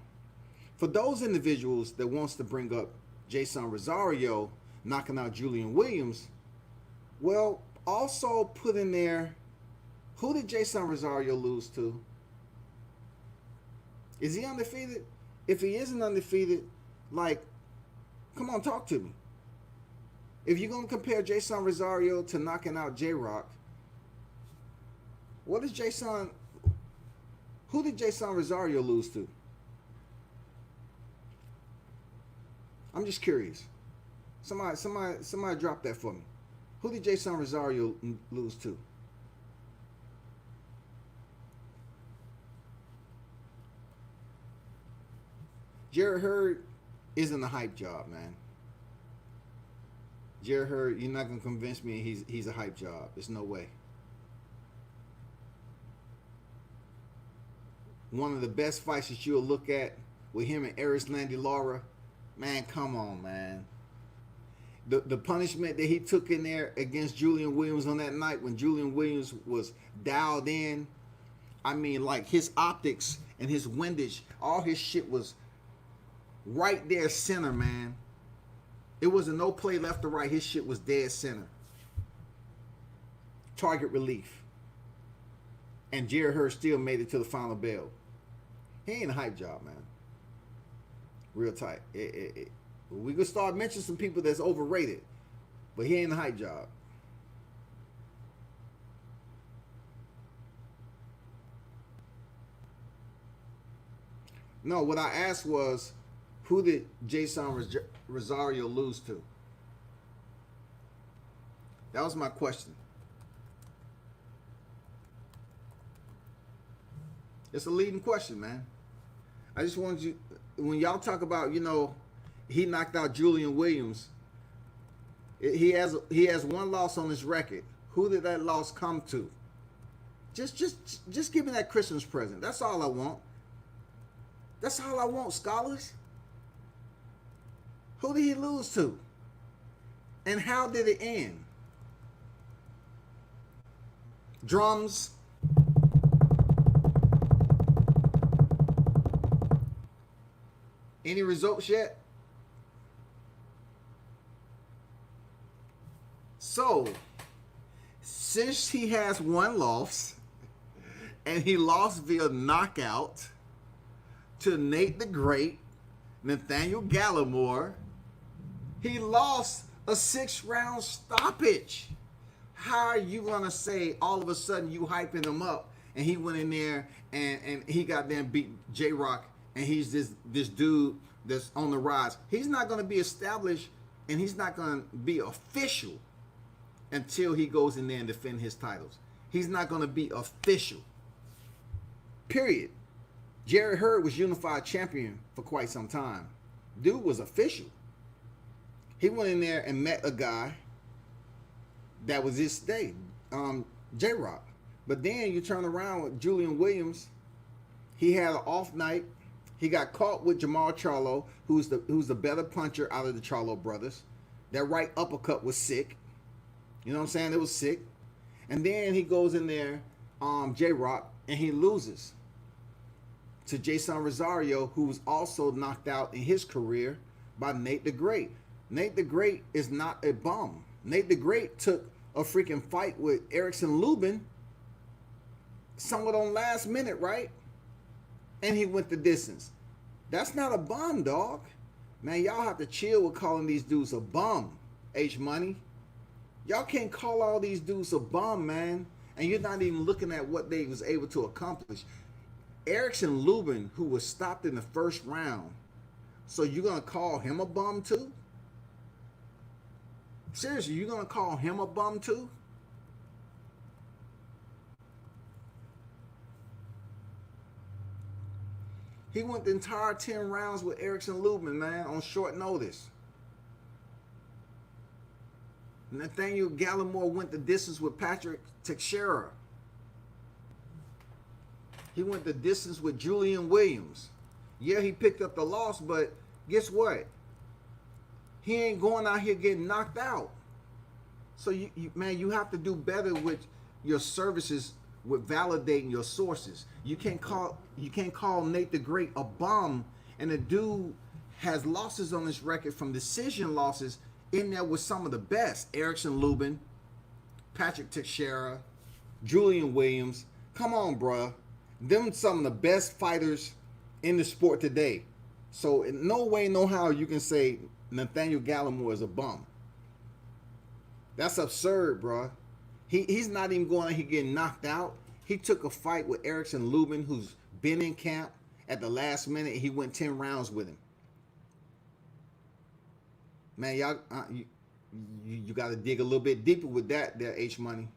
for those individuals that wants to bring up Jason Rosario knocking out Julian Williams, well, also put in there, who did Jason Rosario lose to? Is he undefeated? If he isn't undefeated, like, come on, talk to me. If you're going to compare Jason Rosario to knocking out J-Rock, who did Jason Rosario lose to? I'm just curious. Somebody drop that for me. Who did Jason Rosario lose to? Jerry Hurd isn't a hype job, man. Jerry Hurd, you're not gonna convince me he's a hype job. There's no way. One of the best fights that you'll look at with him and Eris Landy Lara, man, come on, man. The punishment that he took in there against Julian Williams on that night when Julian Williams was dialed in, I mean, like his optics and his windage, all his shit was right there center, man. It wasn't no play left or right. His shit was dead center. Target relief. And Jerry Hurd still made it to the final bell. He ain't a hype job, man. Real tight. We could start mentioning some people that's overrated, but he ain't a hype job. No, what I asked was, who did Jason Rosario lose to? That was my question. It's a leading question, man. I just wanted you, when y'all talk about, he knocked out Julian Williams. He has one loss on his record. Who did that loss come to? Just give me that Christmas present. That's all I want. That's all I want, scholars. Who did he lose to? And how did it end? Drums. Any results yet? So, since he has one loss, and he lost via knockout to Nate the Great, Nathaniel Gallimore, he lost a 6-round stoppage. How are you going to say all of a sudden you hyping him up and he went in there and he got them beat J-Rock and he's this dude that's on the rise? He's not going to be established and he's not going to be official until he goes in there and defend his titles. He's not going to be official. Period. Jerry Hurd was unified champion for quite some time. Dude was official. He went in there and met a guy that was his day, J-Rock. But then you turn around with Julian Williams. He had an off night. He got caught with Jamal Charlo, who's the better puncher out of the Charlo brothers. That right uppercut was sick. You know what I'm saying? It was sick. And then he goes in there, J Rock, and he loses to Jason Rosario, who was also knocked out in his career by Nate the Great. Nate the Great is not a bum. Nate the Great took a freaking fight with Erickson Lubin somewhat on last minute, right? And he went the distance. That's not a bum, dog. Man, y'all have to chill with calling these dudes a bum, H Money. Y'all can't call all these dudes a bum, man. And you're not even looking at what they was able to accomplish. Erickson Lubin, who was stopped in the first round, so you're going to call him a bum too? Seriously, you're going to call him a bum too? He went the entire 10 rounds with Erickson Lubin, man, on short notice. Nathaniel Gallimore went the distance with Patrick Teixeira. He went the distance with Julian Williams. Yeah, he picked up the loss, but guess what? He ain't going out here getting knocked out. So, man, you have to do better with your services, with validating your sources. You can't call Nate the Great a bum, and the dude has losses on his record from decision losses in there with some of the best. Erickson Lubin, Patrick Teixeira, Julian Williams. Come on, bruh. Them some of the best fighters in the sport today. So in no way, no how you can say Nathaniel Gallimore is a bum. That's absurd, bruh. He's not even going out here getting knocked out. He took a fight with Erickson Lubin, who's been in camp at the last minute, and he went 10 rounds with him. Man, y'all, you got to dig a little bit deeper with that, there, H Money.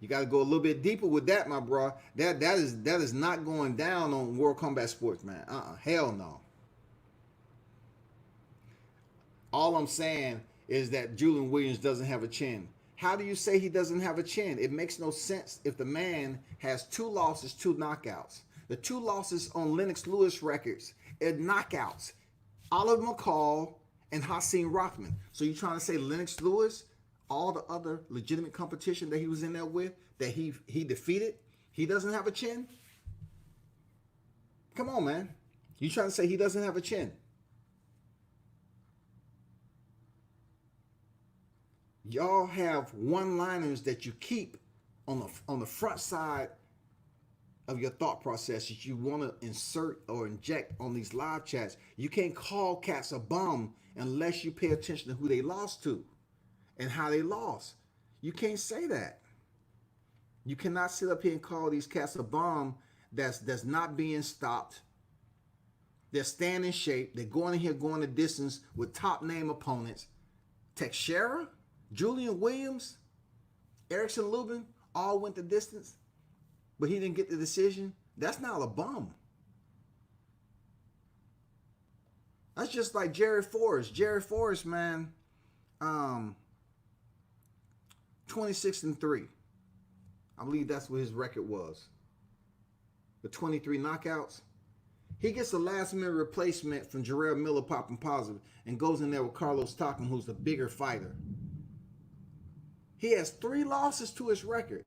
You got to go a little bit deeper with that, my bro. That is not going down on World Combat Sports, man. Hell no. All I'm saying is that Julian Williams doesn't have a chin. How do you say he doesn't have a chin? It makes no sense if the man has 2 losses, 2 knockouts. The 2 losses on Lennox Lewis records are knockouts. Oliver McCall and Hasim Rothman. So you trying to say Lennox Lewis, all the other legitimate competition that he was in there with, that he defeated, he doesn't have a chin? Come on, man. You trying to say he doesn't have a chin? Y'all have one-liners that you keep on the front side of your thought process that you want to insert or inject on these live chats. You can't call cats a bum unless you pay attention to who they lost to and how they lost. You can't say that. You cannot sit up here and call these cats a bum that's not being stopped. They're staying in shape. They're going in here, going the distance with top name opponents. Teixeira, Julian Williams, Erickson Lubin all went the distance, but he didn't get the decision. That's not a bum. That's just like Jerry Forrest. Jerry Forrest, man, 26-3. I believe that's what his record was. The 23 knockouts. He gets a last-minute replacement from Jarrell Miller popping positive and goes in there with Carlos Takam, who's the bigger fighter. He has 3 losses to his record.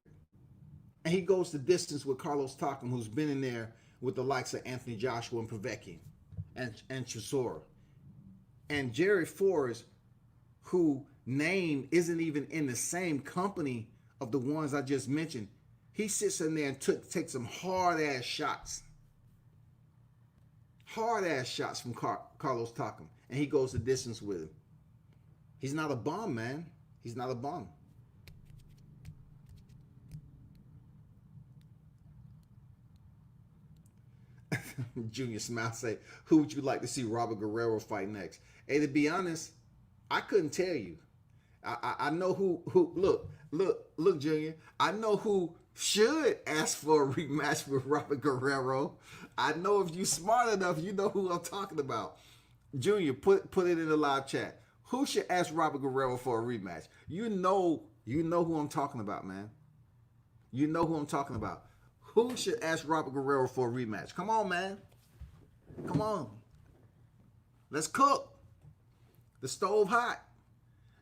And he goes the distance with Carlos Takam, who's been in there with the likes of Anthony Joshua and Povetkin and Chisora. And Jerry Forrest, who name isn't even in the same company of the ones I just mentioned, he sits in there and takes some hard-ass shots. Hard-ass shots from Carlos Takam. And he goes the distance with him. He's not a bum, man. He's not a bum. Junior Smile say, who would you like to see Robert Guerrero fight next? Hey, to be honest, I couldn't tell you. I know who look, Junior. I know who should ask for a rematch with Robert Guerrero. I know if you smart enough, you know who I'm talking about. Junior, put it in the live chat. Who should ask Robert Guerrero for a rematch? You know who I'm talking about, man. You know who I'm talking about. Who should ask Robert Guerrero for a rematch? Come on, man. Come on. Let's cook. The stove hot.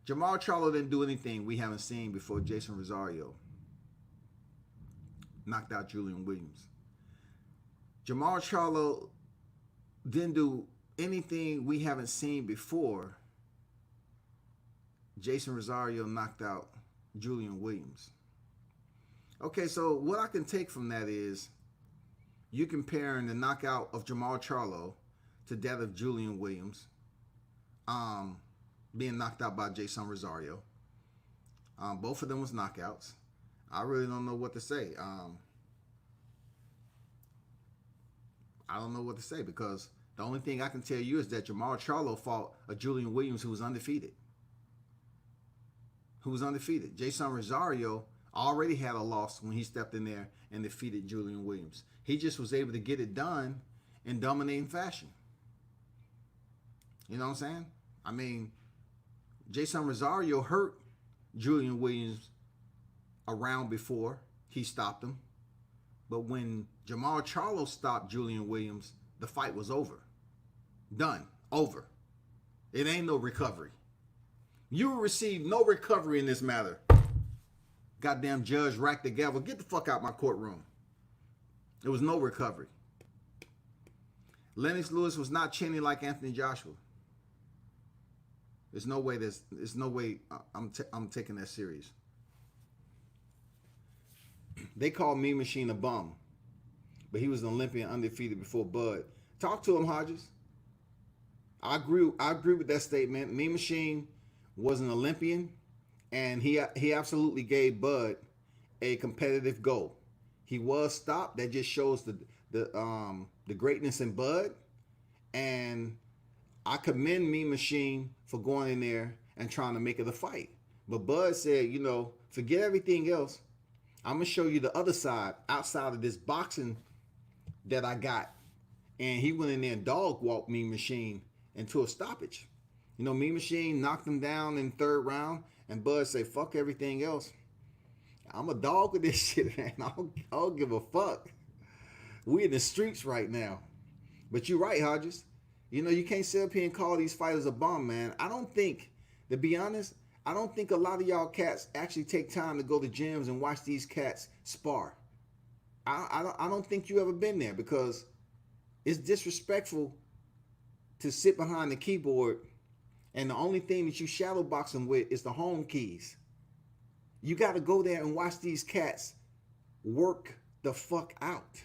Jamal Charlo didn't do anything we haven't seen before Jason Rosario knocked out Julian Williams. Jamal Charlo didn't do anything we haven't seen before Jason Rosario knocked out Julian Williams. Okay, so what I can take from that is you comparing the knockout of Jamal Charlo to that of Julian Williams, being knocked out by Jason Rosario. Both of them was knockouts. I really don't know what to say. I don't know what to say because the only thing I can tell you is that Jamal Charlo fought a Julian Williams who was undefeated. Jason Rosario already had a loss when he stepped in there and defeated Julian Williams. He just was able to get it done in dominating fashion. You know what I'm saying? I mean, Jason Rosario hurt Julian Williams a round before he stopped him. But when Jamal Charlo stopped Julian Williams, the fight was over. Done. Over. It ain't no recovery. You will receive no recovery in this matter. Goddamn judge racked the gavel. Get the fuck out my courtroom. There was no recovery. Lennox Lewis was not chinny like Anthony Joshua. There's no way I'm taking that serious. They called Mean Machine a bum, but he was an Olympian undefeated before Bud. Talk to him, Hodges. I agree with that statement. Mean Machine was an Olympian, and he absolutely gave Bud a competitive go. He was stopped. That just shows the greatness in Bud, and I commend Mean Machine for going in there and trying to make it a fight. But Bud said, forget everything else. I'm going to show you the other side outside of this boxing that I got. And he went in there and dog walked Mean Machine into a stoppage. Mean Machine knocked him down in the third round. And Bud said, fuck everything else. I'm a dog with this shit, man. I don't give a fuck. We in the streets right now. But you're right, Hodges. You can't sit up here and call these fighters a bum, man. To be honest, I don't think a lot of y'all cats actually take time to go to gyms and watch these cats spar. I don't think you ever been there because it's disrespectful to sit behind the keyboard and the only thing that you shadow boxing with is the home keys. You got to go there and watch these cats work the fuck out.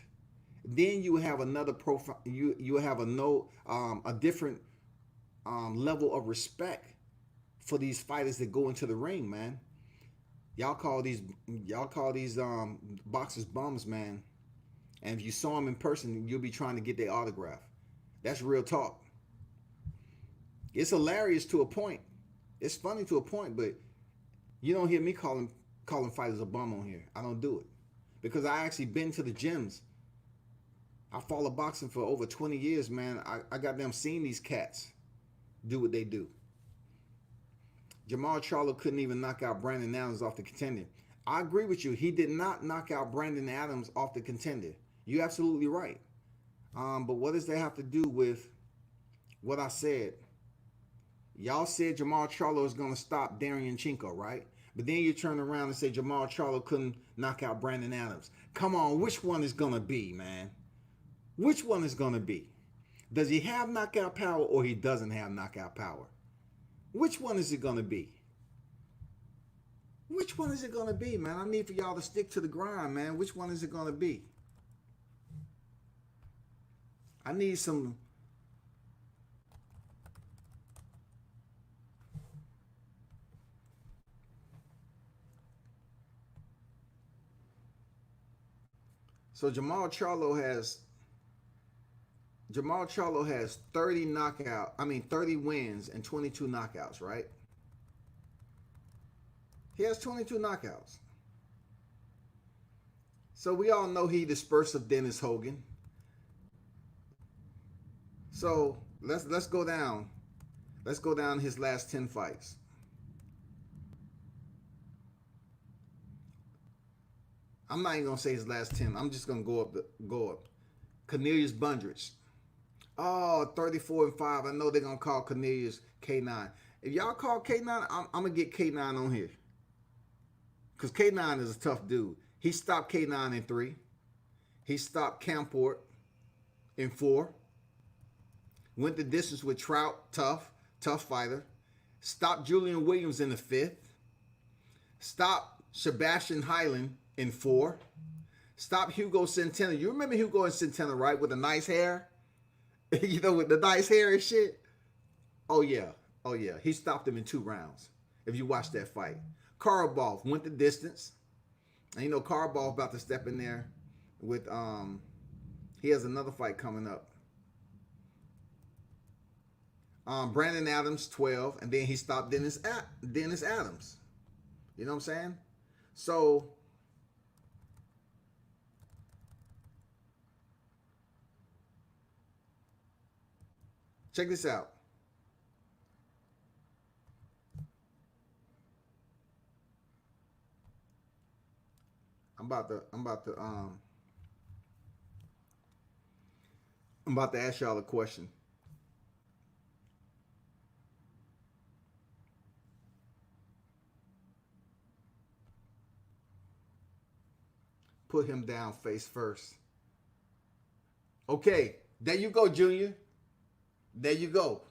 Then you have another profile. You have a different level of respect for these fighters that go into the ring, man. Y'all call these boxers bums, man. And if you saw them in person, you'll be trying to get their autograph. That's real talk. It's hilarious to a point. It's funny to a point, but you don't hear me calling fighters a bum on here. I don't do it because I actually been to the gyms. I follow boxing for over 20 years, man. I got them seeing these cats do what they do. Jamal Charlo couldn't even knock out Brandon Adams off the contender. I agree with you. He did not knock out Brandon Adams off the contender. You're absolutely right. But what does that have to do with what I said? Y'all said Jamal Charlo is going to stop Darian Chinko, right? But then you turn around and say Jamal Charlo couldn't knock out Brandon Adams. Come on, which one is going to be, man? Which one is going to be? Does he have knockout power or he doesn't have knockout power? Which one is it going to be? Which one is it going to be, man? I need for y'all to stick to the grind, man. Which one is it going to be? I need some... So Jamal Charlo has 30 wins and 22 knockouts, right? He has 22 knockouts. So we all know he dispersed of Dennis Hogan. So let's go down. Let's go down his last 10 fights. I'm not even gonna say his last 10. I'm just gonna go up. Cornelius Bundrich, Oh, 34-5. I know they're gonna call Cornelius K9. If y'all call K9, I'm gonna get K9 on here. Because K9 is a tough dude. He stopped K9 in 3. He stopped Camport in 4. Went the distance with Trout, tough fighter. Stopped Julian Williams in the 5th. Stopped Sebastian Hyland in 4. Stopped Hugo Centeno. You remember Hugo and Centeno, right? With the nice hair? You know, with the nice hair and shit? Oh, yeah. Oh, yeah. He stopped him in 2 rounds, if you watch that fight. Karabov went the distance. And you know, Karabov about to step in there with, he has another fight coming up. Brandon Adams, 12. And then he stopped Dennis Adams. You know what I'm saying? So, check this out. I'm about to ask y'all a question. Put him down face first. Okay, there you go, Junior. There you go.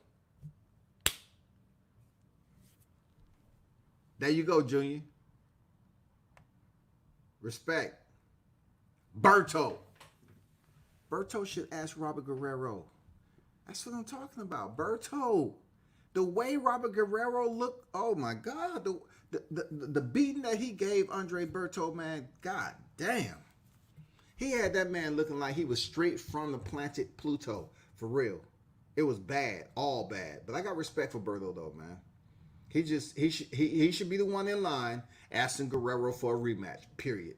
There you go, Junior. Respect. Berto. Berto should ask Robert Guerrero. That's what I'm talking about. Berto. The way Robert Guerrero looked, oh my God. The beating that he gave Andre Berto, man, God damn. He had that man looking like he was straight from the planet Pluto, for real. It was bad, all bad. But I got respect for Berto though, man. He should be the one in line asking Guerrero for a rematch. Period.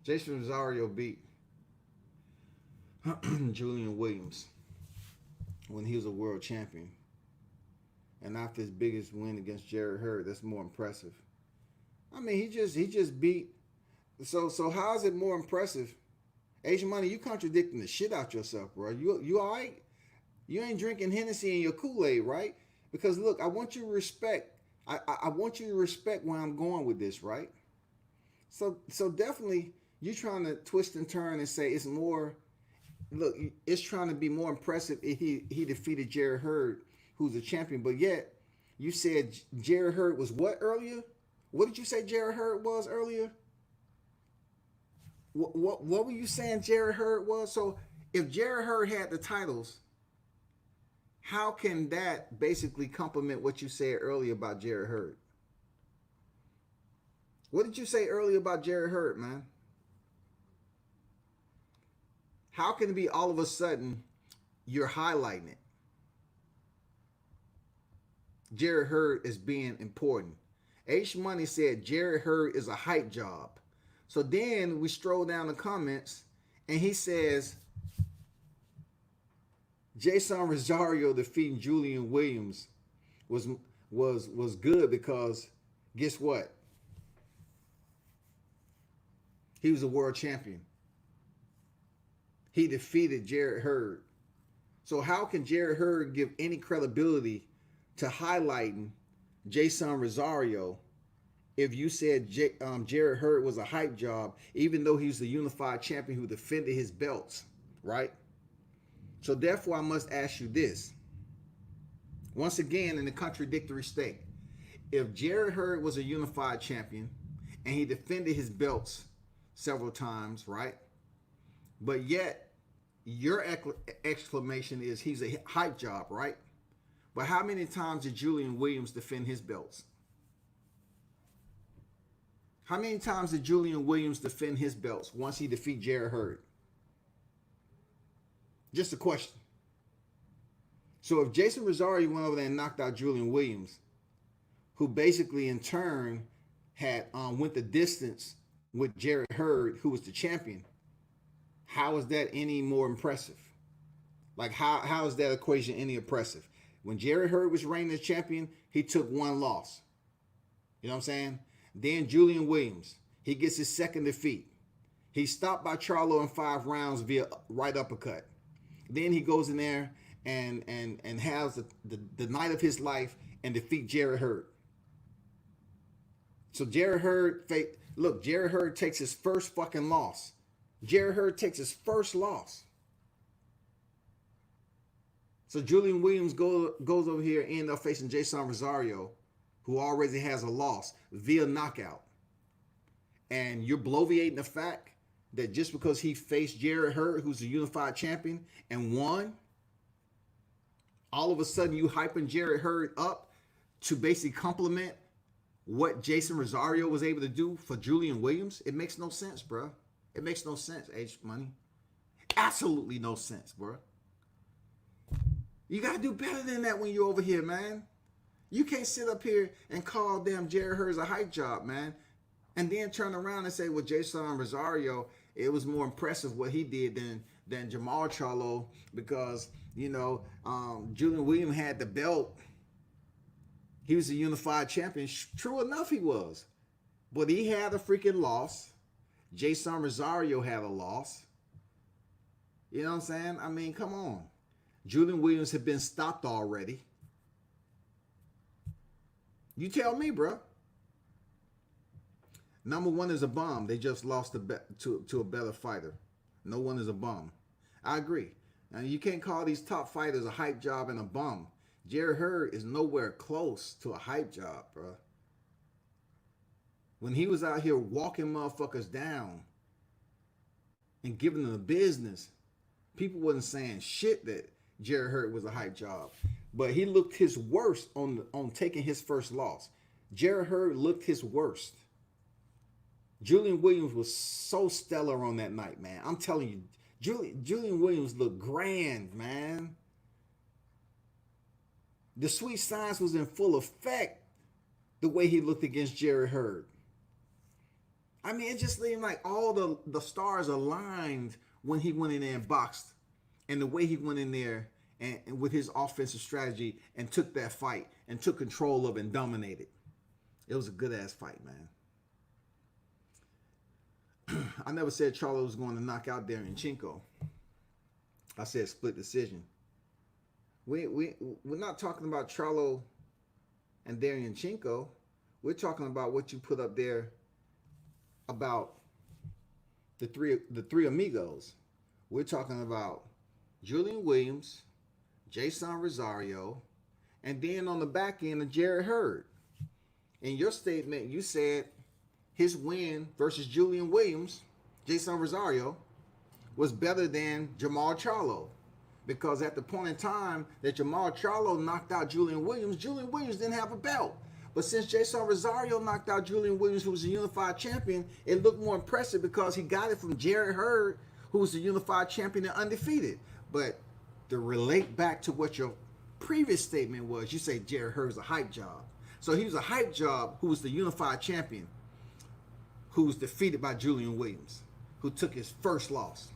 Jason Rosario beat Julian Williams when he was a world champion. And after his biggest win against Jarrett Hurd, that's more impressive. I mean, he just beat. So how is it more impressive? Asian Money, you contradicting the shit out yourself, bro. You all right? You ain't drinking Hennessy in your Kool-Aid, right? Because look, I want you to respect. I want you to respect where I'm going with this, right? So definitely, you trying to twist and turn and say it's more. Look, it's trying to be more impressive if he defeated Jarrett Hurd, who's a champion. But yet, you said Jarrett Hurd was what earlier? What did you say Jarrett Hurd was earlier? What were you saying Jarrett Hurd was? So if Jarrett Hurd had the titles, how can that basically complement what you said earlier about Jarrett Hurd? What did you say earlier about Jarrett Hurd, man? How can it be all of a sudden you're highlighting it? Jarrett Hurd is being important. H Money said Jarrett Hurd is a hype job. So then we stroll down the comments and he says Jason Rosario defeating Julian Williams was good because guess what? He was a world champion. He defeated Jarrett Hurd. So how can Jarrett Hurd give any credibility to highlighting Jason Rosario if you said Jarrett Hurd was a hype job, even though he's the unified champion who defended his belts, right? So therefore, I must ask you this. Once again, in a contradictory state, if Jarrett Hurd was a unified champion and he defended his belts several times, right? But yet, your exclamation is he's a hype job, right? But how many times did Julian Williams defend his belts? How many times did Julian Williams defend his belts once he defeat Jarrett Hurd? Just a question. So if Jason Rosario went over there and knocked out Julian Williams, who basically in turn had went the distance with Jarrett Hurd, who was the champion, how is that any more impressive? Like how is that equation any impressive? When Jarrett Hurd was reigning as champion, he took one loss. You know what I'm saying? Then Julian Williams, he gets his second defeat. He's stopped by Charlo in 5 rounds via right uppercut. Then he goes in there and has the night of his life and defeat Jarrett Hurd. So Jarrett Hurd, look, Jarrett Hurd takes his first fucking loss. Jarrett Hurd takes his first loss. So Julian Williams goes over here and ends up facing Jason Rosario, who already has a loss via knockout. And you're bloviating the fact that just because he faced Jarrett Hurd, who's a unified champion, and won, all of a sudden you hyping Jarrett Hurd up to basically compliment what Jason Rosario was able to do for Julian Williams. It makes no sense, bro. It makes no sense, H Money. Absolutely no sense, bro. You got to do better than that when you're over here, man. You can't sit up here and call damn Jarrett Hurd a hype job, man, and then turn around and say, well, Jason Rosario, it was more impressive what he did than Jamal Charlo because, you know, Julian Williams had the belt. He was a unified champion. True enough, he was. But he had a freaking loss. Jason Rosario had a loss. You know what I'm saying? I mean, come on. Julian Williams had been stopped already. You tell me, bro. Number one is a bum. They just lost to a better fighter. No one is a bum. I agree. Now, you can't call these top fighters a hype job and a bum. Jarrett Hurd is nowhere close to a hype job, bro. When he was out here walking motherfuckers down and giving them the business, people wasn't saying shit that Jarrett Hurd was a hype job. But he looked his worst on taking his first loss. Jarrett Hurd looked his worst. Julian Williams was so stellar on that night, man. I'm telling you, Julian Williams looked grand, man. The sweet science was in full effect the way he looked against Jarrett Hurd. I mean, it just seemed like all the stars aligned when he went in there and boxed. And the way he went in there and with his offensive strategy and took that fight and took control of it and dominated. It was a good-ass fight, man. I never said Charlo was going to knock out Dariunchenko. I said split decision. We're not talking about Charlo and Dariunchenko. We're talking about what you put up there about the three amigos. We're talking about Julian Williams, Jason Rosario, and then on the back end of Jarrett Hurd. In your statement, you said his win versus Julian Williams, Jason Rosario, was better than Jamal Charlo. Because at the point in time that Jamal Charlo knocked out Julian Williams didn't have a belt. But since Jason Rosario knocked out Julian Williams, who was a unified champion, it looked more impressive because he got it from Jarrett Hurd, who was a unified champion and undefeated. But to relate back to what your previous statement was, you say Jarrett Hurd's a hype job. So he was a hype job who was the unified champion, who was defeated by Julian Williams, who took his first loss.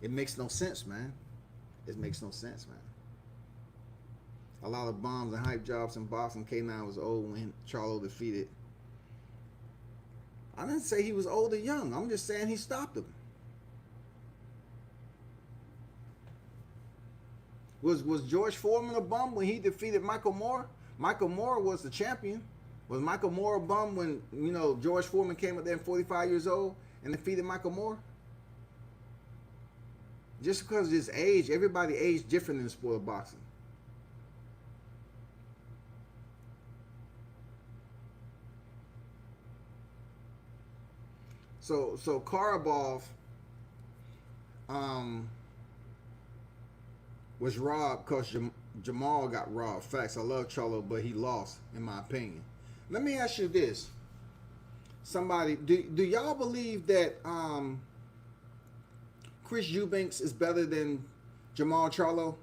It makes no sense, man. It makes no sense, man. A lot of bombs and hype jobs in boxing. K9 was old when Charlo defeated. I didn't say he was old or young. I'm just saying he stopped him. Was George Foreman a bum when he defeated Michael Moore? Michael Moore was the champion. Was Michael Moore a bum when, you know, George Foreman came up there at 45 years old and defeated Michael Moore? Just because of his age, everybody aged different in the sport of boxing. So Karabov was robbed because Jamal got robbed. Facts. I love Charlo, but he lost, in my opinion. Let me ask you this. Somebody, do y'all believe that Chris Eubanks is better than Jamal Charlo?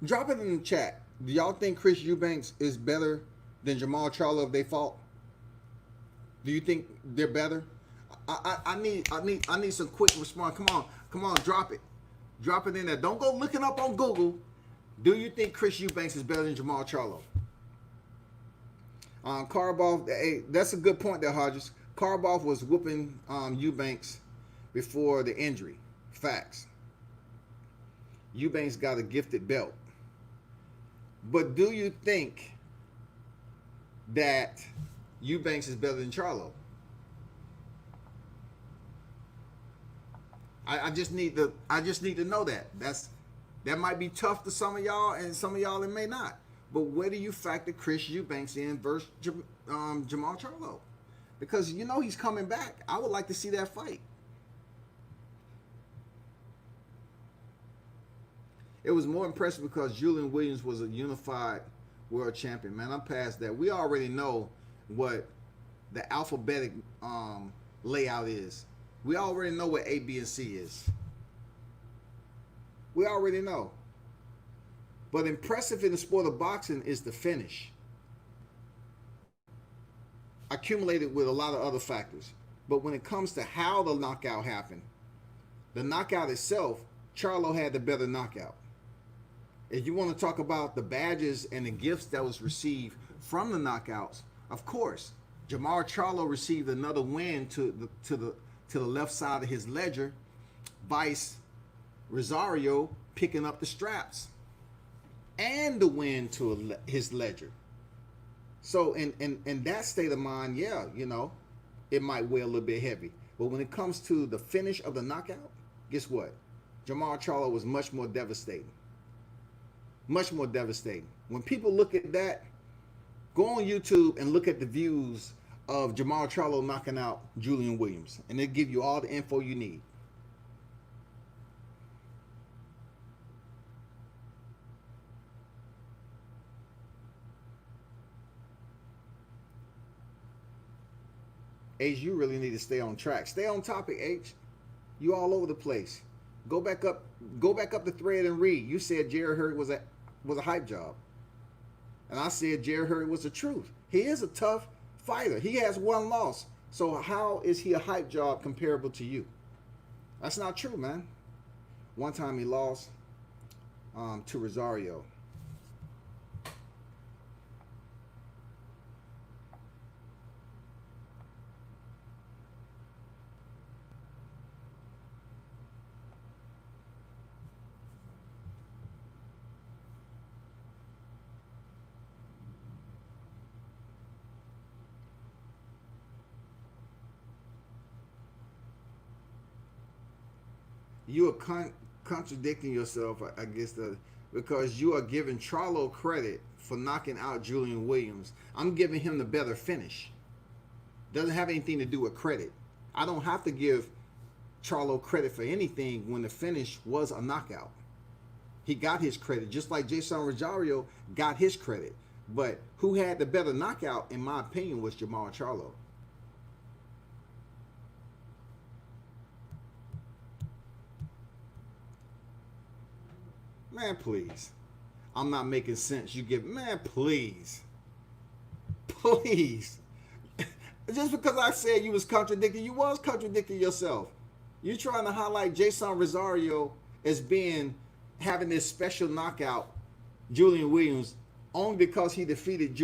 Drop it in the chat. Do y'all think Chris Eubanks is better than Jamal Charlo if they fought? Do you think they're better? I need some quick response. Come on, drop it. Drop it in there. Don't go looking up on Google. Do you think Chris Eubanks is better than Jamal Charlo? Karabov, hey, that's a good point there, Hodges. Karboff was whooping Eubanks before the injury. Facts. Eubanks got a gifted belt. But do you think that Eubanks is better than Charlo? I just need to know that. That might be tough to some of y'all, and some of y'all it may not. But where do you factor Chris Eubanks in versus Jamal Charlo? Because you know he's coming back. I would like to see that fight. It was more impressive because Julian Williams was a unified world champion. Man, I'm past that. We already know what the alphabetic layout is. We already know what A, B, and C is. We already know. But impressive in the sport of boxing is the finish. Accumulated with a lot of other factors. But when it comes to how the knockout happened, the knockout itself, Charlo had the better knockout. If you want to talk about the badges and the gifts that was received from the knockouts, of course, Jamal Charlo received another win to the left side of his ledger, vice Rosario picking up the straps, and the win to his ledger. So in that state of mind, yeah, you know, it might weigh a little bit heavy. But when it comes to the finish of the knockout, guess what? Jamal Charlo was much more devastating. Much more devastating. When people look at that, go on YouTube and look at the views of Jamal Charlo knocking out Julian Williams, and they'll give you all the info you need. H, you really need to stay on track. Stay on topic, H. You all over the place. Go back up the thread and read. You said Jarrett Hurd was a hype job. And I said Jarrett Hurd was the truth. He is a tough fighter. He has one loss. So how is he a hype job comparable to you? That's not true, man. One time he lost to Rosario. You are contradicting yourself, I guess, because you are giving Charlo credit for knocking out Julian Williams. I'm giving him the better finish. Doesn't have anything to do with credit. I don't have to give Charlo credit for anything when the finish was a knockout. He got his credit, just like Jason Rosario got his credit. But who had the better knockout, in my opinion, was Jamal Charlo. Man, please. I'm not making sense. You give, man, please. Please. Just because I said you was contradicting, you was contradicting yourself. You're trying to highlight Jason Rosario as having this special knockout, Julian Williams, only because he defeated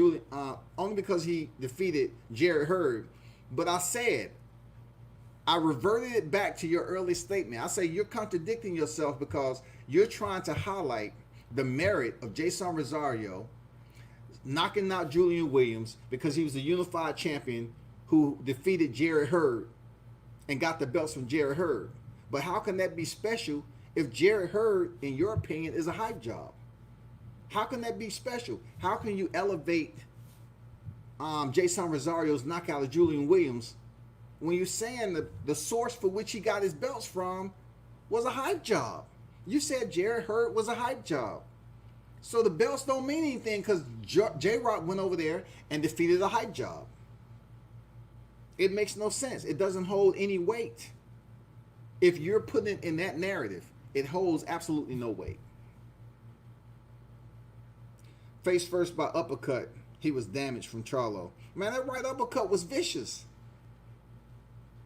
Jarrett Hurd. But I reverted it back to your early statement. I say you're contradicting yourself because you're trying to highlight the merit of Jason Rosario knocking out Julian Williams because he was a unified champion who defeated Jarrett Hurd and got the belts from Jarrett Hurd. But how can that be special if Jarrett Hurd, in your opinion, is a hype job? How can that be special? How can you elevate Jason Rosario's knockout of Julian Williams when you're saying the source for which he got his belts from was a hype job? You said Jarrett Hurd was a hype job. So the belts don't mean anything because J-Rock went over there and defeated a hype job. It makes no sense. It doesn't hold any weight. If you're putting it in that narrative, it holds absolutely no weight. Face first by uppercut, he was damaged from Charlo. Man, that right uppercut was vicious.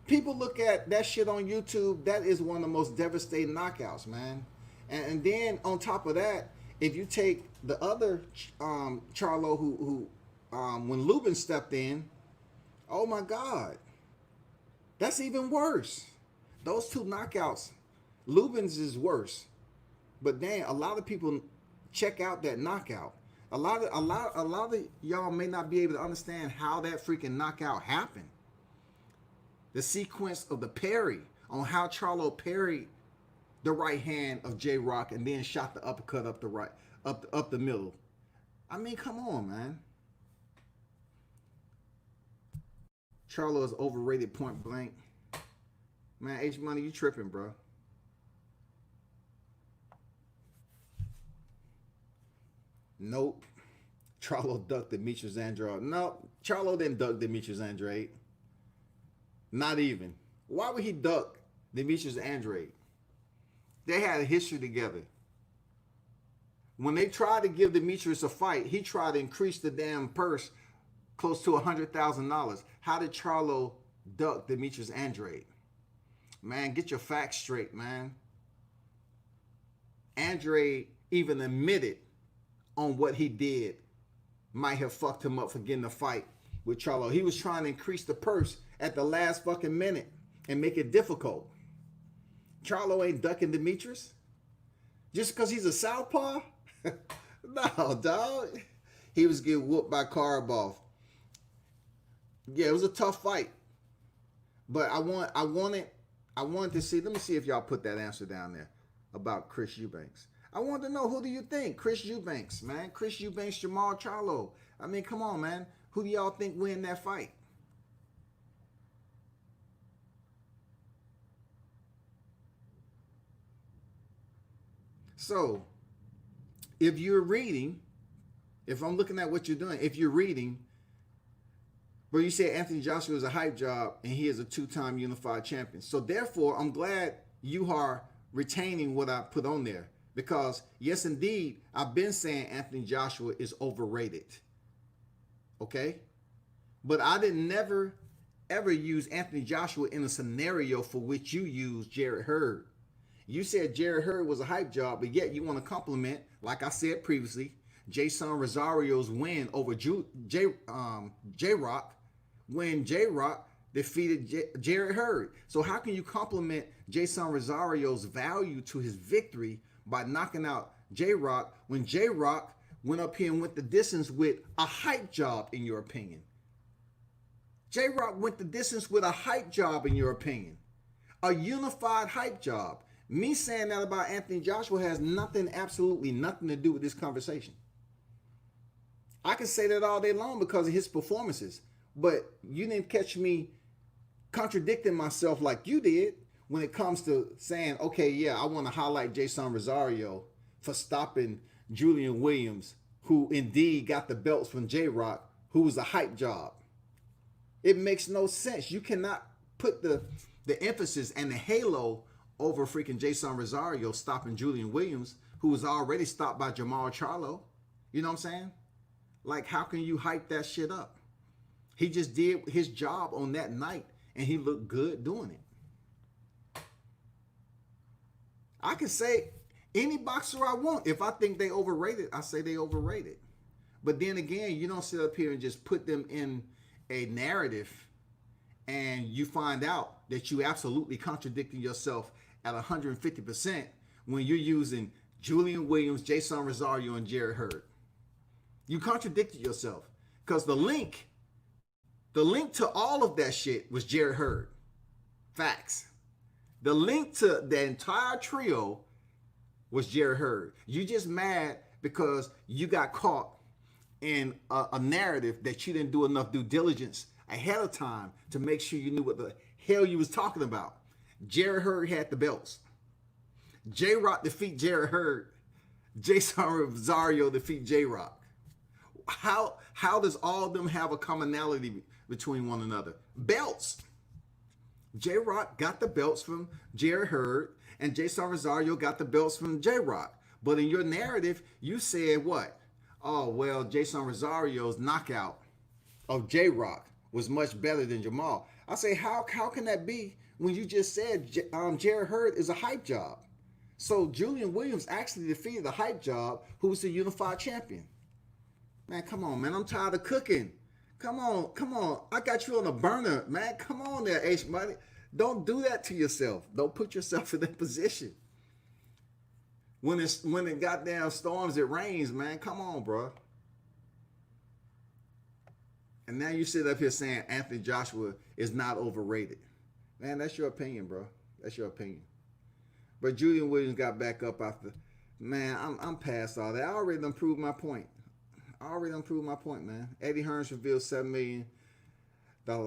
People look at that shit on YouTube. That is one of the most devastating knockouts, man. And then on top of that, if you take the other Charlo who when Lubin stepped in, oh my God. That's even worse. Those two knockouts, Lubin's is worse. But damn, a lot of people check out that knockout. A lot of y'all may not be able to understand how that freaking knockout happened. The sequence of the parry on how Charlo parried the right hand of J Rock and then shot the uppercut up the right, up the middle. I mean, come on, man. Charlo is overrated point blank. Man, H Money, you tripping, bro. Nope. Charlo ducked Demetrius Andrade. No, Charlo didn't duck Demetrius Andrade. Not even. Why would he duck Demetrius Andrade? They had a history together. When they tried to give Demetrius a fight, he tried to increase the damn purse close to $100,000. How did Charlo duck Demetrius Andrade? Man, get your facts straight, man. Andrade even admitted on what he did might have fucked him up for getting a fight with Charlo. He was trying to increase the purse at the last fucking minute and make it difficult. Charlo ain't ducking Demetrius just because he's a southpaw. No, dog. He was getting whooped by Karabov. Yeah, it was a tough fight, but I wanted to see. Let me see if y'all put that answer down there about Chris Eubanks. I want to know, who do you think? Chris Eubanks, man. Chris Eubanks, Jamal Charlo. I mean, come on, man. Who do y'all think win that fight? So, if you're reading, if I'm looking at what you're doing, if you're reading, but you said Anthony Joshua is a hype job and he is a two-time unified champion. So therefore, I'm glad you are retaining what I put on there. Because, yes, indeed, I've been saying Anthony Joshua is overrated. Okay? But I didn't never, ever use Anthony Joshua in a scenario for which you used Jarrett Hurd. You said Jarrett Hurd was a hype job, but yet you want to compliment, like I said previously, Jason Rosario's win over J-Rock when J-Rock defeated Jarrett Hurd. So how can you compliment Jason Rosario's value to his victory by knocking out J-Rock when J-Rock went up here and went the distance with a hype job, in your opinion? J-Rock went the distance with a hype job, in your opinion. A unified hype job. Me saying that about Anthony Joshua has nothing, absolutely nothing to do with this conversation. I can say that all day long because of his performances, but you didn't catch me contradicting myself like you did when it comes to saying, okay, yeah, I want to highlight Jason Rosario for stopping Julian Williams, who indeed got the belts from J-Rock, who was a hype job. It makes no sense. You cannot put the emphasis and the halo over freaking Jason Rosario stopping Julian Williams, who was already stopped by Jamal Charlo. You know what I'm saying? Like, how can you hype that shit up? He just did his job on that night, and he looked good doing it. I can say any boxer I want. If I think they overrated, I say they overrated. But then again, you don't sit up here and just put them in a narrative and you find out that you absolutely contradicting yourself at 150% when you're using Julian Williams, Jason Rosario, and Jarrett Hurd. You contradicted yourself because the link to all of that shit was Jarrett Hurd. Facts. The link to the entire trio was Jarrett Hurd. You just mad because you got caught in a narrative that you didn't do enough due diligence ahead of time to make sure you knew what the hell you was talking about. Jarrett Hurd had the belts. J-Rock defeat Jarrett Hurd. Jason Rosario defeat J-Rock. How does all of them have a commonality between one another? Belts. J-Rock got the belts from Jarrett Hurd, and Jason Rosario got the belts from J-Rock. But in your narrative, you said what? Oh, well, Jason Rosario's knockout of J-Rock was much better than Jamal. I say, how can that be when you just said Jarrett Hurd is a hype job? So Julian Williams actually defeated a hype job who was the unified champion. Man, come on, man. I'm tired of cooking. Come on. I got you on a burner, man. Come on there, H Money. Don't do that to yourself. Don't put yourself in that position. When it goddamn storms, it rains, man. Come on, bro. And now you sit up here saying Anthony Joshua is not overrated. Man, that's your opinion, bro. That's your opinion. But Julian Williams got back up after. Man, I'm past all that. I already done proved my point. Man. Eddie Hearns revealed $7 million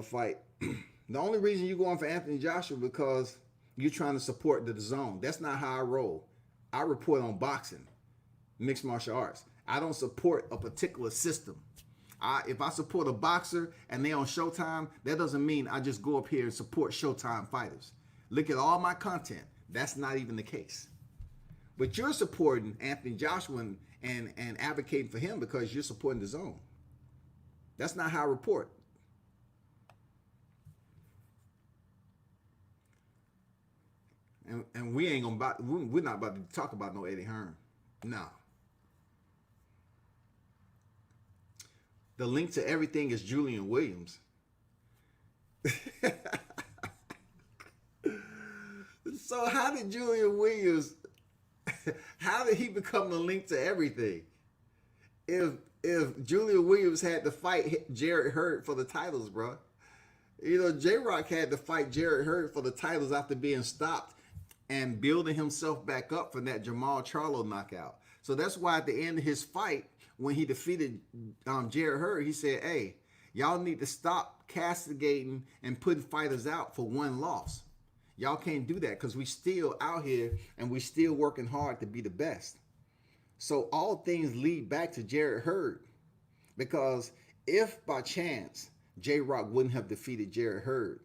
fight. The only reason you going for Anthony Joshua because you're trying to support the zone. That's not how I roll. I report on boxing, mixed martial arts. I don't support a particular system. If I support a boxer and they on Showtime, that doesn't mean I just go up here and support Showtime fighters. Look at all my content. That's not even the case. But you're supporting Anthony Joshua and advocating for him because you're supporting the zone. That's not how I report. And we're not about to talk about no Eddie Hearn. No. The link to everything is Julian Williams. So how did Julian Williams, how did he become the link to everything? If Julian Williams had to fight Jarrett Hurd for the titles, bro. You know, J-Rock had to fight Jarrett Hurd for the titles after being stopped and building himself back up from that Jamal Charlo knockout. So that's why at the end of his fight, when he defeated Jarrett Hurd, he said, hey, y'all need to stop castigating and putting fighters out for one loss. Y'all can't do that because we still out here and we still working hard to be the best. So all things lead back to Jarrett Hurd, because if by chance J-Rock wouldn't have defeated Jarrett Hurd,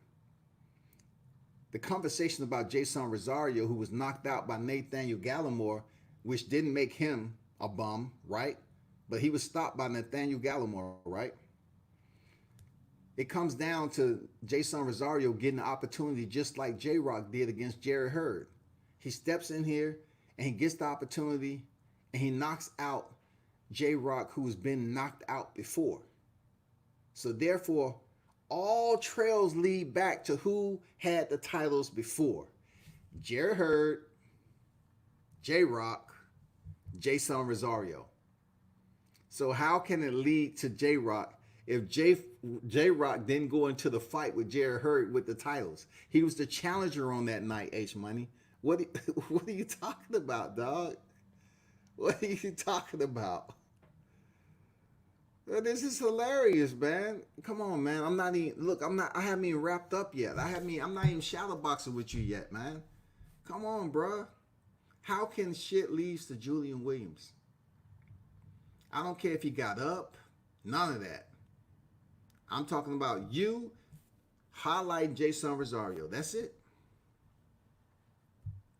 the conversation about Jason Rosario, who was knocked out by Nathaniel Gallimore, which didn't make him a bum, right? But he was stopped by Nathaniel Gallimore, right? It comes down to Jason Rosario getting the opportunity just like J-Rock did against Jarrett Hurd. He steps in here and he gets the opportunity and he knocks out J-Rock, who has been knocked out before. So therefore, all trails lead back to who had the titles before. Jarrett Hurd, J-Rock, Jason Rosario. So how can it lead to J-Rock if J-Rock didn't go into the fight with Jarrett Hurd with the titles? He was the challenger on that night, H-Money. What are you talking about, dog? What are you talking about? This is hilarious, man. Come on, man. I haven't even wrapped up yet. I'm not even shadow boxing with you yet, man. Come on, bro. How can shit leads to Julian Williams? I don't care if he got up. None of that. I'm talking about you highlighting Jason Rosario. That's it.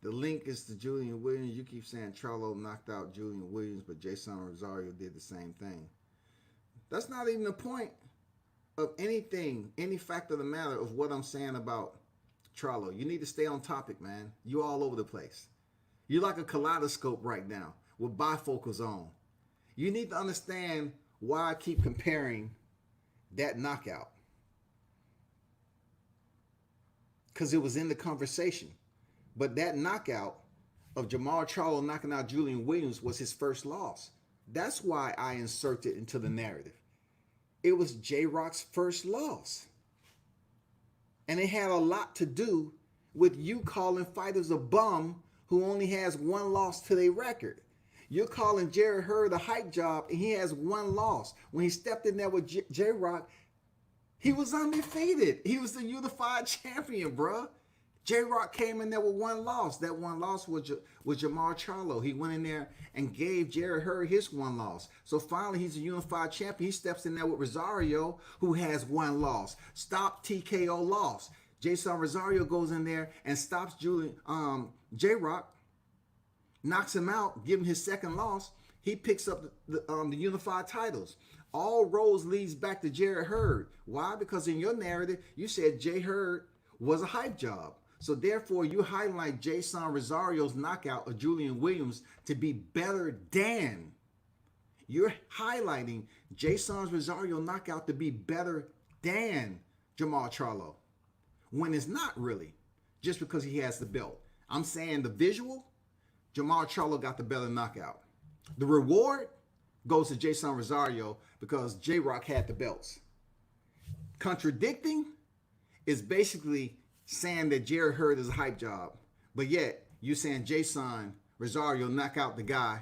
The link is to Julian Williams. You keep saying Charlo knocked out Julian Williams, but Jason Rosario did the same thing. That's not even the point of anything, any fact of the matter of what I'm saying about Charlo. You need to stay on topic, man. You all over the place. You're like a kaleidoscope right now with bifocals on. You need to understand why I keep comparing that knockout. Because it was in the conversation. But that knockout of Jamal Charlo knocking out Julian Williams was his first loss. That's why I inserted into the narrative. It was J-Rock's first loss. And it had a lot to do with you calling fighters a bum who only has one loss to their record. You're calling Jarrett Hurd a hype job and he has one loss. When he stepped in there with J-Rock, he was undefeated. He was the unified champion, bro. J-Rock came in there with one loss. That one loss was Jamal Charlo. He went in there and gave Jarrett Hurd his one loss. So finally, he's a unified champion. He steps in there with Rosario, who has one loss. Stop TKO loss. Jason Rosario goes in there and stops J-Rock, knocks him out, give him his second loss. He picks up the unified titles. All roads leads back to Jarrett Hurd. Why? Because in your narrative, you said J. Hurd was a hype job. So therefore, you highlight Jason Rosario's knockout of Julian Williams to be better than. You're highlighting Jason Rosario knockout to be better than Jamal Charlo. when it's not really, just because he has the belt. I'm saying the visual, Jamal Charlo got the belt in knockout. The reward goes to Jason Rosario because J-Rock had the belts. Contradicting is basically saying that Jarrett Hurd is a hype job, but yet you're saying Jason Rosario knock out the guy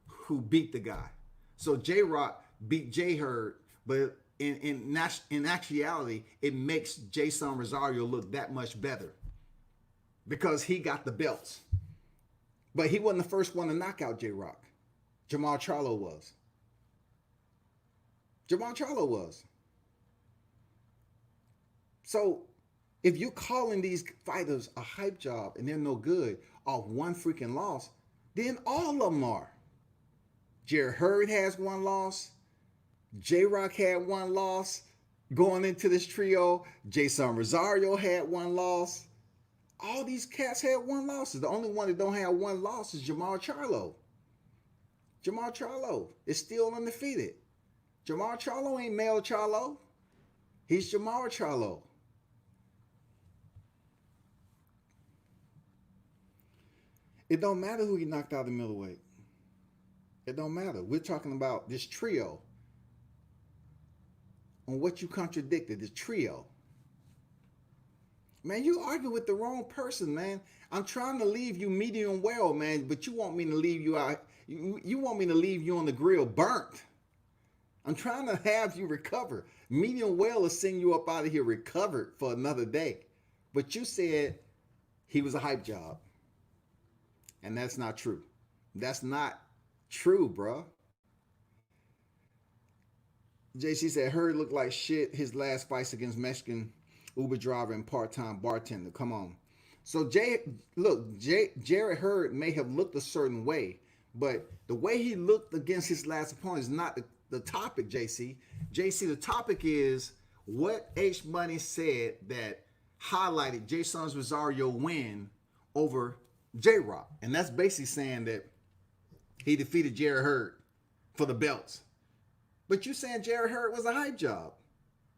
who beat the guy. So J-Rock beat J Hurd, but in actuality, it makes Jason Rosario look that much better because he got the belts. But he wasn't the first one to knock out J-Rock. Jamal Charlo was. Jamal Charlo was. So if you're calling these fighters a hype job and they're no good off one freaking loss, then all of them are. Jarrett Hurd has one loss. J-Rock had one loss going into this trio. Jason Rosario had one loss. All these cats had one loss. The only one that don't have one loss is Jamal Charlo. Jamal Charlo is still undefeated. Jamal Charlo ain't Mel Charlo. He's Jamal Charlo. It don't matter who he knocked out in middleweight. It don't matter. We're talking about this trio. On what you contradicted, the trio. Man, you argue with the wrong person, man. I'm trying to leave you medium well, man, but you want me to leave you out. You want me to leave you on the grill burnt. I'm trying to have you recover. Medium well is sending you up out of here recovered for another day. But you said he was a hype job. And that's not true. That's not true, bro. JC said, Hurd looked like shit his last fights against Mexican Uber driver and part-time bartender. Come on. So, Jarrett Hurd may have looked a certain way, but the way he looked against his last opponent is not the topic, JC. JC, the topic is what H Money said that highlighted Jason Rosario win over J-Rock. And that's basically saying that he defeated Jarrett Hurd for the belts. But you saying Jarrett Hurd was a hype job.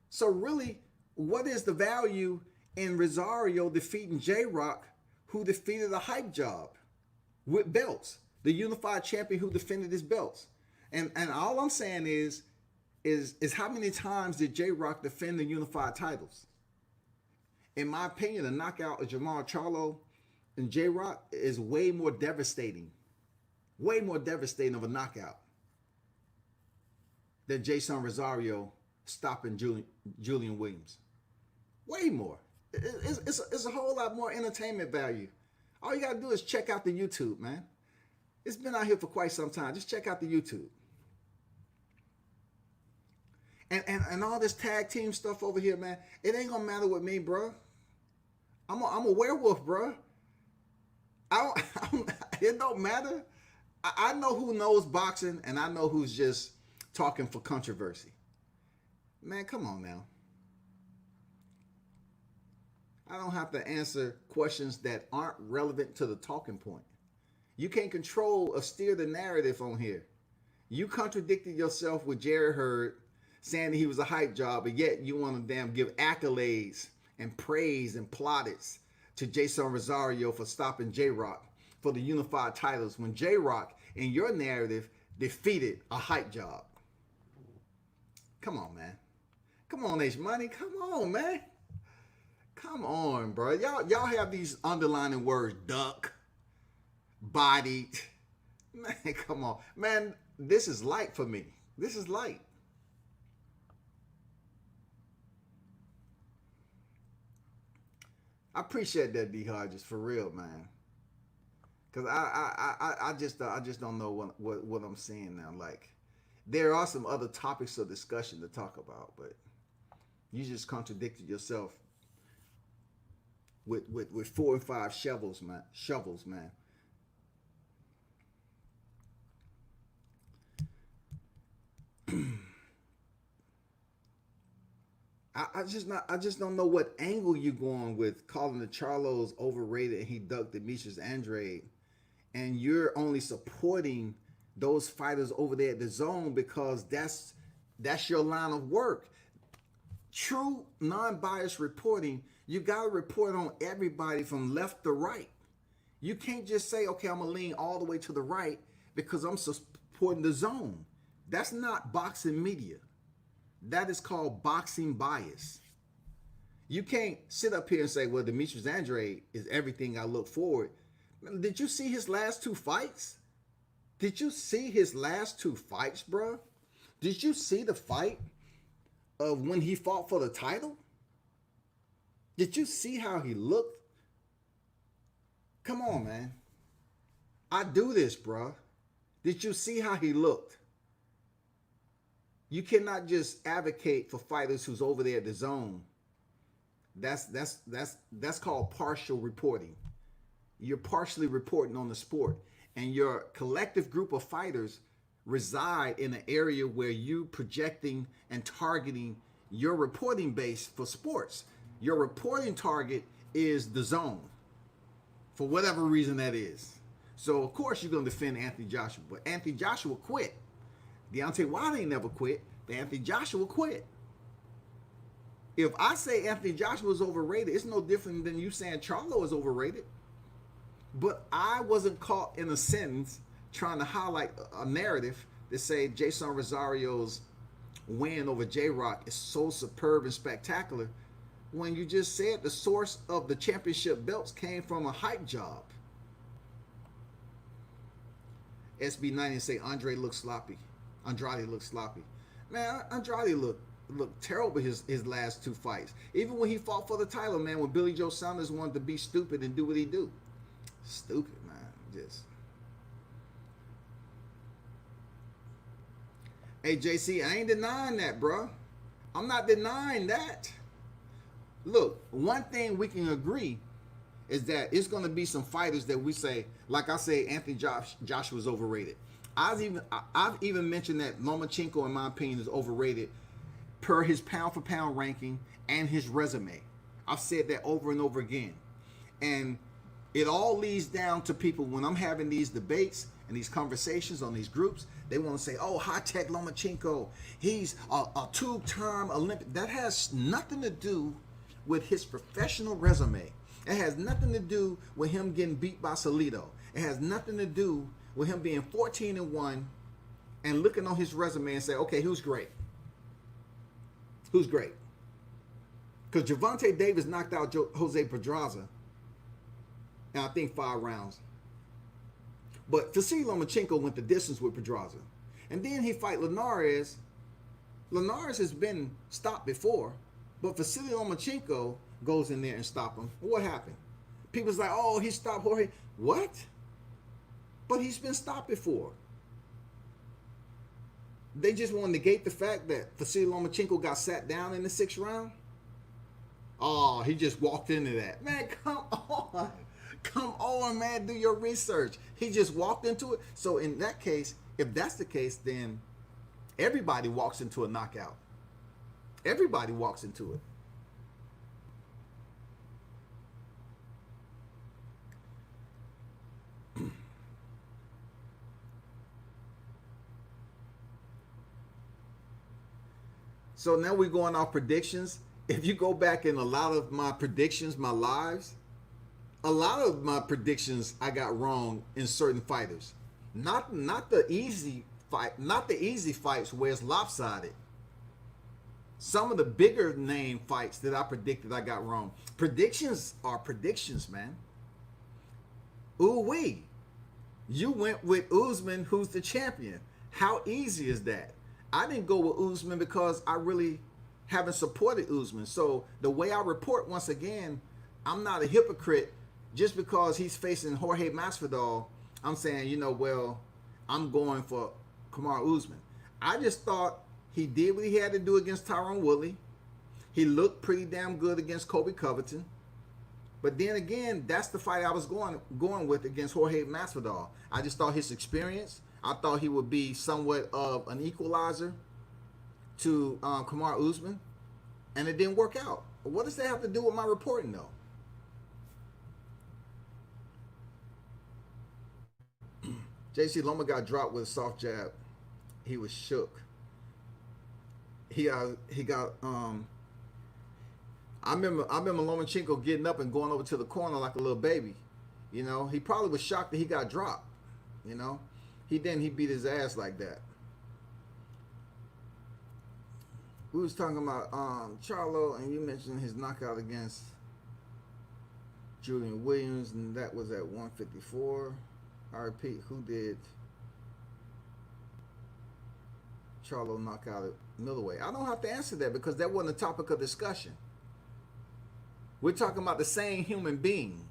So really, what is the value in Rosario defeating J-Rock, who defeated a hype job with belts? The unified champion who defended his belts. And all I'm saying is how many times did J-Rock defend the unified titles? In my opinion, the knockout of Jamal Charlo and J-Rock is way more devastating of a knockout than Jason Rosario stopping Julian Williams. Way more. It's a whole lot more entertainment value. All you got to do is check out the YouTube, man. It's been out here for quite some time. Just check out the YouTube. And all this tag team stuff over here, man, it ain't gonna matter with me, bro. I'm a werewolf, bro. It don't matter. I know who knows boxing, and I know who's just talking for controversy. Man, come on now. I don't have to answer questions that aren't relevant to the talking point. You can't control or steer the narrative on here. You contradicted yourself with Jarrett Hurd saying that he was a hype job, but yet you want to damn give accolades and praise and plaudits to Jason Rosario for stopping J-Rock for the unified titles when J-Rock, in your narrative, defeated a hype job. Come on, man. Come on, H Money. Come on, man. Come on, bro. Y'all have these underlining words, duck, bodied. Man, come on. Man, this is light for me. This is light. I appreciate that, D Hodges, for real, man. Cause I just don't know what I'm seeing now. Like, there are some other topics of discussion to talk about, but you just contradicted yourself with 4 and 5 shovels, man. I just don't know what angle you going with calling the Charlos overrated and he ducked Demetrius Andrade, and you're only supporting those fighters over there at the zone because that's your line of work. True non-biased reporting, you got to report on everybody from left to right. You can't just say, okay, I'm gonna lean all the way to the right because I'm supporting the zone. That's not boxing media. That is called boxing bias. You can't sit up here and say, well, Demetrius Andrade is everything I look forward. Did you see his last two fights? Did you see his last two fights, bro? Did you see the fight of when he fought for the title? Did you see how he looked? Come on, man. I do this, bro. Did you see how he looked? You cannot just advocate for fighters who's over there at the zone. That's called partial reporting. You're partially reporting on the sport, and your collective group of fighters reside in an area where you projecting and targeting your reporting base for sports. Your reporting target is the zone, for whatever reason that is. So of course you're gonna defend Anthony Joshua, but Anthony Joshua quit. Deontay Wilder ain't never quit, but Anthony Joshua quit. If I say Anthony Joshua is overrated, it's no different than you saying Charlo is overrated. But I wasn't caught in a sentence trying to highlight a narrative that say Jason Rosario's win over J-Rock is so superb and spectacular when you just said the source of the championship belts came from a hype job. SB90 say Andrade looks sloppy. Andrade looks sloppy. Man, Andrade looked terrible his last two fights. Even when he fought for the title, man, when Billy Joe Saunders wanted to be stupid and do what he do. Stupid, man. Just. Hey, JC, I ain't denying that, bro. I'm not denying that. Look, one thing we can agree is that it's going to be some fighters that we say, like I say, Anthony Joshua's overrated. I've even mentioned that Lomachenko, in my opinion, is overrated per his pound-for-pound ranking and his resume. I've said that over and over again. And it all leads down to people, when I'm having these debates and these conversations on these groups, they want to say, oh, high-tech Lomachenko, he's a two-time Olympic. That has nothing to do with his professional resume. It has nothing to do with him getting beat by Salido. It has nothing to do with him being 14-1 and looking on his resume and say, okay, who's great? Who's great? Because Gervonta Davis knocked out Jose Pedraza in, I think, 5 rounds. But Vasily Lomachenko went the distance with Pedraza. And then he fight Linares. Linares has been stopped before, but Vasily Lomachenko goes in there and stop him. What happened? People's like, oh, he stopped Jorge. What? But he's been stopped before. They just want to negate the fact that Vasily Lomachenko got sat down in the 6th round. Oh, he just walked into that. Man, come on. Come on, man. Do your research. He just walked into it. So in that case, if that's the case, then everybody walks into a knockout. Everybody walks into it. So now we're going off predictions. If you go back in a lot of my predictions, my lives, a lot of my predictions I got wrong in certain fighters. Not the easy fight, not the easy fights where it's lopsided. Some of the bigger name fights that I predicted I got wrong. Predictions are predictions, man. Ooh-wee. You went with Usman, who's the champion. How easy is that? I didn't go with Usman because I really haven't supported Usman. So the way I report, once again, I'm not a hypocrite just because he's facing Jorge Masvidal. I'm saying, you know, well, I'm going for Kamaru Usman. I just thought he did what he had to do against Tyron Woodley. He looked pretty damn good against Colby Covington. But then again, that's the fight I was going with against Jorge Masvidal. I just thought his experience, I thought he would be somewhat of an equalizer to Kamaru Usman, and it didn't work out. What does that have to do with my reporting, though? JC Loma got dropped with a soft jab. He was shook. He got I remember Lomachenko getting up and going over to the corner like a little baby. You know, he probably was shocked that he got dropped. You know, he beat his ass like that. We was talking about Charlo, and you mentioned his knockout against Julian Williams, and that was at 154. I repeat, who did Charlo knock out at middleweight? I don't have to answer that because that wasn't a topic of discussion. We're talking about the same human being.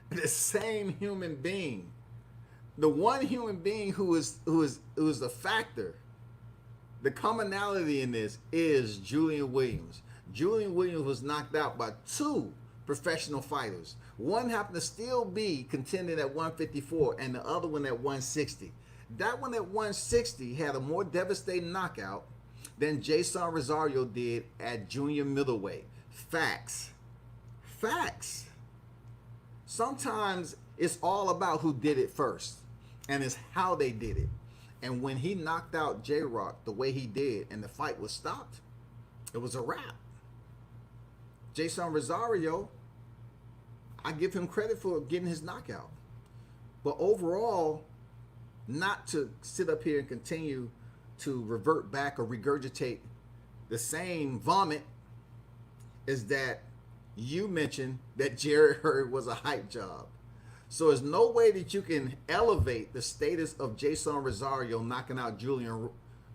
The same human being. The one human being who is a factor. The commonality in this is Julian Williams. Julian Williams was knocked out by two professional fighters. One happened to still be contending at 154 and the other one at 160. That one at 160 had a more devastating knockout than Jason Rosario did at junior middleweight. Facts. Facts. Sometimes it's all about who did it first, and it's how they did it. And when he knocked out J-Rock the way he did and the fight was stopped, it was a wrap. Jason Rosario, I give him credit for getting his knockout. But overall, not to sit up here and continue to revert back or regurgitate the same vomit, is that you mentioned that Jarrett Hurd was a hype job. So there's no way that you can elevate the status of Jason Rosario knocking out Julian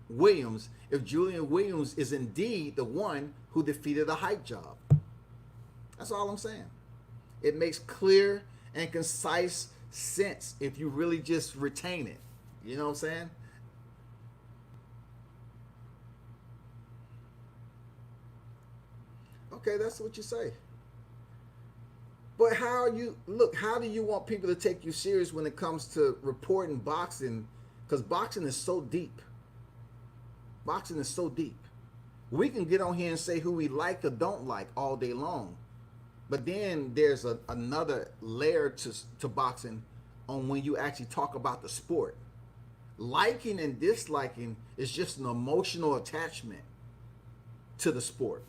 Williams if Julian Williams is indeed the one who defeated a hype job. That's all I'm saying. It makes clear and concise sense if you really just retain it. You know what I'm saying? Okay, that's what you say. But how do you want people to take you serious when it comes to reporting boxing? Because boxing is so deep. Boxing is so deep. We can get on here and say who we like or don't like all day long. But then there's another layer to boxing on when you actually talk about the sport. Liking and disliking is just an emotional attachment to the sport.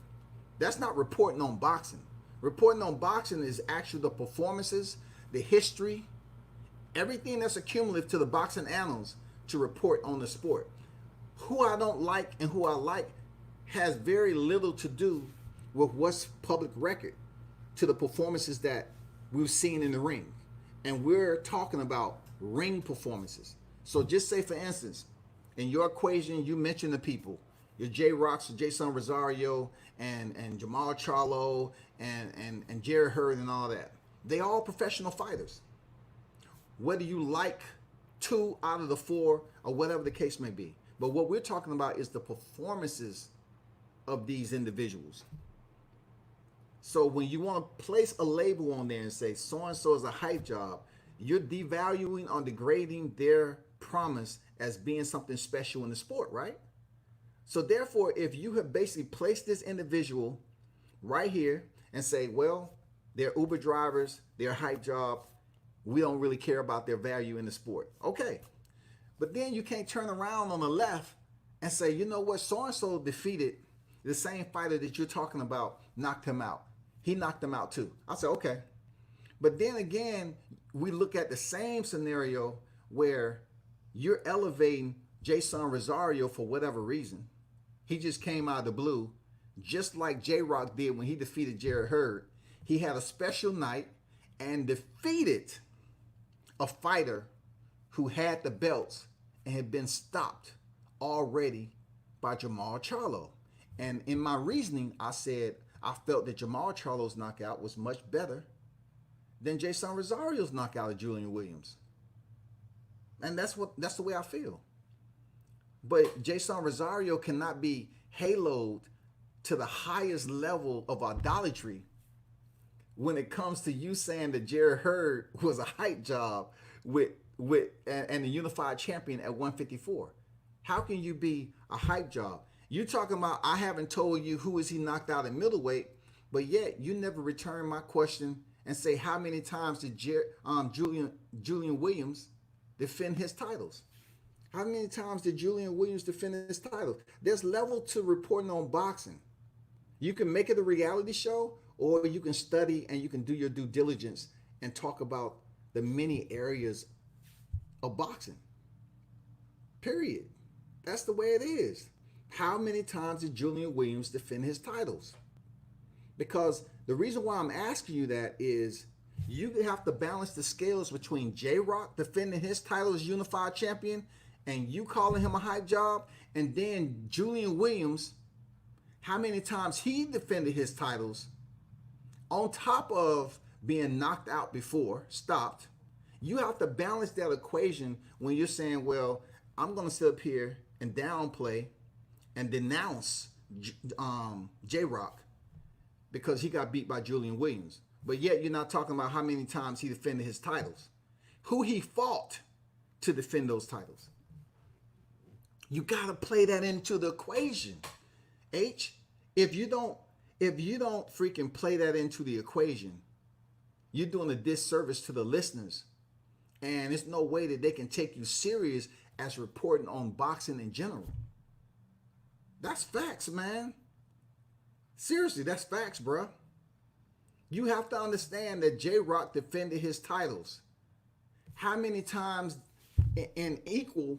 That's not reporting on boxing. Reporting on boxing is actually the performances, the history, everything that's accumulative to the boxing annals to report on the sport. Who I don't like and who I like has very little to do with what's public record to the performances that we've seen in the ring. And we're talking about ring performances. So just say, for instance, in your equation, you mentioned the people, your J-Rocks, Jason Rosario, and Jamal Charlo, and Jarrett Hurd and all that. They all professional fighters. Whether you like 2 out of the 4 or whatever the case may be. But what we're talking about is the performances of these individuals. So when you want to place a label on there and say so-and-so is a hype job, you're devaluing or degrading their promise as being something special in the sport, right? So therefore, if you have basically placed this individual right here and say, well, they're Uber drivers, they're a hype job, we don't really care about their value in the sport. Okay. But then you can't turn around on the left and say, you know what, so-and-so defeated the same fighter that you're talking about, knocked him out. He knocked him out too. I said, okay. But then again, we look at the same scenario where you're elevating Jason Rosario for whatever reason. He just came out of the blue, just like J-Rock did when he defeated Jarrett Hurd. He had a special night and defeated a fighter who had the belts and had been stopped already by Jamal Charlo. And in my reasoning, I said I felt that Jamal Charlo's knockout was much better than Jason Rosario's knockout of Julian Williams. And that's the way I feel. But Jason Rosario cannot be haloed to the highest level of idolatry when it comes to you saying that Jarrett Hurd was a hype job and the unified champion at 154. How can you be a hype job? You talking about I haven't told you who is he knocked out in middleweight, but yet you never return my question and say how many times did Julian Williams defend his titles? How many times did Julian Williams defend his titles? There's level to reporting on boxing. You can make it a reality show, or you can study and you can do your due diligence and talk about the many areas of boxing. Period. That's the way it is. How many times did Julian Williams defend his titles? Because the reason why I'm asking you that is you have to balance the scales between J Rock defending his title as unified champion and you calling him a hype job, and then Julian Williams, how many times he defended his titles on top of being knocked out before, stopped. You have to balance that equation when you're saying, well, I'm going to sit up here and downplay and denounce J Rock because he got beat by Julian Williams. But yet you're not talking about how many times he defended his titles, who he fought to defend those titles. You got to play that into the equation. H, if you don't freaking play that into the equation, you're doing a disservice to the listeners. And there's no way that they can take you serious as reporting on boxing in general. That's facts, man. Seriously, that's facts, bro. You have to understand that J Rock defended his titles. How many times in equal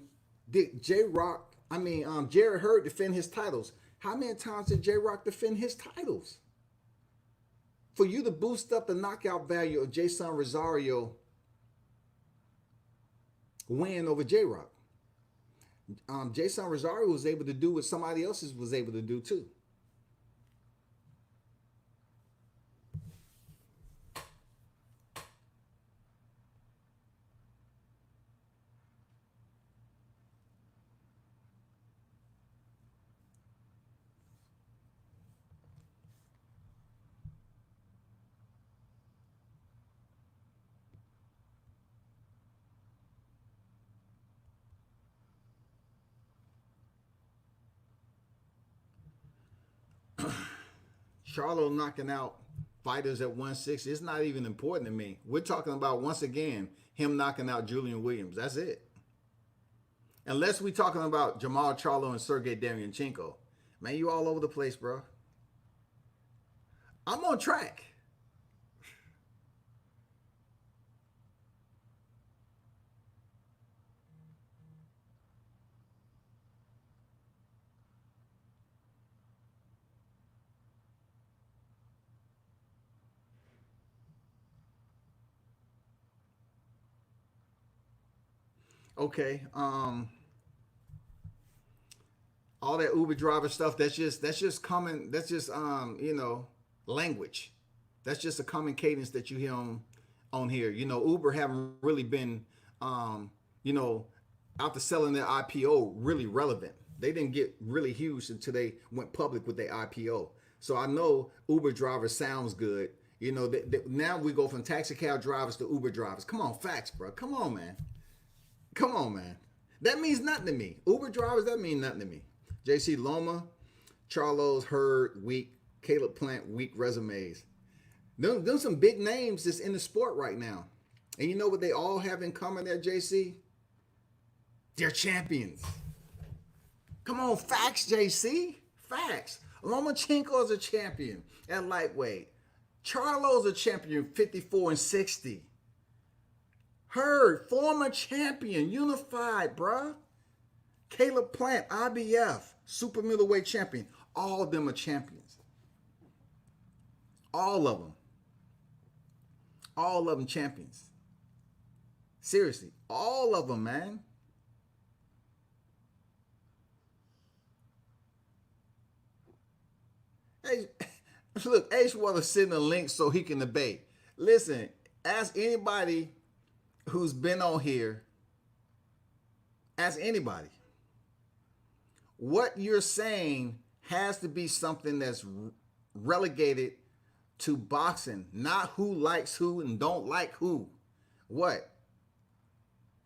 did Jarrett Hurd defend his titles? How many times did J Rock defend his titles? For you to boost up the knockout value of Jason Rosario win over J Rock. Jason Rosario was able to do what somebody else was able to do too. Charlo knocking out fighters at 160, it's not even important to me. We're talking about, once again, him knocking out Julian Williams. That's it. Unless we're talking about Jamal Charlo and Sergey Demianchenko. Man, you all over the place, bro. I'm on track. Okay. All that Uber driver stuff, that's just common, that's just language. That's just a common cadence that you hear on here. Uber haven't really been you know after selling their IPO really relevant. They didn't get really huge until they went public with their IPO. So I know Uber driver sounds good. Now we go from taxi cab drivers to Uber drivers. Come on, facts, bro. Come on, man. Come on, man. That means nothing to me. Uber drivers, that mean nothing to me. JC Loma, Charlos, Hurd, weak. Caleb Plant, weak resumes. Them some big names that's in the sport right now. And you know what they all have in common there, JC? They're champions. Come on, facts, JC. Facts. Lomachenko's a champion at lightweight. Charlo's a champion, 54 and 60. Hurd, former champion, unified, bruh. Caleb Plant, IBF, super middleweight champion. All of them are champions. All of them. All of them champions. Seriously, all of them, man. Hey, look, H want to send a link so he can debate. Listen, ask anybody who's been on here. Ask anybody. What you're saying has to be something that's relegated to boxing, not who likes who and don't like who. What?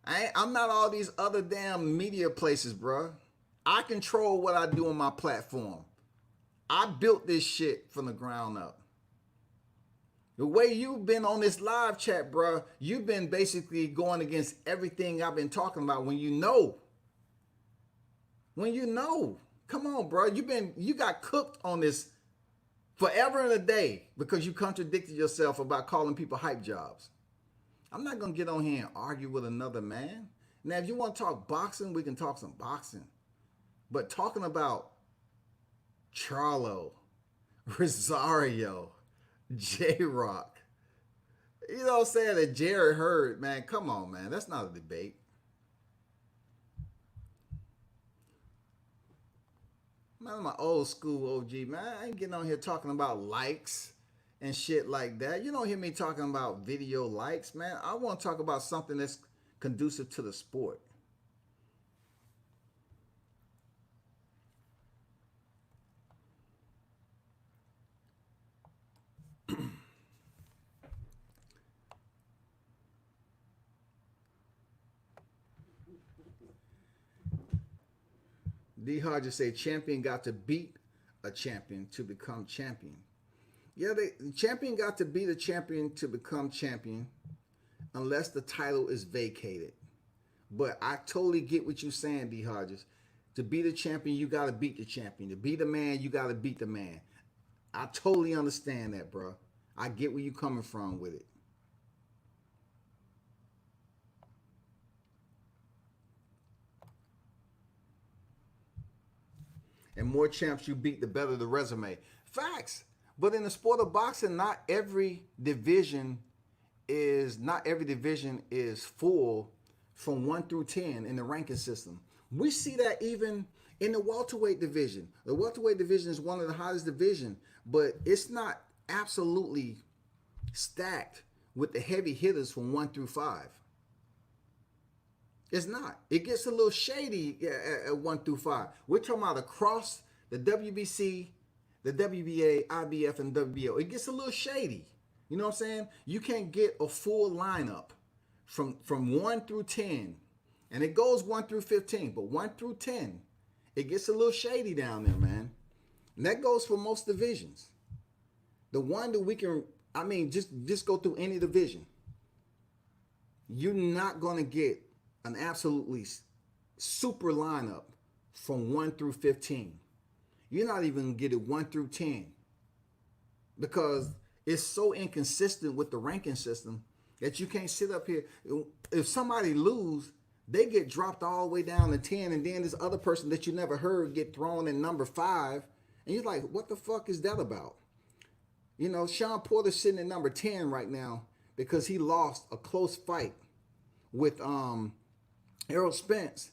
I'm not all these other damn media places, bro. I control what I do on my platform. I built this shit from the ground up. The way you've been on this live chat, bro, you've been basically going against everything I've been talking about when you know. When you know. Come on, bro. You got cooked on this forever and a day because you contradicted yourself about calling people hype jobs. I'm not gonna get on here and argue with another man. Now, if you want to talk boxing, we can talk some boxing. But talking about Charlo, Rosario, J Rock, you know what I'm saying? That Jerry Hurd, man, come on, man. That's not a debate. Man, I'm my old school OG, man. I ain't getting on here talking about likes and shit like that. You don't hear me talking about video likes, man. I want to talk about something that's conducive to the sport. D Hodges say champion got to beat a champion to become champion. Yeah, the champion got to beat a champion to become champion unless the title is vacated. But I totally get what you're saying, D Hodges. To be the champion, you got to beat the champion. To be the man, you got to beat the man. I totally understand that, bro. I get where you coming from with it. And more champs you beat, the better the resume. Facts. But in the sport of boxing, not every division is full from 1 through 10 in the ranking system. We see that even in the welterweight division. The welterweight division is one of the hottest divisions, but it's not absolutely stacked with the heavy hitters from 1 through 5. It's not. It gets a little shady at 1 through 5. We're talking about across the WBC, the WBA, IBF, and WBO. It gets a little shady. You know what I'm saying? You can't get a full lineup from 1 through 10. And it goes 1 through 15, but 1 through 10, it gets a little shady down there, man. And that goes for most divisions. The one that we can, just go through any division. You're not going to get an absolutely super lineup from 1 through 15. You're not even going to get it 1 through 10 because it's so inconsistent with the ranking system that you can't sit up here. If somebody lose, they get dropped all the way down to 10, and then this other person that you never heard get thrown in number 5, and you're like, what the fuck is that about? You know, Sean Porter's sitting at number 10 right now because he lost a close fight with Errol Spence.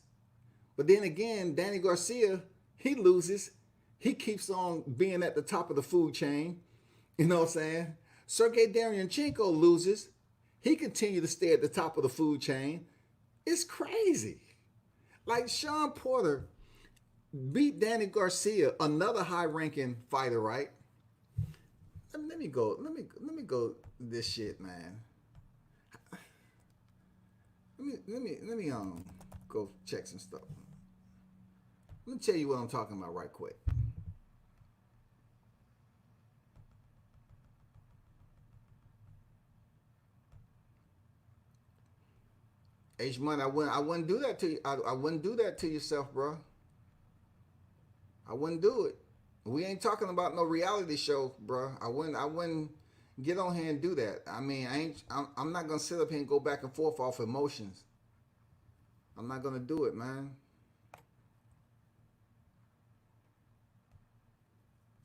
But then again, Danny Garcia, he loses. He keeps on being at the top of the food chain. You know what I'm saying? Sergey Derevyanchenko loses. He continued to stay at the top of the food chain. It's crazy. Like Sean Porter beat Danny Garcia, another high-ranking fighter, right? Let me go this shit, man. Let me go check some stuff. Let me tell you what I'm talking about right quick. H Money, I wouldn't do that to you. I wouldn't do that to yourself, bro. I wouldn't do it. We ain't talking about no reality show, bro. I wouldn't get on here and do that. I mean, I'm not gonna sit up here and go back and forth off emotions. I'm not gonna do it, man.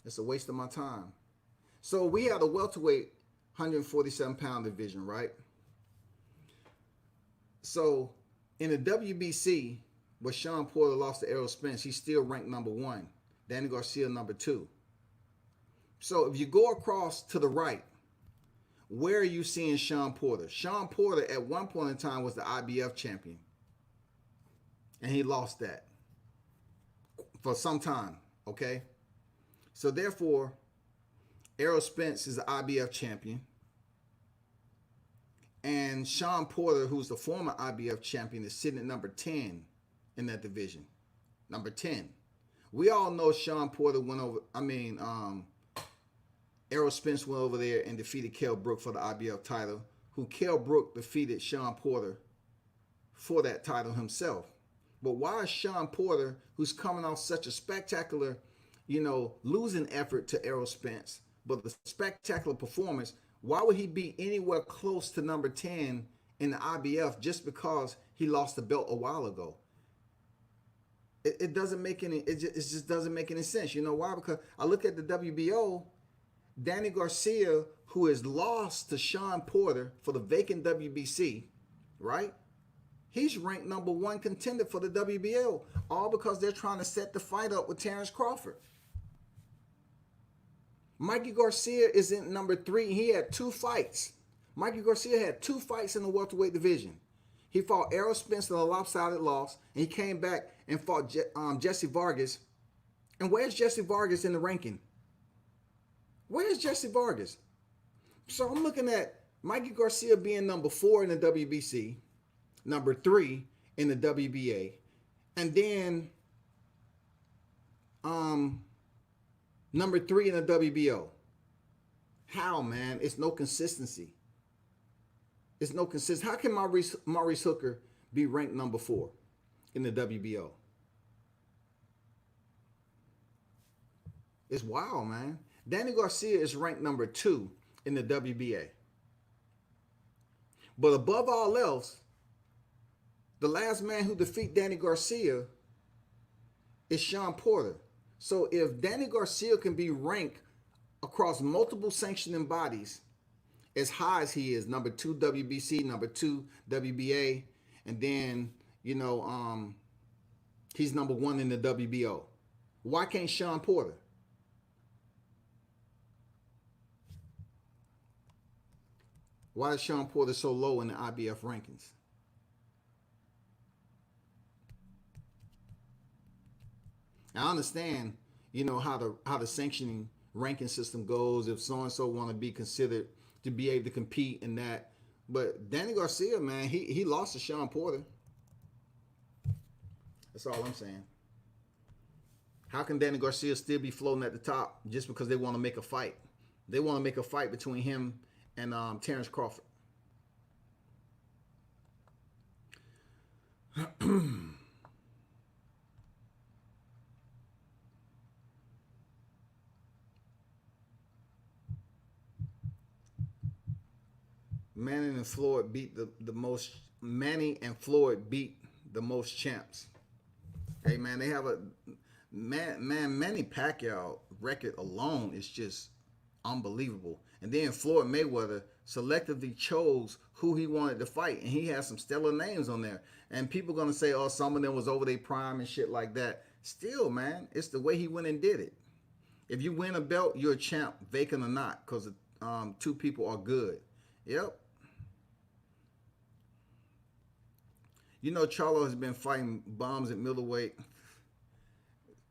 It's a waste of my time. So we had a welterweight 147-pound division, right? So in the WBC, where Sean Porter lost to Errol Spence, he's still ranked number 1. Danny Garcia number 2. So if you go across to the right, where are you seeing Sean Porter? Sean Porter at one point in time was the IBF champion. And he lost that for some time, okay? So therefore, Errol Spence is the IBF champion. And Sean Porter, who's the former IBF champion, is sitting at number 10 in that division. Number 10. We all know Sean Porter Errol Spence went over there and defeated Kell Brook for the IBF title, who Kell Brook defeated Sean Porter for that title himself. But why is Sean Porter, who's coming off such a spectacular, losing effort to Errol Spence, but the spectacular performance, why would he be anywhere close to number 10 in the IBF just because he lost the belt a while ago? It doesn't make any, it just doesn't make any sense. You know why? Because I look at the WBO, Danny Garcia, who has lost to Sean Porter for the vacant WBC, right? He's ranked number 1 contender for the WBO, all because they're trying to set the fight up with Terrence Crawford. Mikey Garcia is in number 3. He had 2 fights. Mikey Garcia had 2 fights in the welterweight division. He fought Errol Spence in a lopsided loss, and he came back and fought Jesse Vargas. And where's Jesse Vargas in the ranking? Where's Jesse Vargas? So I'm looking at Mikey Garcia being number 4 in the WBC, number 3 in the WBA, and then number 3 in the WBO. How, man? It's no consistency. It's no consistency. How can Maurice Hooker be ranked number 4 in the WBO? It's wild, man. Danny Garcia is ranked number 2 in the WBA. But above all else, the last man who defeated Danny Garcia is Sean Porter. So if Danny Garcia can be ranked across multiple sanctioning bodies as high as he is, number 2 WBC, number 2 WBA, and then, he's number 1 in the WBO. Why can't Sean Porter? Why is Sean Porter so low in the IBF rankings? I understand, how the sanctioning ranking system goes. If so and so want to be considered to be able to compete in that, but Danny Garcia, man, he lost to Sean Porter. That's all I'm saying. How can Danny Garcia still be floating at the top just because they want to make a fight? They want to make a fight between him and Terrence Crawford. Manning and Floyd beat the most. Manning and Floyd beat the most champs. Hey, man, they have a Manny Pacquiao record alone is just unbelievable. And then Floyd Mayweather selectively chose who he wanted to fight, and he has some stellar names on there. And people gonna say, oh, some of them was over their prime and shit like that. Still, man, it's the way he went and did it. If you win a belt, you're a champ, vacant or not, because 2 people are good. Yep. Charlo has been fighting bombs at middleweight.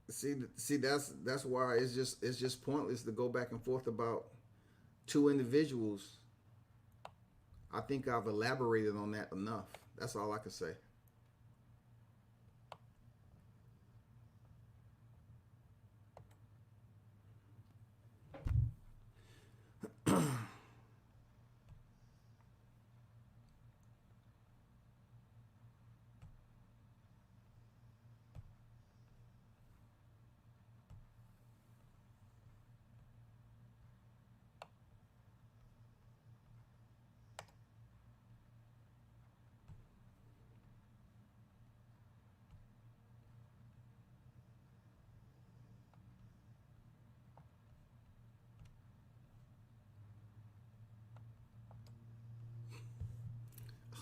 See, that's why it's just pointless to go back and forth about 2 individuals. I think I've elaborated on that enough. That's all I can say.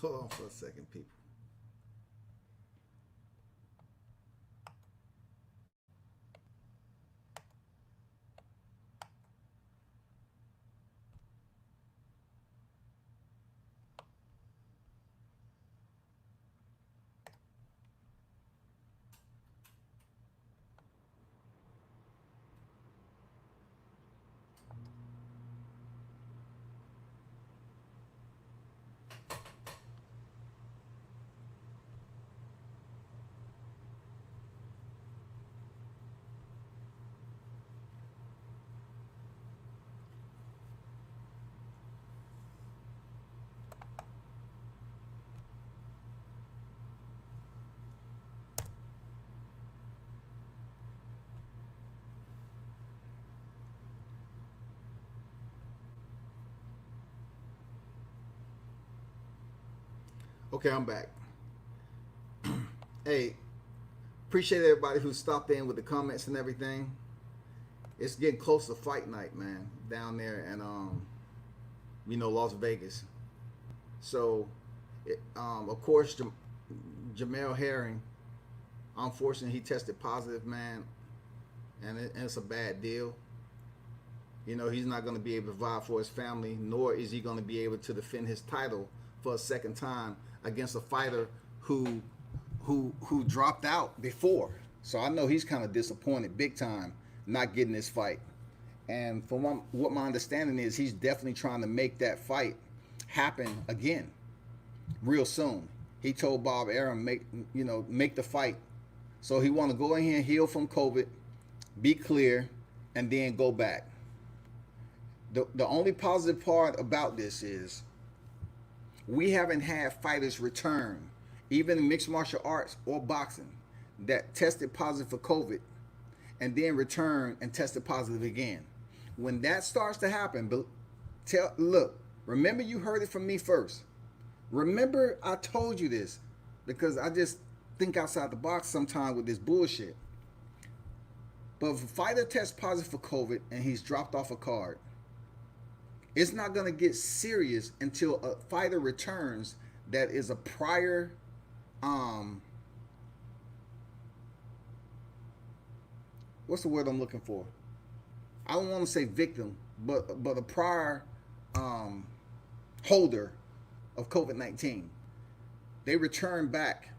Hold on for a second, people. Okay, I'm back. Hey, appreciate everybody who stopped in with the comments and everything. It's getting close to fight night, man, down there and Las Vegas. So, of course, Jamel Herring, unfortunately, he tested positive, man, and it's a bad deal. He's not going to be able to provide for his family, nor is he going to be able to defend his title for a second time against a fighter who dropped out before. So I know he's kind of disappointed big time not getting this fight. And from what my understanding is, he's definitely trying to make that fight happen again real soon. He told Bob Arum make the fight. So he want to go in here and heal from COVID, be clear, and then go back. The only positive part about this is we haven't had fighters return, even in mixed martial arts or boxing, that tested positive for COVID and then return and tested positive again. When that starts to happen, look, remember you heard it from me first. Remember I told you this because I just think outside the box sometimes with this bullshit. But if a fighter tests positive for COVID and he's dropped off a card, it's not going to get serious until a fighter returns that is a prior what's the word I'm looking for? I don't want to say victim, but a prior holder of COVID-19. They return back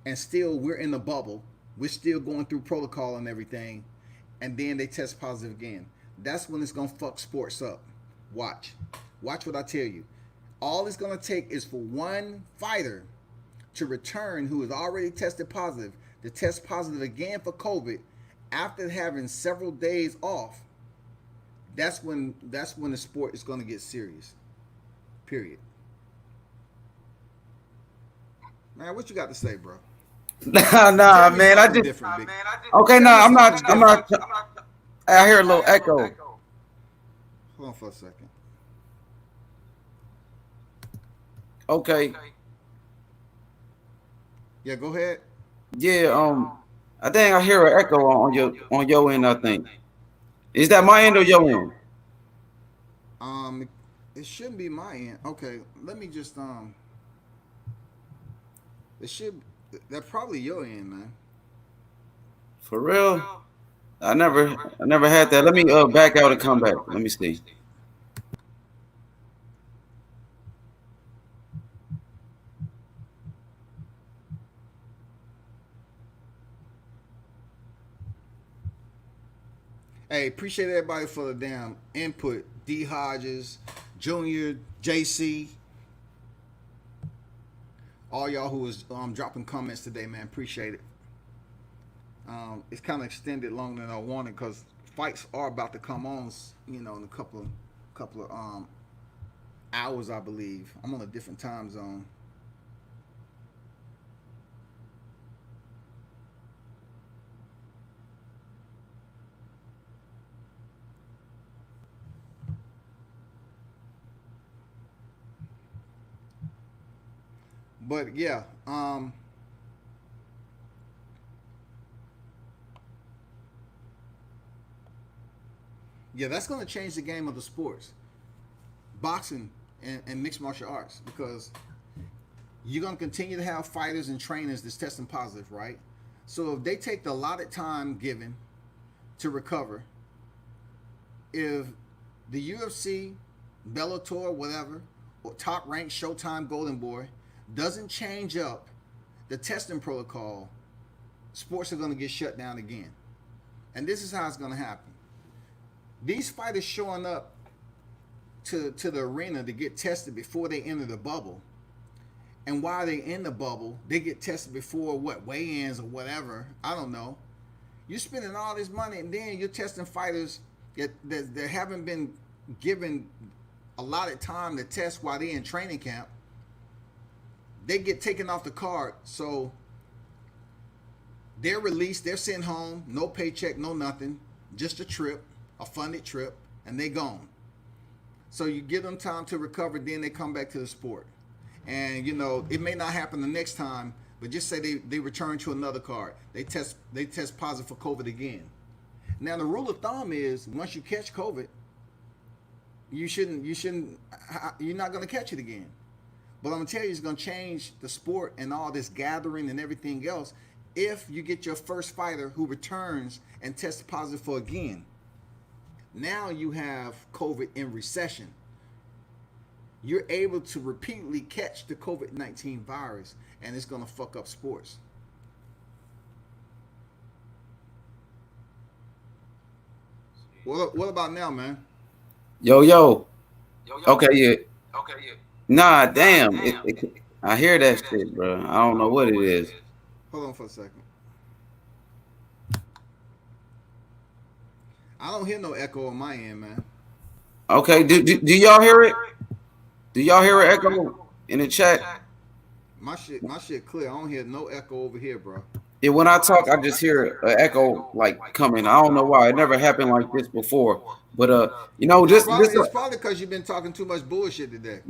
and still we're in the bubble. We're still going through protocol and everything. And then they test positive again. That's when it's going to fuck sports up. Watch what I tell you. All it's going to take is for one fighter to return who has already tested positive to test positive again for COVID after having several days off. That's when the sport is going to get serious. Period. Man, what you got to say, bro? Nah, man. I just okay. No, I'm not. I hear a little echo. Hold on for a second. Okay. Yeah, go ahead. Yeah. I think I hear an echo on your end. I think. Is that my end or your end? It shouldn't be my end. Okay, let me just That probably your end, man. For real? I never had that. Let me back out and come back. Let me see. Hey, appreciate everybody for the damn input. D Hodges, Junior, JC, all y'all who was dropping comments today, man. Appreciate it. It's kind of extended longer than I wanted because fights are about to come on, in a couple of hours, I believe. I'm on a different time zone. But yeah, that's going to change the game of the sports, boxing and mixed martial arts, because you're going to continue to have fighters and trainers that's testing positive, right? So if they take the allotted time given to recover, if the UFC, Bellator, whatever, or top ranked Showtime Golden Boy doesn't change up the testing protocol, sports are going to get shut down again. And this is how it's going to happen. These fighters showing up to the arena to get tested before they enter the bubble. And while they in the bubble, they get tested before weigh-ins or whatever. I don't know. You're spending all this money and then you're testing fighters that haven't been given a lot of time to test while they're in training camp. They get taken off the card, so they're released, they're sent home, no paycheck, no nothing, just a trip, a funded trip, and they gone. So you give them time to recover, then they come back to the sport. and it may not happen the next time, but just say they return to another card. They test positive for COVID again. Now the rule of thumb is once you catch COVID, you're not going to catch it again. But I'm gonna tell you, it's gonna change the sport and all this gathering and everything else if you get your first fighter who returns and tests positive for again. Now you have COVID in recession. You're able to repeatedly catch the COVID-19 virus, and it's gonna fuck up sports. What about now, man? Yo. Okay, yeah. Nah, damn. I hear that shit, bro. I don't know what it is. Hold on for a second. I don't hear no echo on my end, man. Okay, do y'all hear it? Do y'all hear an echo in the chat? My shit clear. I don't hear no echo over here, bro. Yeah, when I talk, I just hear an echo like coming. I don't know why. It never happened like this before. But It's probably because you've been talking too much bullshit today.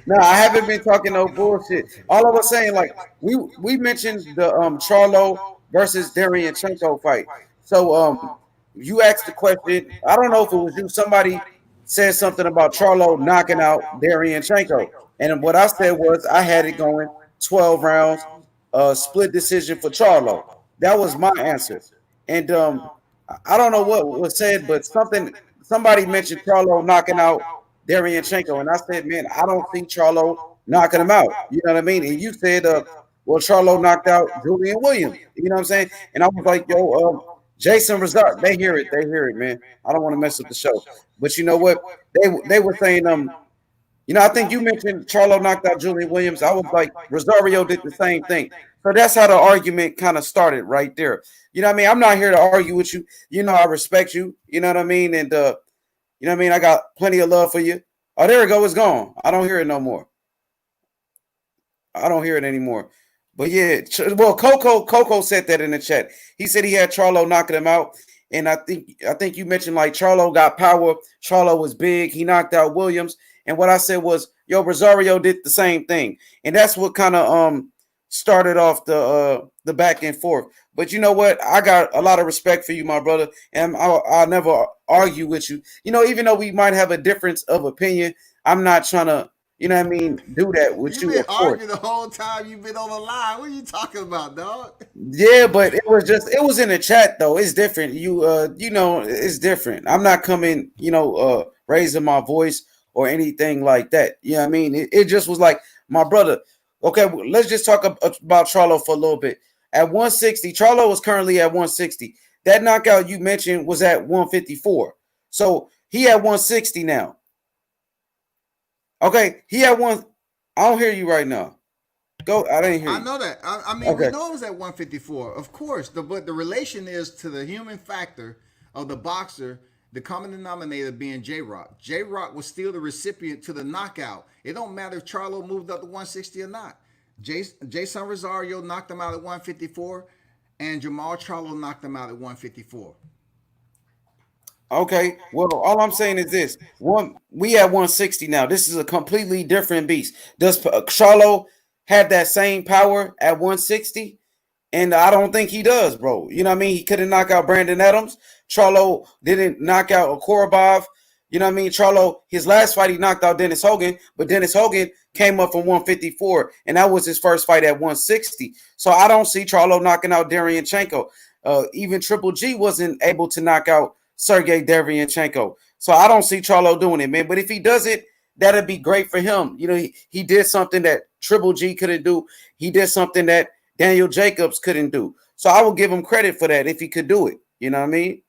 No, I haven't been talking no bullshit. All I was saying, like, we mentioned the Charlo versus Darianchenko fight. So you asked the question. I don't know if it was you. Somebody said something about Charlo knocking out Darianchenko, and what I said was I had it going 12 rounds, split decision for Charlo. That was my answer. And I don't know what was said, but somebody mentioned Charlo knocking out Darianchenko, and I said, man, I don't think Charlo knocking him out. You know what I mean? And you said, well, Charlo knocked out Julian Williams. You know what I'm saying? And I was like, yo, Jason Razak, they hear it, man. I don't want to mess up the show, but you know what? They were saying, I think you mentioned Charlo knocked out Julian Williams. I was like, Rosario did the same thing. So that's how the argument kind of started right there. You know what I mean? I'm not here to argue with you. You know, I respect you. You know what I mean? And, you know what I mean? I got plenty of love for you. Oh, there it go. It's gone. I don't hear it no more. I don't hear it anymore. But yeah, well, Coco said that in the chat. He said he had Charlo knocking him out. And I think you mentioned like Charlo got power. Charlo was big. He knocked out Williams. And what I said was, yo, Rosario did the same thing. And that's what kind of started off the back and forth. But you know what? I got a lot of respect for you, my brother, and I'll never argue with you. You know, even though we might have a difference of opinion, I'm not trying to, you know what I mean, do that with you. You've been arguing the whole time you've been on the line. What are you talking about, dog? Yeah, but it was in the chat though. It's different. It's different. I'm not coming, raising my voice or anything like that. You know what I mean? It just was like, my brother. Okay, let's just talk about Charlo for a little bit. At 160, Charlo is currently at 160. That knockout you mentioned was at 154. So he at 160 now. Okay, he at one. I don't hear you right now. Go. I didn't hear you. I know that. I mean, okay. We know it was at 154, of course. But the relation is to the human factor of the boxer. The common denominator being J-Rock. J-Rock was still the recipient to the knockout. It don't matter if Charlo moved up to 160 or not. Jason Rosario knocked him out at 154, and Jamal Charlo knocked him out at 154. Okay, well, all I'm saying is this. We at 160 now. This is a completely different beast. Does Charlo have that same power at 160? And I don't think he does, bro. You know what I mean? He couldn't knock out Brandon Adams. Charlo didn't knock out Korobov. You know what I mean? Charlo, his last fight, he knocked out Dennis Hogan, but Dennis Hogan came up from 154, and that was his first fight at 160. So I don't see Charlo knocking out Darianchenko. Even Triple G wasn't able to knock out Sergey Darianchenko. So I don't see Charlo doing it, man. But if he does it, that'd be great for him. You know, he did something that Triple G couldn't do. He did something that Daniel Jacobs couldn't do. So I will give him credit for that if he could do it. You know what I mean?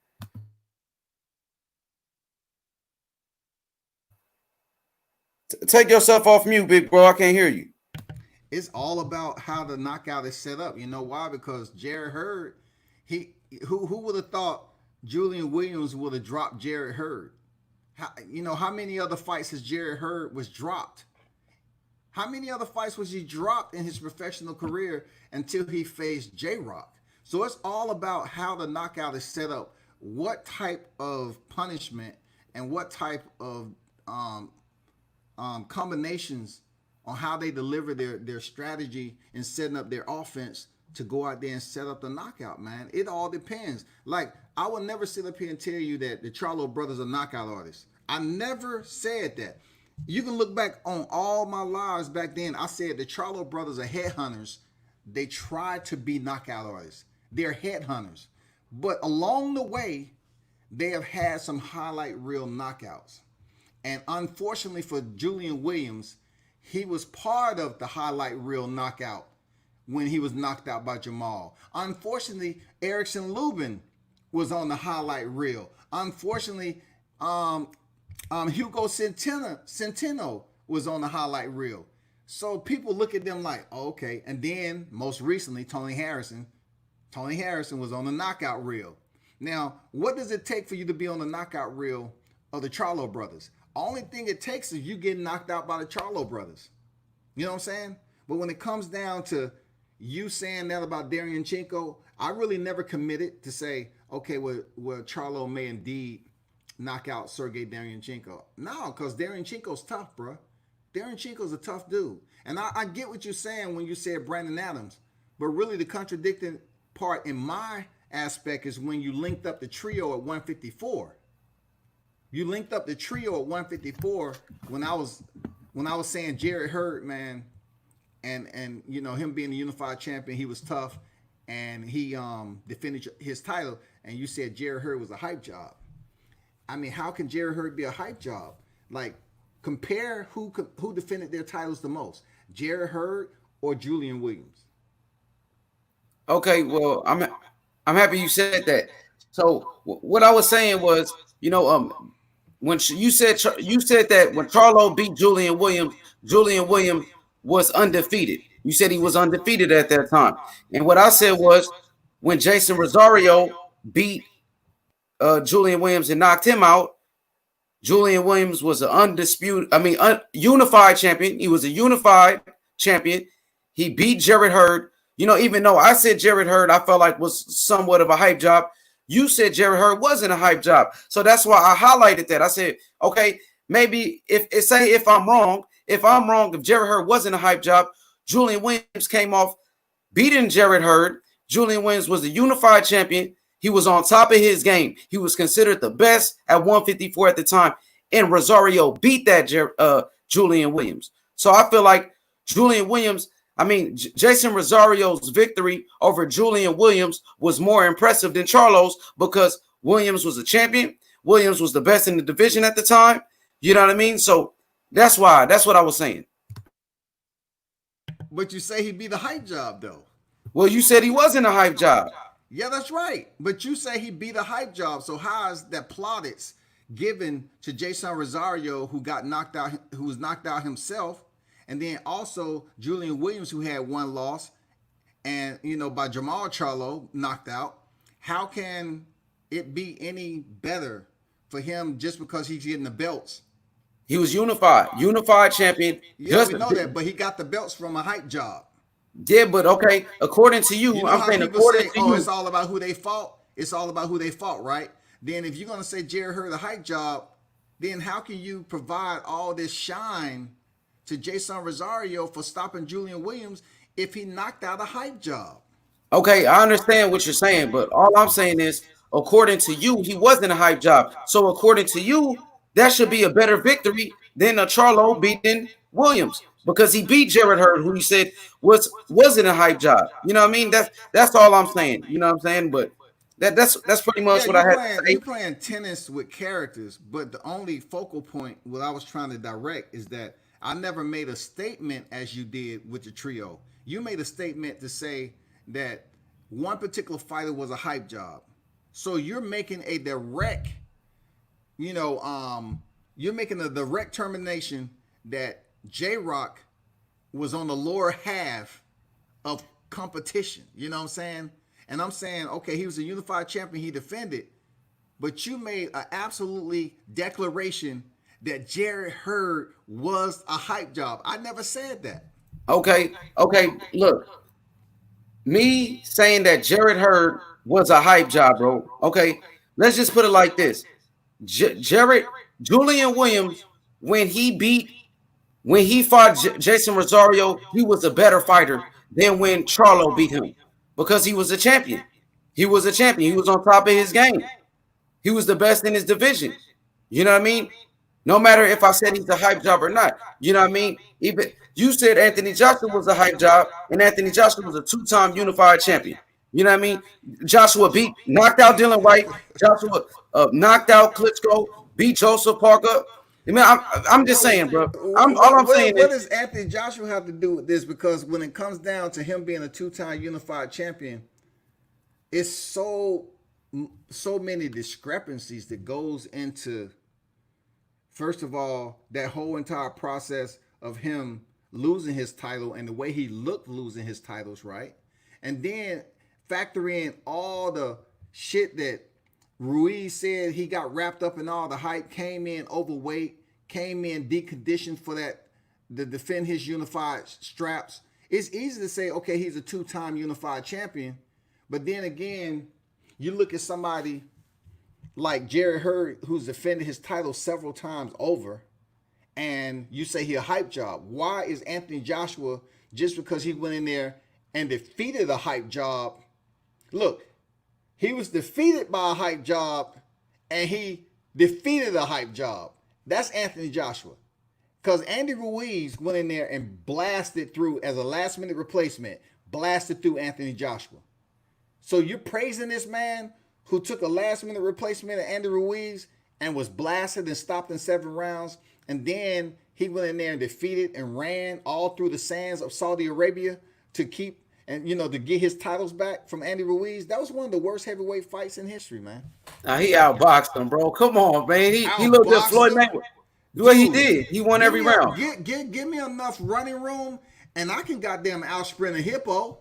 Take yourself off mute, big bro. I can't hear you. It's all about how the knockout is set up. You know why? Because Jarrett Hurd, who would have thought Julian Williams would have dropped Jarrett Hurd? How many other fights has Jarrett Hurd was dropped? How many other fights was he dropped in his professional career until he faced J-Rock? So it's all about how the knockout is set up, what type of punishment and what type of um, combinations on how they deliver their strategy and setting up their offense to go out there and set up the knockout, man. It all depends. Like, I will never sit up here and tell you that the Charlo brothers are knockout artists. I never said that. You can look back on all my lives back then. I said the Charlo brothers are headhunters. They try to be knockout artists. They're headhunters. But along the way, they have had some highlight reel knockouts. And unfortunately for Julian Williams, he was part of the highlight reel knockout when he was knocked out by Jamal. Unfortunately, Erickson Lubin was on the highlight reel. Unfortunately, Hugo Centeno was on the highlight reel. So people look at them like, oh, okay. And then most recently, Tony Harrison. Tony Harrison was on the knockout reel. Now, what does it take for you to be on the knockout reel of the Charlo brothers? Only thing it takes is you getting knocked out by the Charlo brothers. You know what I'm saying? But when it comes down to you saying that about Daryanchenko, I really never committed to say, okay, well Charlo may indeed knock out Sergey Daryanchenko. No, because Daryanchenko's tough, bro. Daryanchenko's a tough dude. And I get what you're saying when you said Brandon Adams. But really the contradicting part in my aspect is when you linked up the trio at 154. You linked up the trio at 154 when I was saying Jarrett Hurd, man, and you know him being the unified champion, he was tough, and he defended his title, and you said Jarrett Hurd was a hype job. I mean, how can Jarrett Hurd be a hype job? Like, compare who defended their titles the most, Jarrett Hurd or Julian Williams? Okay, well, I'm happy you said that. So what I was saying was, when you said that when Charlo beat Julian Williams was undefeated. You said he was undefeated at that time. And what I said was when Jason Rosario beat Julian Williams and knocked him out, Julian Williams was an unified champion. He was a unified champion. He beat Jarrett Hurd. Even though I said Jarrett Hurd, I felt like was somewhat of a hype job. You said Jarrett Hurd wasn't a hype job. So that's why I highlighted that. I said, okay, maybe if I'm wrong, if Jarrett Hurd wasn't a hype job, Julian Williams came off beating Jarrett Hurd. Julian Williams was the unified champion. He was on top of his game. He was considered the best at 154 at the time. And Rosario beat that Julian Williams. So I feel like Julian Williams, Jason Rosario's victory over Julian Williams was more impressive than Charlo's because Williams was a champion. Williams was the best in the division at the time. You know what I mean? So that's what I was saying. But you say he'd be the hype job, though. Well, you said he wasn't a hype job. Yeah, that's right. But you say he'd be the hype job. So how is that plaudits given to Jason Rosario, who was knocked out himself, and then also Julian Williams, who had one loss, and by Jamal Charlo knocked out? How can it be any better for him just because he's getting the belts? He was unified champion. Yeah, we know that, but he got the belts from a hype job. Yeah, but okay, according to you, I'm saying according to you, it's all about who they fought. It's all about who they fought, right? Then if you're gonna say Jarrett Hurd a hype job, then how can you provide all this shine to Jason Rosario for stopping Julian Williams if he knocked out a hype job? Okay, I understand what you're saying, but all I'm saying is, according to you, he wasn't a hype job. So according to you, that should be a better victory than a Charlo beating Williams because he beat Jarrett Hurd, who he said wasn't a hype job. You know what I mean? That's all I'm saying. You know what I'm saying? But that's pretty much what I had to say. You're playing tennis with characters, but the only focal point what I was trying to direct is that I never made a statement as you did with the trio. You made a statement to say that one particular fighter was a hype job. So you're making a direct, you're making a direct termination that J-Rock was on the lower half of competition. You know what I'm saying? And I'm saying, okay, he was a unified champion, he defended, but you made an absolutely declaration that Jarrett Hurd was a hype job. I never said that. Okay, look. Me saying that Jarrett Hurd was a hype job, bro. Okay, let's just put it like this. Jarrett Julian Williams, when he beat when he fought Jason Rosario, he was a better fighter than when Charlo beat him because he was a champion. He was a champion. He was on top of his game. He was the best in his division. You know what I mean? No matter if I said he's a hype job or not. You know what I mean? Even you said Anthony Joshua was a hype job, and Anthony Joshua was a two-time unified champion. You know what I mean? Joshua knocked out Dylan White. Joshua knocked out Klitschko, beat Joseph Parker. I mean, I'm just saying, bro. All I'm saying what is, does Anthony Joshua have to do with this? Because when it comes down to him being a two-time unified champion, it's so many discrepancies that goes into, first of all, that whole entire process of him losing his title and the way he looked losing his titles, right? And then factor in all the shit that Ruiz said. He got wrapped up in all the hype, came in overweight, came in deconditioned for that to defend his unified straps. It's easy to say, okay, he's a two-time unified champion, but then again, you look at somebody like Jerry Hurd, who's defended his title several times over, and you say he a hype job. Why is Anthony Joshua, just because he went in there and defeated a hype job? Look, he was defeated by a hype job, and he defeated a hype job. That's Anthony Joshua. Because Andy Ruiz went in there and blasted through as a last-minute replacement, blasted through Anthony Joshua. So you're praising this man who took a last-minute replacement of Andy Ruiz and was blasted and stopped in 7 rounds, and then he went in there and defeated and ran all through the sands of Saudi Arabia to keep and to get his titles back from Andy Ruiz. That was one of the worst heavyweight fights in history, man. he outboxed him, bro. Come on, man. He looked at Floyd Mayweather. What he did, he won every round. Give me enough running room, and I can goddamn out sprint a hippo.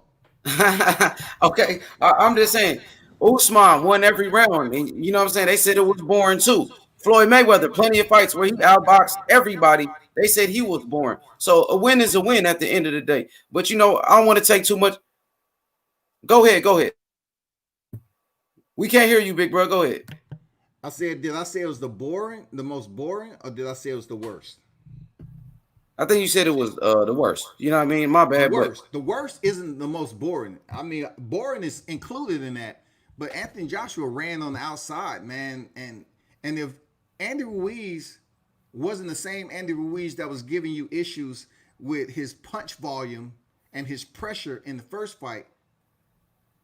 Okay, I'm just saying, Usman won every round, and you know what I'm saying. They said it was boring too. Floyd Mayweather, plenty of fights where he outboxed everybody. They said he was boring. So a win is a win at the end of the day. But I don't want to take too much. Go ahead. We can't hear you, big bro. Go ahead. I said, did I say it was the most boring, or did I say it was the worst? I think you said it was the worst. You know what I mean? My bad. The worst isn't the most boring. I mean, boring is included in that. But Anthony Joshua ran on the outside, man. And if Andy Ruiz wasn't the same Andy Ruiz that was giving you issues with his punch volume and his pressure in the first fight,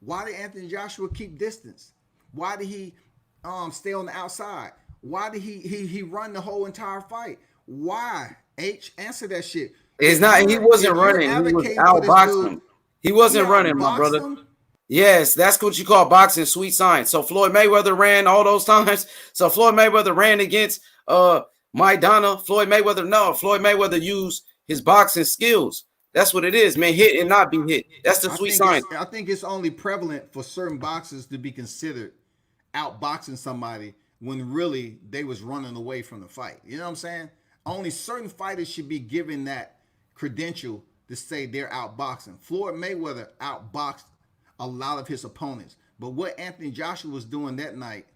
why did Anthony Joshua keep distance? Why did he stay on the outside? Why did he run the whole entire fight? Why? Answer that shit. It's not. He wasn't running. He was outboxing. He wasn't running, my brother. Him? Yes, that's what you call boxing, sweet science. So Floyd Mayweather ran all those times. So Floyd Mayweather ran against Maidana. Floyd Mayweather used his boxing skills. That's what it is, man. Hit and not be hit. That's the sweet science. I think it's only prevalent for certain boxers to be considered outboxing somebody when really they was running away from the fight. You know what I'm saying? Only certain fighters should be given that credential to say they're outboxing. Floyd Mayweather outboxed a lot of his opponents. But what Anthony Joshua was doing that night,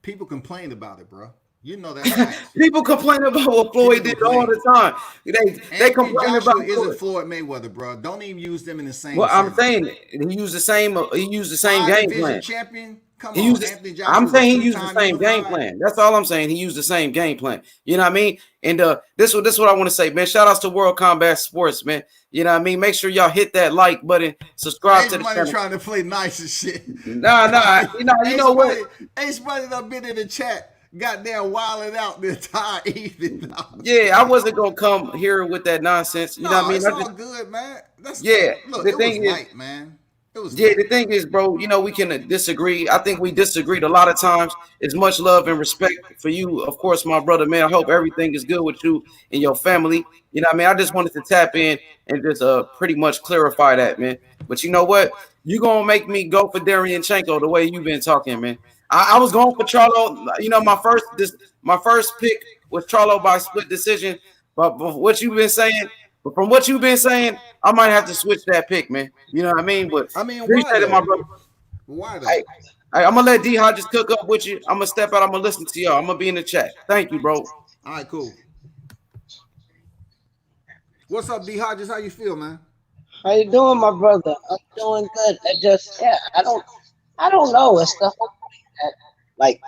people complained about it, bro. You know that. People complain about what Floyd did all the time. They complain about isn't Floyd Mayweather, bro. Don't even use them in the same. Well, I'm saying he used the same. He used the same game plan. Champion. Come on, Anthony Joshua. I'm saying he used the same game plan. That's all I'm saying. He used the same game plan. You know what I mean? And this is what I want to say, man. Shout outs to World Combat Sports, man. You know what I mean? Make sure y'all hit that like button, subscribe to the channel. Trying to play nice and shit. Nah. You know what? Ace Money done been in the chat. Goddamn wilding out the entire evening. Yeah, I wasn't gonna come here with that nonsense. You know what I mean? It's all good, man. Look, the thing is, light, man. The thing is, bro, we can disagree. I think we disagreed a lot of times. It's much love and respect for you, of course, my brother, man. I hope everything is good with you and your family. You know what I mean? I just wanted to tap in and just pretty much clarify that, man. But you know what? You gonna make me go for Darianchenko the way you've been talking, man. I was going for Charlo. My first pick was Charlo by split decision. But from what you've been saying, I might have to switch that pick, man. You know what I mean? But appreciate it, my brother. Why though? Hey, I'm gonna let D Hodges cook up with you. I'm gonna step out. I'm gonna listen to y'all. I'm gonna be in the chat. Thank you, bro. All right, cool. What's up, D Hodges? How you feel, man? How you doing, my brother? I'm doing good. I just, yeah, I don't know. It's the whole thing that, like,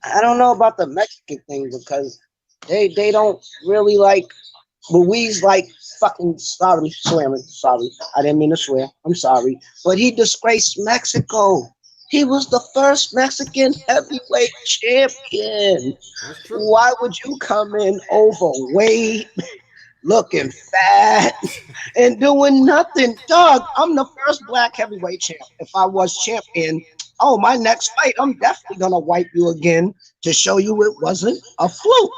I don't know about the Mexican thing because they don't really like Louise like fucking sorry, swearing, sorry. I didn't mean to swear. I'm sorry. But he disgraced Mexico. He was the first Mexican heavyweight champion. That's true. Why would you come in overweight, looking fat, and doing nothing? Dog, I'm the first black heavyweight champ. If I was champion, oh, my next fight, I'm definitely gonna wipe you again to show you it wasn't a fluke.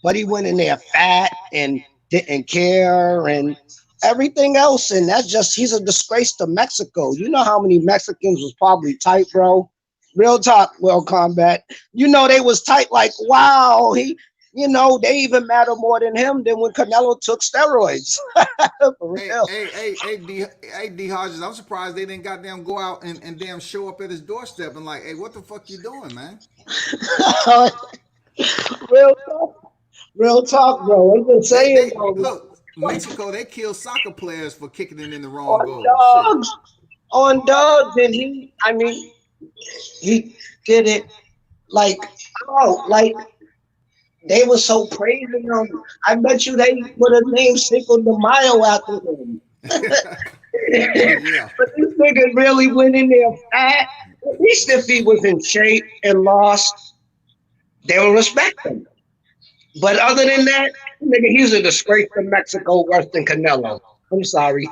But he went in there fat and didn't care and everything else, and that's just he's a disgrace to Mexico. You know how many Mexicans was probably tight, bro? Real talk, World Combat. You know they was tight, like wow, he. You know they even matter more than him than when Canelo took steroids. For Hey, real. hey, hey, hey, D Hodges. I'm surprised they didn't goddamn go out and damn show up at his doorstep and like, hey, what the fuck you doing, man? Real talk. Real talk, bro. I'm just saying, They bro. look Mexico. They kill soccer players for kicking it in the wrong On goal. Shit. dogs. On dogs. And he, I mean, he did it like, oh, like they were so praising him. I bet you they would have named Cinco de Mayo after him. Yeah. But this nigga really went in there fat. At least if he was in shape and lost, they would respect him. But other than that, nigga, he's a disgrace to Mexico worse than Canelo. I'm sorry.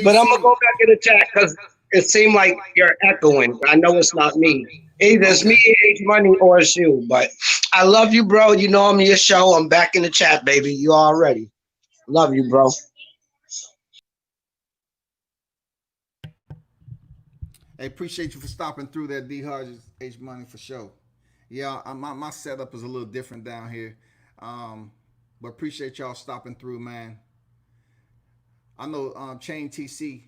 But I'm gonna TC. go back in the chat because it seemed like you're echoing. I know it's not me. Either it's me, Okay. H Money, or it's you. But I love you, bro. You know I'm your show. I'm back in the chat, baby. You already. Love you, bro. Hey, appreciate you for stopping through that D Hodges H Money for sure. Yeah, my setup is a little different down here, but appreciate y'all stopping through, man. I know Chain TC.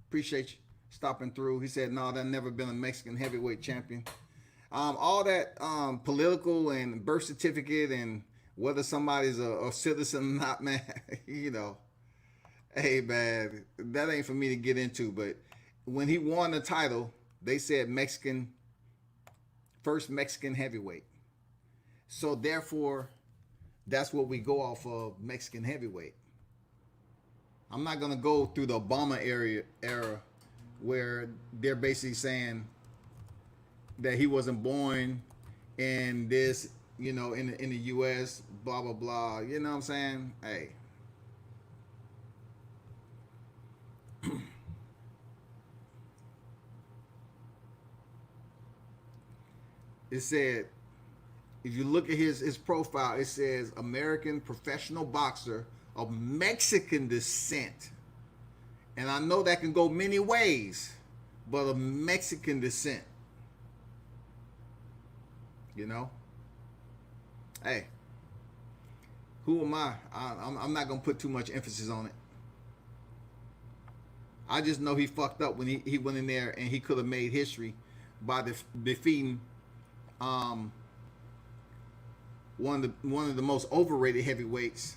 Appreciate you stopping through. He said, "No, there's never been a Mexican heavyweight champion." All that political and birth certificate and whether somebody's a citizen or not, man. You know, hey man, that ain't for me to get into. But when he won the title, they said Mexican, first Mexican heavyweight. So therefore, that's what we go off of, Mexican heavyweight. I'm not gonna go through the Obama era where they're basically saying that he wasn't born in this, in the U.S. Blah blah blah. You know what I'm saying? Hey, it said if you look at his profile, it says American professional boxer of Mexican descent, and I know that can go many ways, but of Mexican descent. You know, hey, who am I? I'm not gonna put too much emphasis on it. I just know he fucked up when he went in there and he could have made history by defeating um, one of the most overrated heavyweights.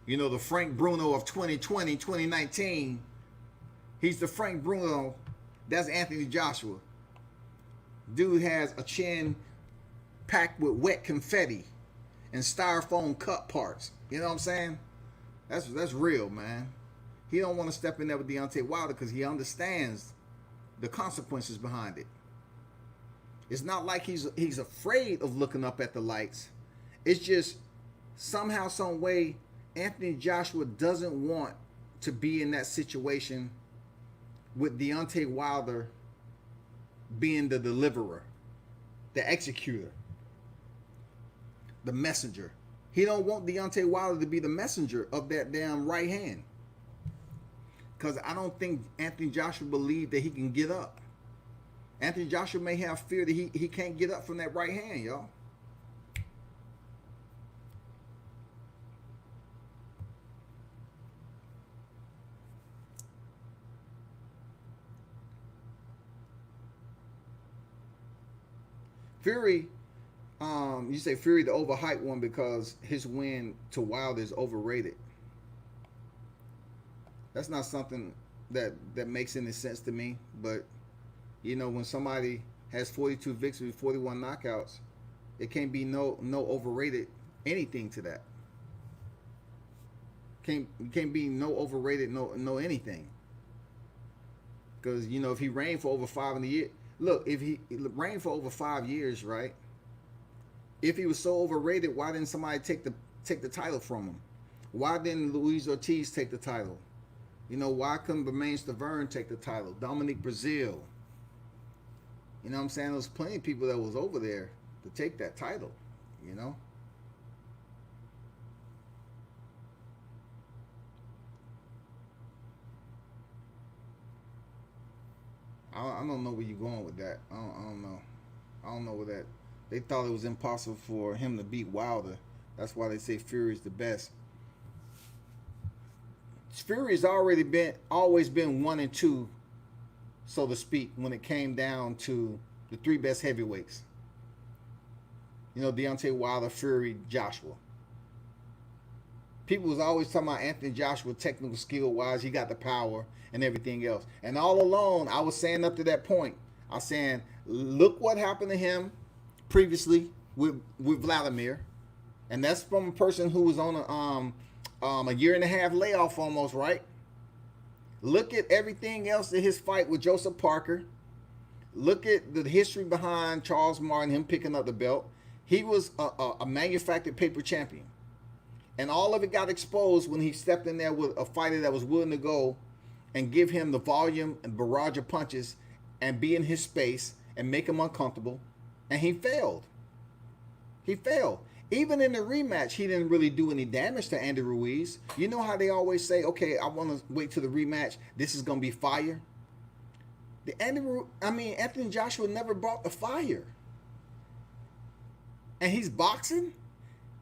You know, the Frank Bruno of 2020, 2019. He's the Frank Bruno. That's Anthony Joshua. Dude has a chin packed with wet confetti and styrofoam cup parts. You know what I'm saying? That's real, man. He don't want to step in there with Deontay Wilder because he understands the consequences behind it. It's not like he's afraid of looking up at the lights. It's just somehow, some way, Anthony Joshua doesn't want to be in that situation with Deontay Wilder being the deliverer, the executor, the messenger. He don't want Deontay Wilder to be the messenger of that damn right hand. Because I don't think Anthony Joshua believed that he can get up. Anthony Joshua may have fear that he can't get up from that right hand, y'all. Fury, you say Fury the overhyped one because his win to Wilder is overrated. That's not something that makes any sense to me. But when somebody has 42 victories, 41 knockouts, it can't be no overrated anything to that. Can't be no overrated no anything. Because if he reigned for over 5 in the year, look, if he reigned for over 5 years, right? If he was so overrated, why didn't somebody take the title from him? Why didn't Luis Ortiz take the title? Why couldn't Bermane Stiverne take the title? Dominic Brazil. You know what I'm saying? There's plenty of people that was over there to take that title. I don't know where you're going with that. I don't know. I don't know where that. They thought it was impossible for him to beat Wilder. That's why they say Fury's the best. Fury's always been 1 and 2, so to speak, when it came down to the 3 best heavyweights. Deontay Wilder, Fury, Joshua. People was always talking about Anthony Joshua technical skill wise. He got the power and everything else. And all along, I was saying up to that point, I was saying, look what happened to him previously with Vladimir. And that's from a person who was on a year and a half layoff almost, right? Look at everything else in his fight with Joseph Parker. Look at the history behind Charles Martin, him picking up the belt. He was a manufactured paper champion. And all of it got exposed when he stepped in there with a fighter that was willing to go and give him the volume and barrage of punches and be in his space and make him uncomfortable. And he failed. He failed. Even in the rematch, he didn't really do any damage to Andy Ruiz. You know how they always say, okay, I want to wait till the rematch. This is going to be fire. Anthony Joshua never brought the fire. And he's boxing?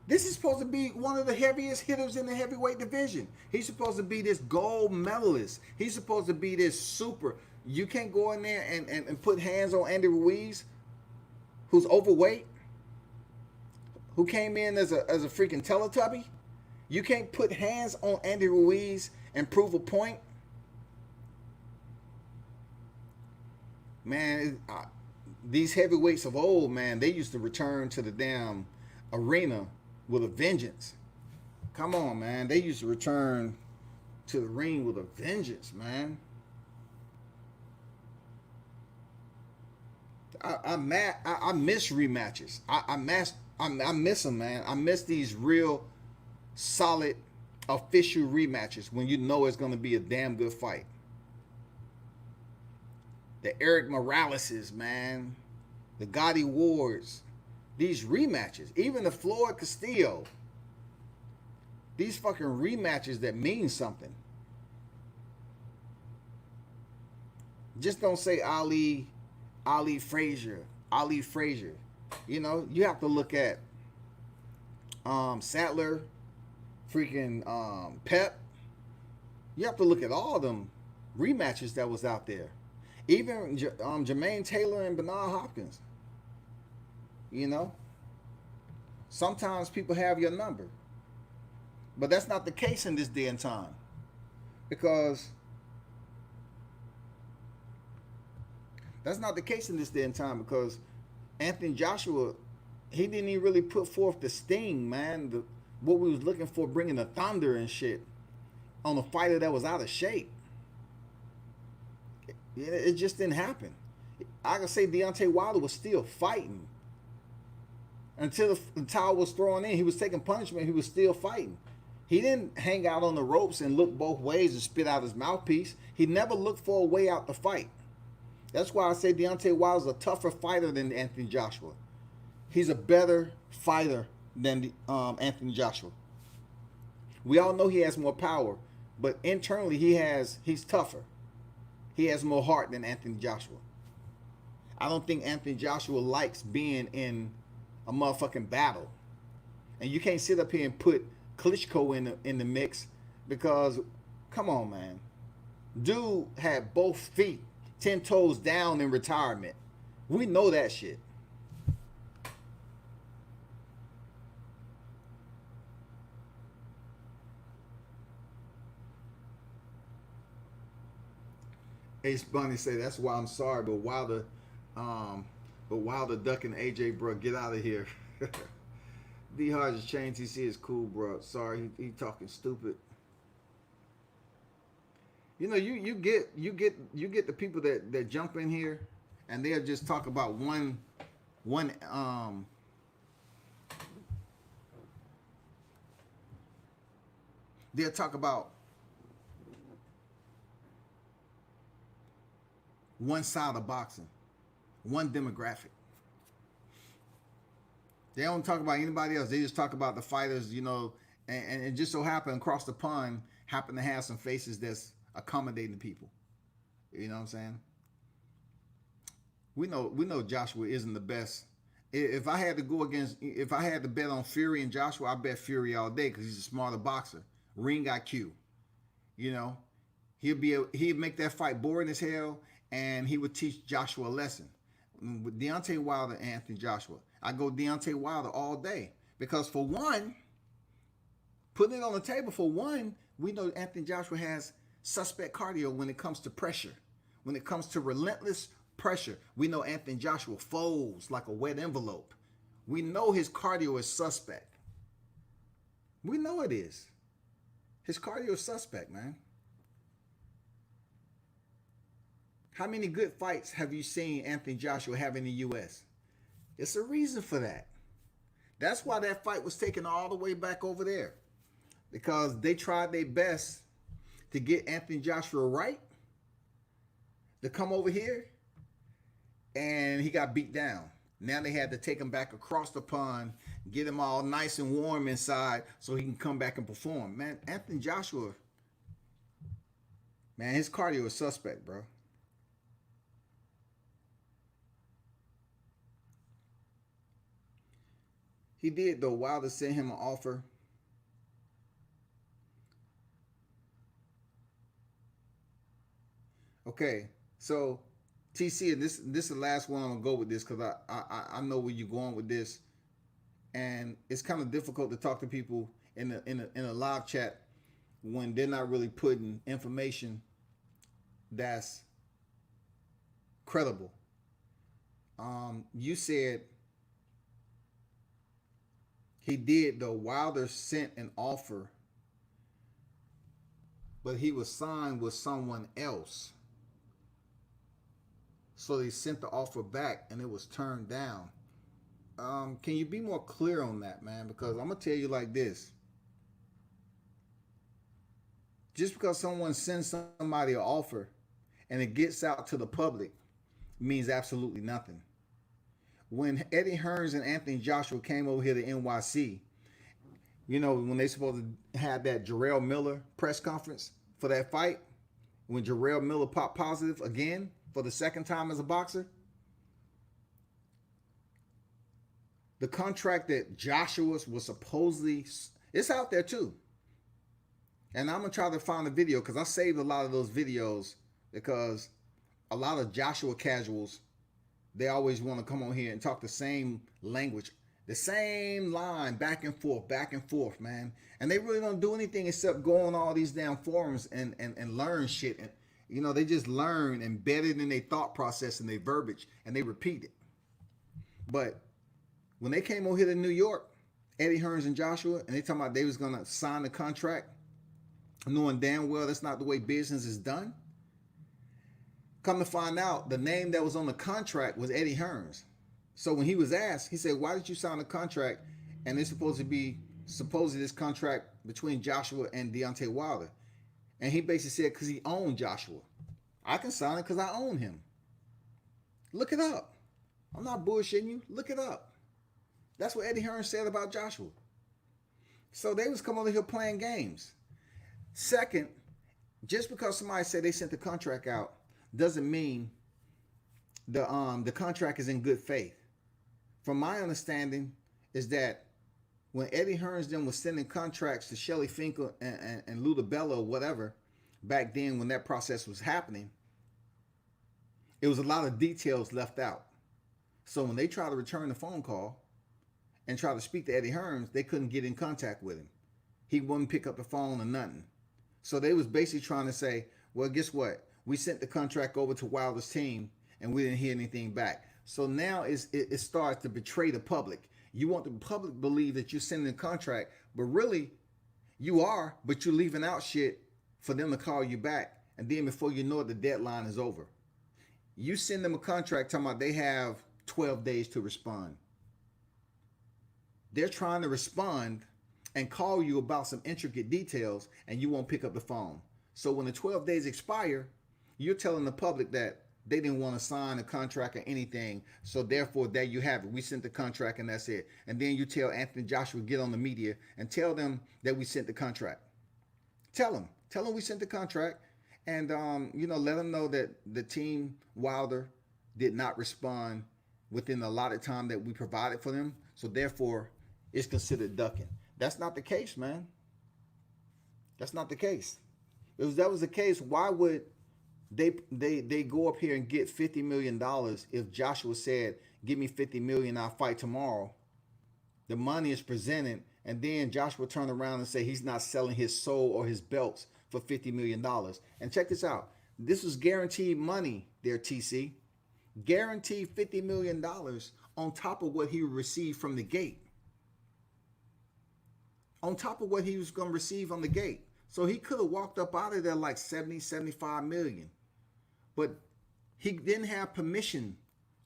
This is supposed to be one of the heaviest hitters in the heavyweight division. He's supposed to be this gold medalist. He's supposed to be this super. You can't go in there and put hands on Andy Ruiz, who's overweight, who came in as a freaking Teletubby. You can't put hands on Andy Ruiz and prove a point. Man, these heavyweights of old, man, they used to return to the damn arena with a vengeance. Come on, man. They used to return to the ring with a vengeance, man. I miss rematches. I miss them, man. I miss these real solid official rematches when you know it's going to be a damn good fight. The Eric Moraleses, man. The Gotti Wards. These rematches. Even the Floyd Castillo. These fucking rematches that mean something. Just don't say Ali Frazier. You have to look at Sattler, freaking Pep. You have to look at all them rematches that was out there. Even Jermaine Taylor and Bernard Hopkins. Sometimes people have your number. But that's not the case in this day and time. Because Anthony Joshua, he didn't even really put forth the sting, man. What we was looking for, bringing the thunder and shit on a fighter that was out of shape. It just didn't happen. I can say Deontay Wilder was still fighting. Until the towel was thrown in, he was taking punishment, he was still fighting. He didn't hang out on the ropes and look both ways and spit out his mouthpiece. He never looked for a way out the fight. That's why I say Deontay Wilder's a tougher fighter than Anthony Joshua. He's a better fighter than Anthony Joshua. We all know he has more power, but internally he's tougher. He has more heart than Anthony Joshua. I don't think Anthony Joshua likes being in a motherfucking battle. And you can't sit up here and put Klitschko in the mix because, come on, man. Dude had both feet 10 toes down in retirement. We know that shit. Ace Bunny say that's why I'm sorry, but Wilder ducking AJ, bro, get out of here. D Hodges chain TC is cool, bro. Sorry, he talking stupid. You know, you get the people that jump in here, and they'll just talk about one they'll talk about one side of boxing, one demographic. They don't talk about anybody else. They just talk about the fighters, you know, and it just so happened across the pond happen to have some faces that's accommodating people. You know what I'm saying? We know Joshua isn't the best. If I had to bet on Fury and Joshua, I bet Fury all day because he's a smarter boxer. Ring IQ. You know, he'd make that fight boring as hell, and he would teach Joshua a lesson. With Deontay Wilder and Anthony Joshua, I go Deontay Wilder all day because for one, putting it on the table, for one, we know Anthony Joshua has suspect cardio when it comes to pressure. When it comes to relentless pressure, we know Anthony Joshua folds like a wet envelope. We know his cardio is suspect. We know it is. His cardio is suspect, man. How many good fights have you seen Anthony Joshua have in the U.S.? It's a reason for that. That's why that fight was taken all the way back over there. Because they tried their best to get Anthony Joshua right, to come over here, and he got beat down. Now they had to take him back across the pond, get him all nice and warm inside so he can come back and perform. Man, Anthony Joshua, man, his cardio is suspect, bro. He did, though. Wilder sent him an offer. Okay, so TC, and this is the last one I'm gonna go with this because I know where you're going with this, and it's kind of difficult to talk to people in a live chat when they're not really putting information that's credible. You said he did, though. Wilder sent an offer, but he was signed with someone else. So they sent the offer back and it was turned down. Can you be more clear on that, man? Because I'm going to tell you like this. Just because someone sends somebody an offer and it gets out to the public means absolutely nothing. When Eddie Hearns and Anthony Joshua came over here to NYC, you know, when they supposed to have that Jarrell Miller press conference for that fight, when Jarrell Miller popped positive again for the second time as a boxer, the contract that Joshua was supposedly, it's out there too. And I'm going to try to find a video because I saved a lot of those videos because a lot of Joshua casuals, they always want to come on here and talk the same language, the same line, back and forth, man. And they really don't do anything except go on all these damn forums and learn shit. And, you know, they just learn and embed it in their thought process and their verbiage, and they repeat it. But when they came over here to New York, Eddie Hearns and Joshua, and they talking about they was going to sign the contract, knowing damn well that's not the way business is done. Come to find out, the name that was on the contract was Eddie Hearns. So when he was asked, he said, why did you sign the contract? And it's supposed to be supposedly this contract between Joshua and Deontay Wilder. And he basically said, because he owned Joshua. I can sign it because I own him. Look it up. I'm not bullshitting you. Look it up. That's what Eddie Hearns said about Joshua. So they was coming over here playing games. Second, just because somebody said they sent the contract out doesn't mean the contract is in good faith. From my understanding is that when Eddie Hearns then was sending contracts to Shelly Finkel and Lou DiBella or whatever, back then when that process was happening, it was a lot of details left out. So when they tried to return the phone call and try to speak to Eddie Hearns, they couldn't get in contact with him. He wouldn't pick up the phone or nothing. So they was basically trying to say, well, guess what? We sent the contract over to Wilder's team, and we didn't hear anything back. So now it starts to betray the public. You want the public to believe that you're sending a contract, but really you are, but you're leaving out shit for them to call you back. And then before you know it, the deadline is over. You send them a contract talking about they have 12 days to respond. They're trying to respond and call you about some intricate details, and you won't pick up the phone. So when the 12 days expire, you're telling the public that they didn't want to sign a contract or anything. So therefore, there you have it. We sent the contract and that's it. And then you tell Anthony Joshua, get on the media and tell them that we sent the contract. Tell them we sent the contract, and let them know that the team Wilder did not respond within the allotted time that we provided for them. So therefore, it's considered ducking. That's not the case, man. That's not the case. If that was the case, why would they go up here and get $50 million if Joshua said, give me $50 million, I'll fight tomorrow? The money is presented, and then Joshua turned around and said he's not selling his soul or his belts for $50 million. And check this out. This was guaranteed money there, TC. Guaranteed $50 million on top of what he received from the gate. On top of what he was going to receive on the gate. So he could have walked up out of there like 70, 75 million. But he didn't have permission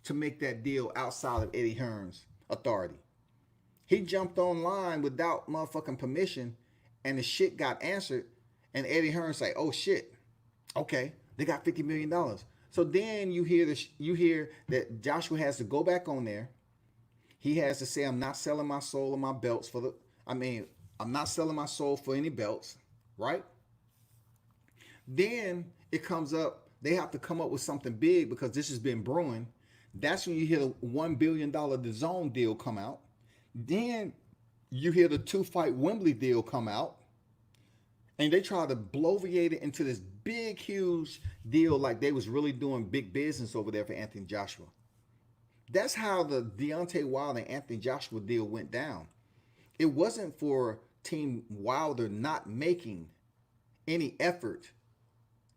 to make that deal outside of Eddie Hearn's authority. He jumped online without motherfucking permission, and the shit got answered, and Eddie Hearn say, oh shit, okay, they got $50 million. So then you hear that Joshua has to go back on there. He has to say, I'm not selling my soul or my belts I'm not selling my soul for any belts, right? Then it comes up, they have to come up with something big because this has been brewing. That's when you hear the $1 billion DAZN deal come out. Then you hear the 2-fight Wembley deal come out. And they try to bloviate it into this big, huge deal like they was really doing big business over there for Anthony Joshua. That's how the Deontay Wilder and Anthony Joshua deal went down. It wasn't for Team Wilder not making any effort.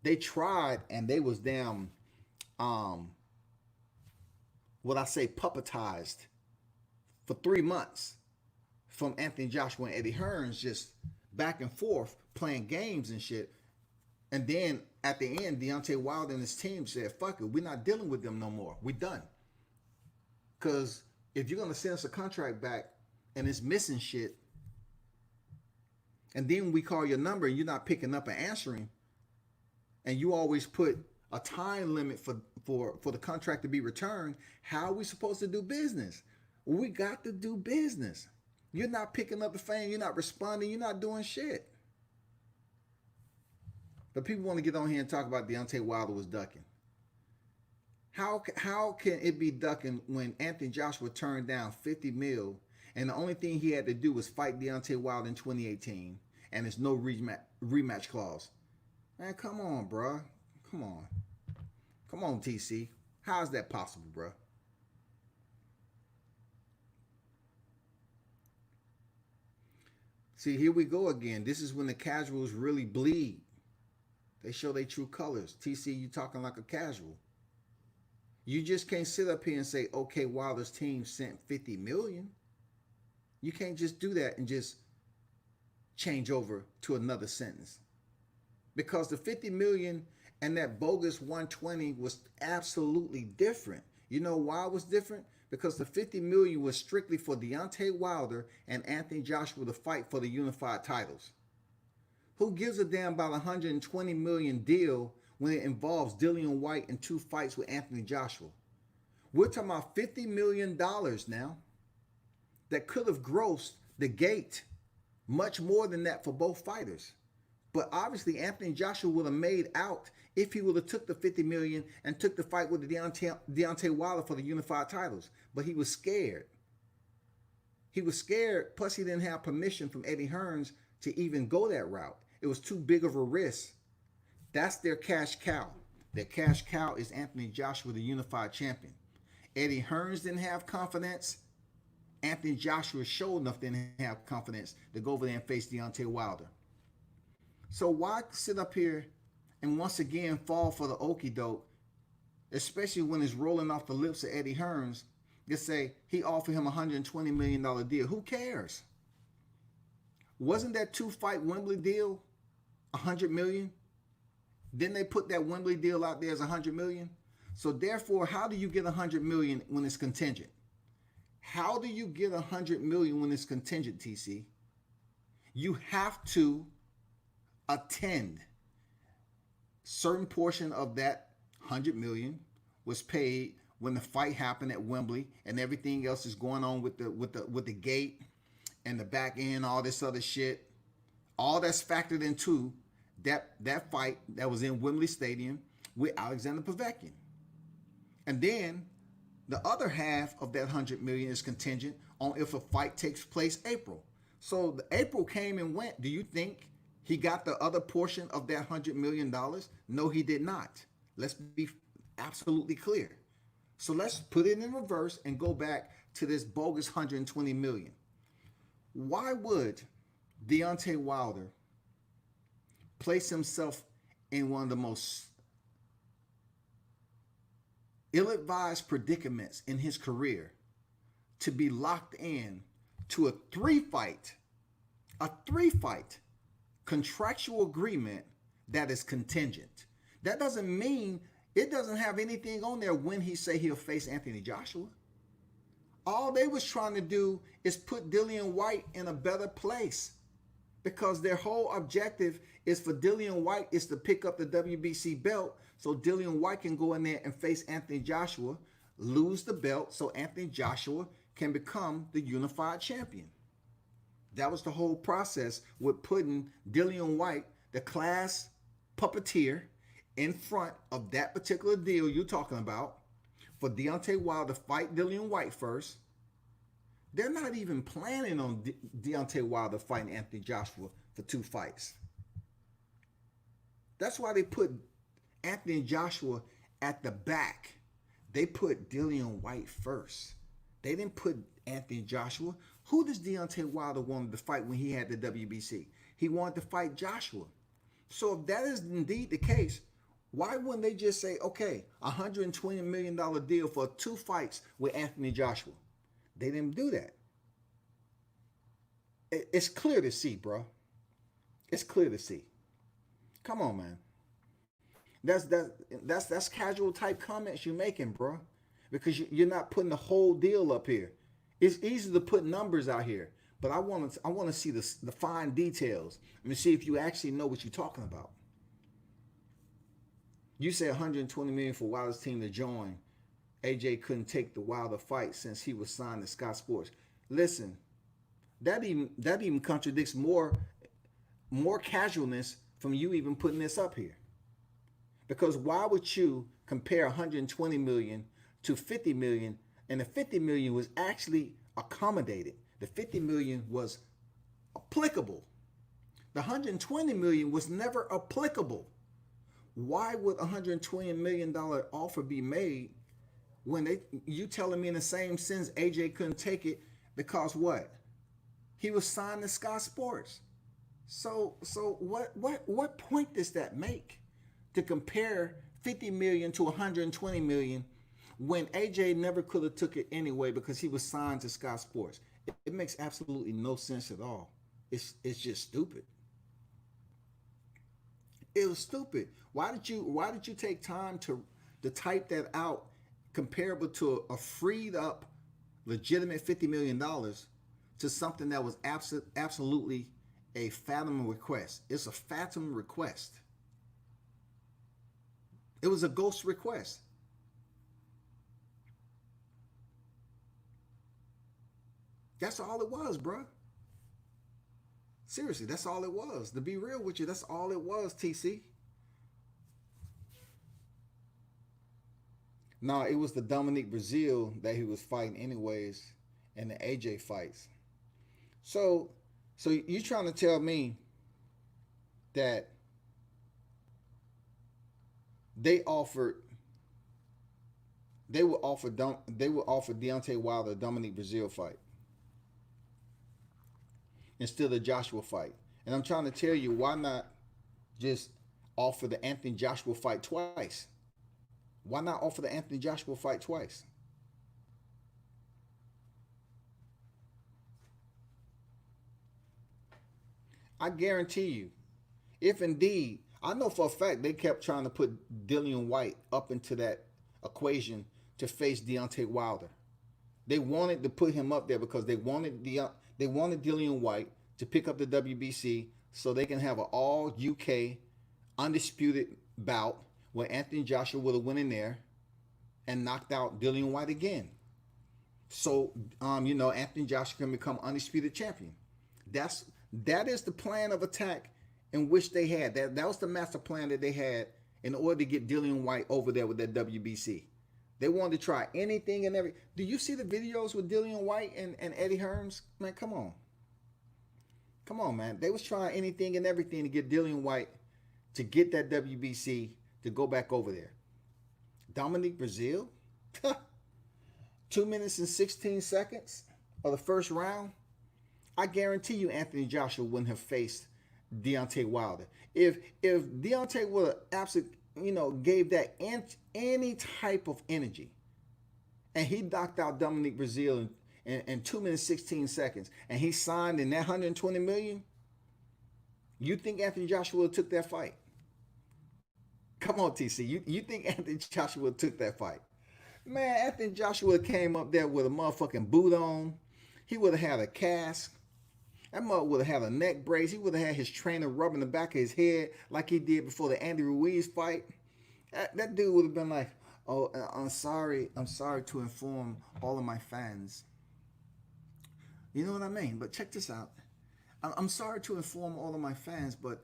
They tried, and they was damn, puppetized for 3 months from Anthony Joshua and Eddie Hearns, just back and forth playing games and shit. And then at the end, Deontay Wilder and his team said, fuck it, we're not dealing with them no more. We done. Because if you're going to send us a contract back and it's missing shit, and then we call your number and you're not picking up and answering, and you always put a time limit for the contract to be returned, how are we supposed to do business? We got to do business. You're not picking up the phone, you're not responding, you're not doing shit. But people want to get on here and talk about Deontay Wilder was ducking. How can it be ducking when Anthony Joshua turned down 50 mil and the only thing he had to do was fight Deontay Wilder in 2018 and there's no rematch clause? Man, come on, bro. Come on. Come on, TC. How is that possible, bro? See, here we go again. This is when the casuals really bleed. They show their true colors. TC, you talking like a casual. You just can't sit up here and say, okay, Wilder's team sent 50 million. You can't just do that and just change over to another sentence. Because the 50 million and that bogus 120 was absolutely different. You know why it was different? Because the 50 million was strictly for Deontay Wilder and Anthony Joshua to fight for the unified titles. Who gives a damn about 120 million deal when it involves Dillian White in 2 fights with Anthony Joshua? We're talking about $50 million now that could have grossed the gate much more than that for both fighters. But obviously Anthony Joshua would have made out if he would have took the 50 million and took the fight with the Deontay Wilder for the unified titles. But he was scared. He was scared, plus he didn't have permission from Eddie Hearns to even go that route. It was too big of a risk. That's their cash cow. Their cash cow is Anthony Joshua, the unified champion. Eddie Hearns didn't have confidence. Anthony Joshua sure enough didn't have confidence to go over there and face Deontay Wilder. So why sit up here and once again fall for the okie doke, especially when it's rolling off the lips of Eddie Hearns. Just say he offered him $120 million deal. Who cares? Wasn't that 2-fight Wembley deal $100 million? Didn't they put that Wembley deal out there as $100 million? So therefore, how do you get $100 million when it's contingent? How do you get $100 million when it's contingent, TC? You have to attend. Certain portion of that $100 million was paid when the fight happened at Wembley, and everything else is going on with the gate and the back end, all this other shit. All that's factored into that fight that was in Wembley Stadium with Alexander Povetkin. And then the other half of that $100 million is contingent on if a fight takes place April. So the April came and went. Do you think he got the other portion of that $100 million? No, he did not. Let's be absolutely clear. So let's put it in reverse and go back to this bogus $120 million. Why would Deontay Wilder place himself in one of the most ill-advised predicaments in his career to be locked in to a three-fight contractual agreement that is contingent? That doesn't mean, it doesn't have anything on there when he say he'll face Anthony Joshua. All they was trying to do is put Dillian White in a better place, because their whole objective is for Dillian White is to pick up the WBC belt so Dillian White can go in there and face Anthony Joshua, lose the belt so Anthony Joshua can become the unified champion. That was the whole process with putting Dillian White, the class puppeteer, in front of that particular deal you're talking about for Deontay Wilder to fight Dillian White first. They're not even planning on Deontay Wilder fighting Anthony Joshua for 2 fights. That's why they put Anthony Joshua at the back. They put Dillian White first. They didn't put Anthony Joshua. Who does Deontay Wilder want to fight when he had the WBC? He wanted to fight Joshua. So if that is indeed the case, why wouldn't they just say, okay, $120 million deal for 2 fights with Anthony Joshua? They didn't do that. It's clear to see, bro. It's clear to see. Come on, man. That's casual type comments you're making, bro. Because you're not putting the whole deal up here. It's easy to put numbers out here, but I want to see the fine details. Let me see if you actually know what you're talking about. You say $120 million for Wilder's team to join. AJ couldn't take the Wilder fight since he was signed to Sky Sports. Listen, that even contradicts more casualness from you even putting this up here. Because why would you compare $120 million to $50 million, and the $50 million was actually accommodated? The $50 million was applicable. The $120 million was never applicable. Why would $120 million offer be made when you telling me in the same sense AJ couldn't take it because what? He was signed to Sky Sports. So what point does that make to compare $50 million to $120 million when AJ never could have took it anyway because he was signed to Sky Sports? It makes absolutely no sense at all. It's just stupid. It was stupid. Why did you take time to type that out comparable to a freed up legitimate $50 million to something that was absolutely a phantom request? It's a phantom request. It was a ghost request. That's all it was, bro. Seriously, that's all it was. To be real with you, that's all it was, TC. No, it was the Dominique Brazil that he was fighting anyways in the AJ fights. So you trying to tell me that they would offer Deontay Wilder a Dominique Brazil fight instead of the Joshua fight? And I'm trying to tell you, why not just offer the Anthony Joshua fight twice? Why not offer the Anthony Joshua fight twice? I guarantee you, if indeed, I know for a fact they kept trying to put Dillian White up into that equation to face Deontay Wilder. They wanted to put him up there because they wanted Dillian White to pick up the WBC so they can have an all UK undisputed bout where Anthony Joshua would have went in there and knocked out Dillian White again. So Anthony Joshua can become undisputed champion. That is the plan of attack in which they had. That was the master plan that they had in order to get Dillian White over there with that WBC. They wanted to try anything and everything. Do you see the videos with Dillian White and Eddie Hearns? Man, come on. Come on, man. They was trying anything and everything to get Dillian White to get that WBC to go back over there. Dominique Brazil? 2 minutes and 16 seconds of the first round. I guarantee you Anthony Joshua wouldn't have faced Deontay Wilder. If Deontay would have absolutely, gave that any type of energy, and he knocked out Dominique Brazil in 2 minutes 16 seconds, and he signed in that 120 million, you think Anthony Joshua would have took that fight? Come on, TC. You think Anthony Joshua would have took that fight? Man, Anthony Joshua came up there with a motherfucking boot on. He would have had a cast. That mother would have had a neck brace. He would have had his trainer rubbing the back of his head like he did before the Andy Ruiz fight. That dude would have been like, "Oh, I'm sorry to inform all of my fans." You know what I mean? But check this out. I'm sorry to inform all of my fans, but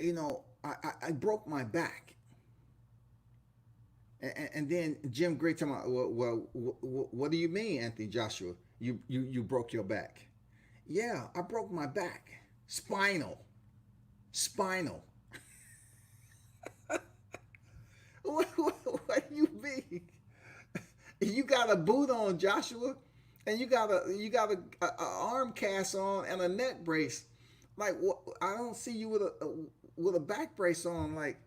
I broke my back. And then Jim Gray told me, well, what do you mean, Anthony Joshua? You broke your back? Yeah, I broke my back. Spinal. What do you mean? You got a boot on, Joshua, and you got a arm cast on and a neck brace. Like, what? I don't see you with a back brace on. Like,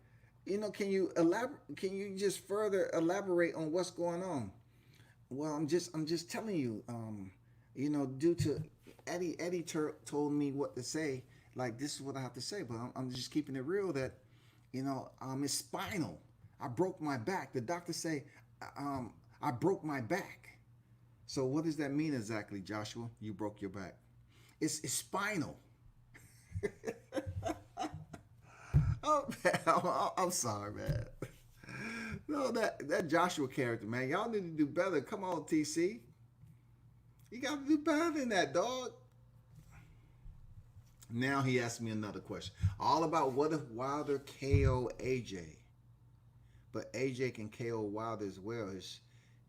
can you elaborate? Can you just further elaborate on what's going on? Well, I'm just telling you. Due to Eddie told me what to say. Like, this is what I have to say, but I'm just keeping it real that, it's spinal. I broke my back. The doctor say, I broke my back. So what does that mean exactly, Joshua? You broke your back. It's spinal. Oh, man, I'm sorry, man. No, that Joshua character, man. Y'all need to do better. Come on, TC. You got to do better than that, dog. Now he asked me another question. All about what if Wilder KO AJ? But AJ can KO Wilder as well.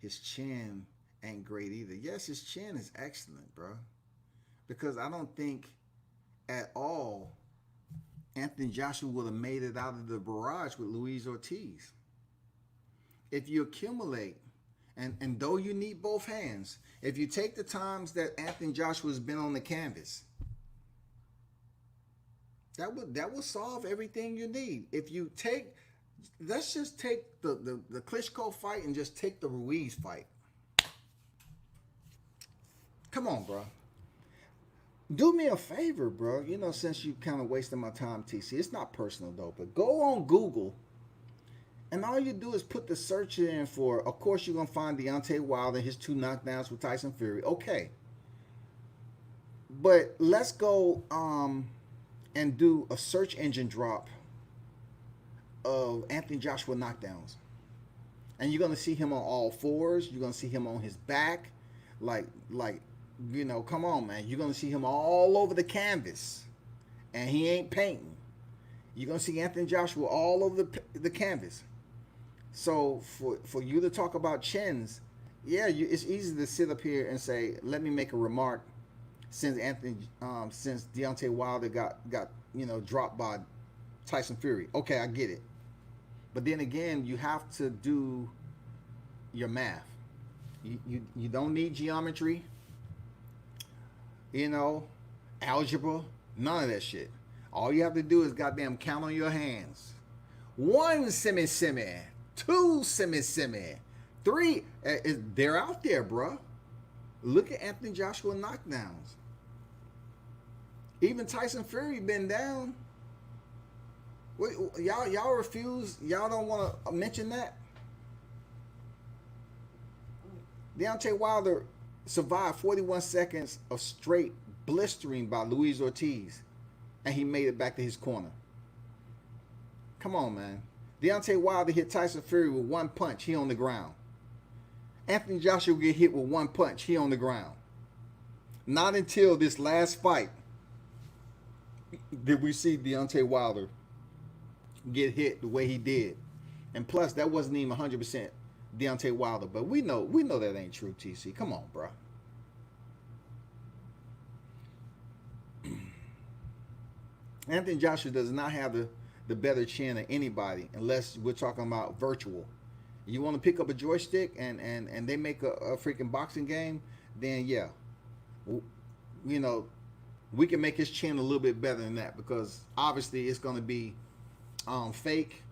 His chin ain't great either. Yes, his chin is excellent, bro. Because I don't think at all Anthony Joshua would have made it out of the barrage with Luis Ortiz. If you accumulate, and though you need both hands, if you take the times that Anthony Joshua has been on the canvas, that would solve everything you need. If you let's just take the Klitschko fight and just take the Ruiz fight. Come on, bro. Do me a favor, bro. Since you kind of wasting my time, TC. It's not personal though, but go on Google. And all you do is put the search in for, of course, you're going to find Deontay Wilder, his 2 knockdowns with Tyson Fury. Okay. But let's go and do a search engine drop of Anthony Joshua knockdowns. And you're going to see him on all fours. You're going to see him on his back. Like, come on, man. You're going to see him all over the canvas. And he ain't painting. You're going to see Anthony Joshua all over the canvas. So for you to talk about chins, yeah, it's easy to sit up here and say, let me make a remark since Deontay Wilder got dropped by Tyson Fury. Okay, I get it. But then again, you have to do your math. You don't need geometry, algebra, none of that shit. All you have to do is goddamn count on your hands. 1 semi, 2 semi, 3. They're out there, bruh. Look at Anthony Joshua knockdowns. Even Tyson Fury been down. Wait, y'all refuse. Y'all don't want to mention that. Deontay Wilder survived 41 seconds of straight blistering by Luis Ortiz, and he made it back to his corner. Come on, man. Deontay Wilder hit Tyson Fury with 1 punch. He on the ground. Anthony Joshua get hit with 1 punch. He on the ground. Not until this last fight did we see Deontay Wilder get hit the way he did. And plus, that wasn't even 100% Deontay Wilder. But we know that ain't true, TC. Come on, bro. Anthony Joshua does not have the better chin of anybody unless we're talking about virtual. You want to pick up a joystick and they make a freaking boxing game, then yeah. You know, we can make his chin a little bit better than that because obviously it's going to be fake.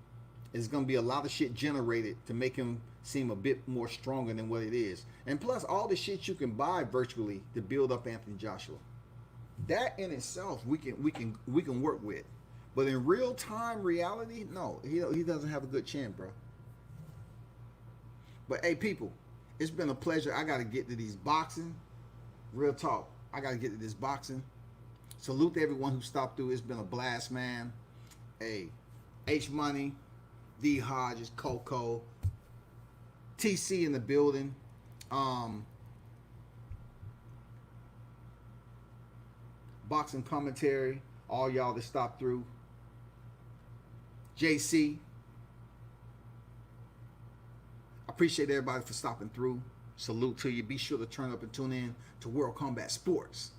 It's going to be a lot of shit generated to make him seem a bit more stronger than what it is. And plus all the shit you can buy virtually to build up Anthony Joshua. That in itself we can work with. But in real time reality, no, he doesn't have a good chin, bro. But hey, people, it's been a pleasure. I got to get to these boxing. Real talk. I got to get to this boxing. Salute to everyone who stopped through. It's been a blast, man. Hey, H Money, D Hodges, Coco, TC in the building. Boxing commentary. All y'all that stopped through. JC. I appreciate everybody for stopping through. Salute to you. Be sure to turn up and tune in to World Combat Sports.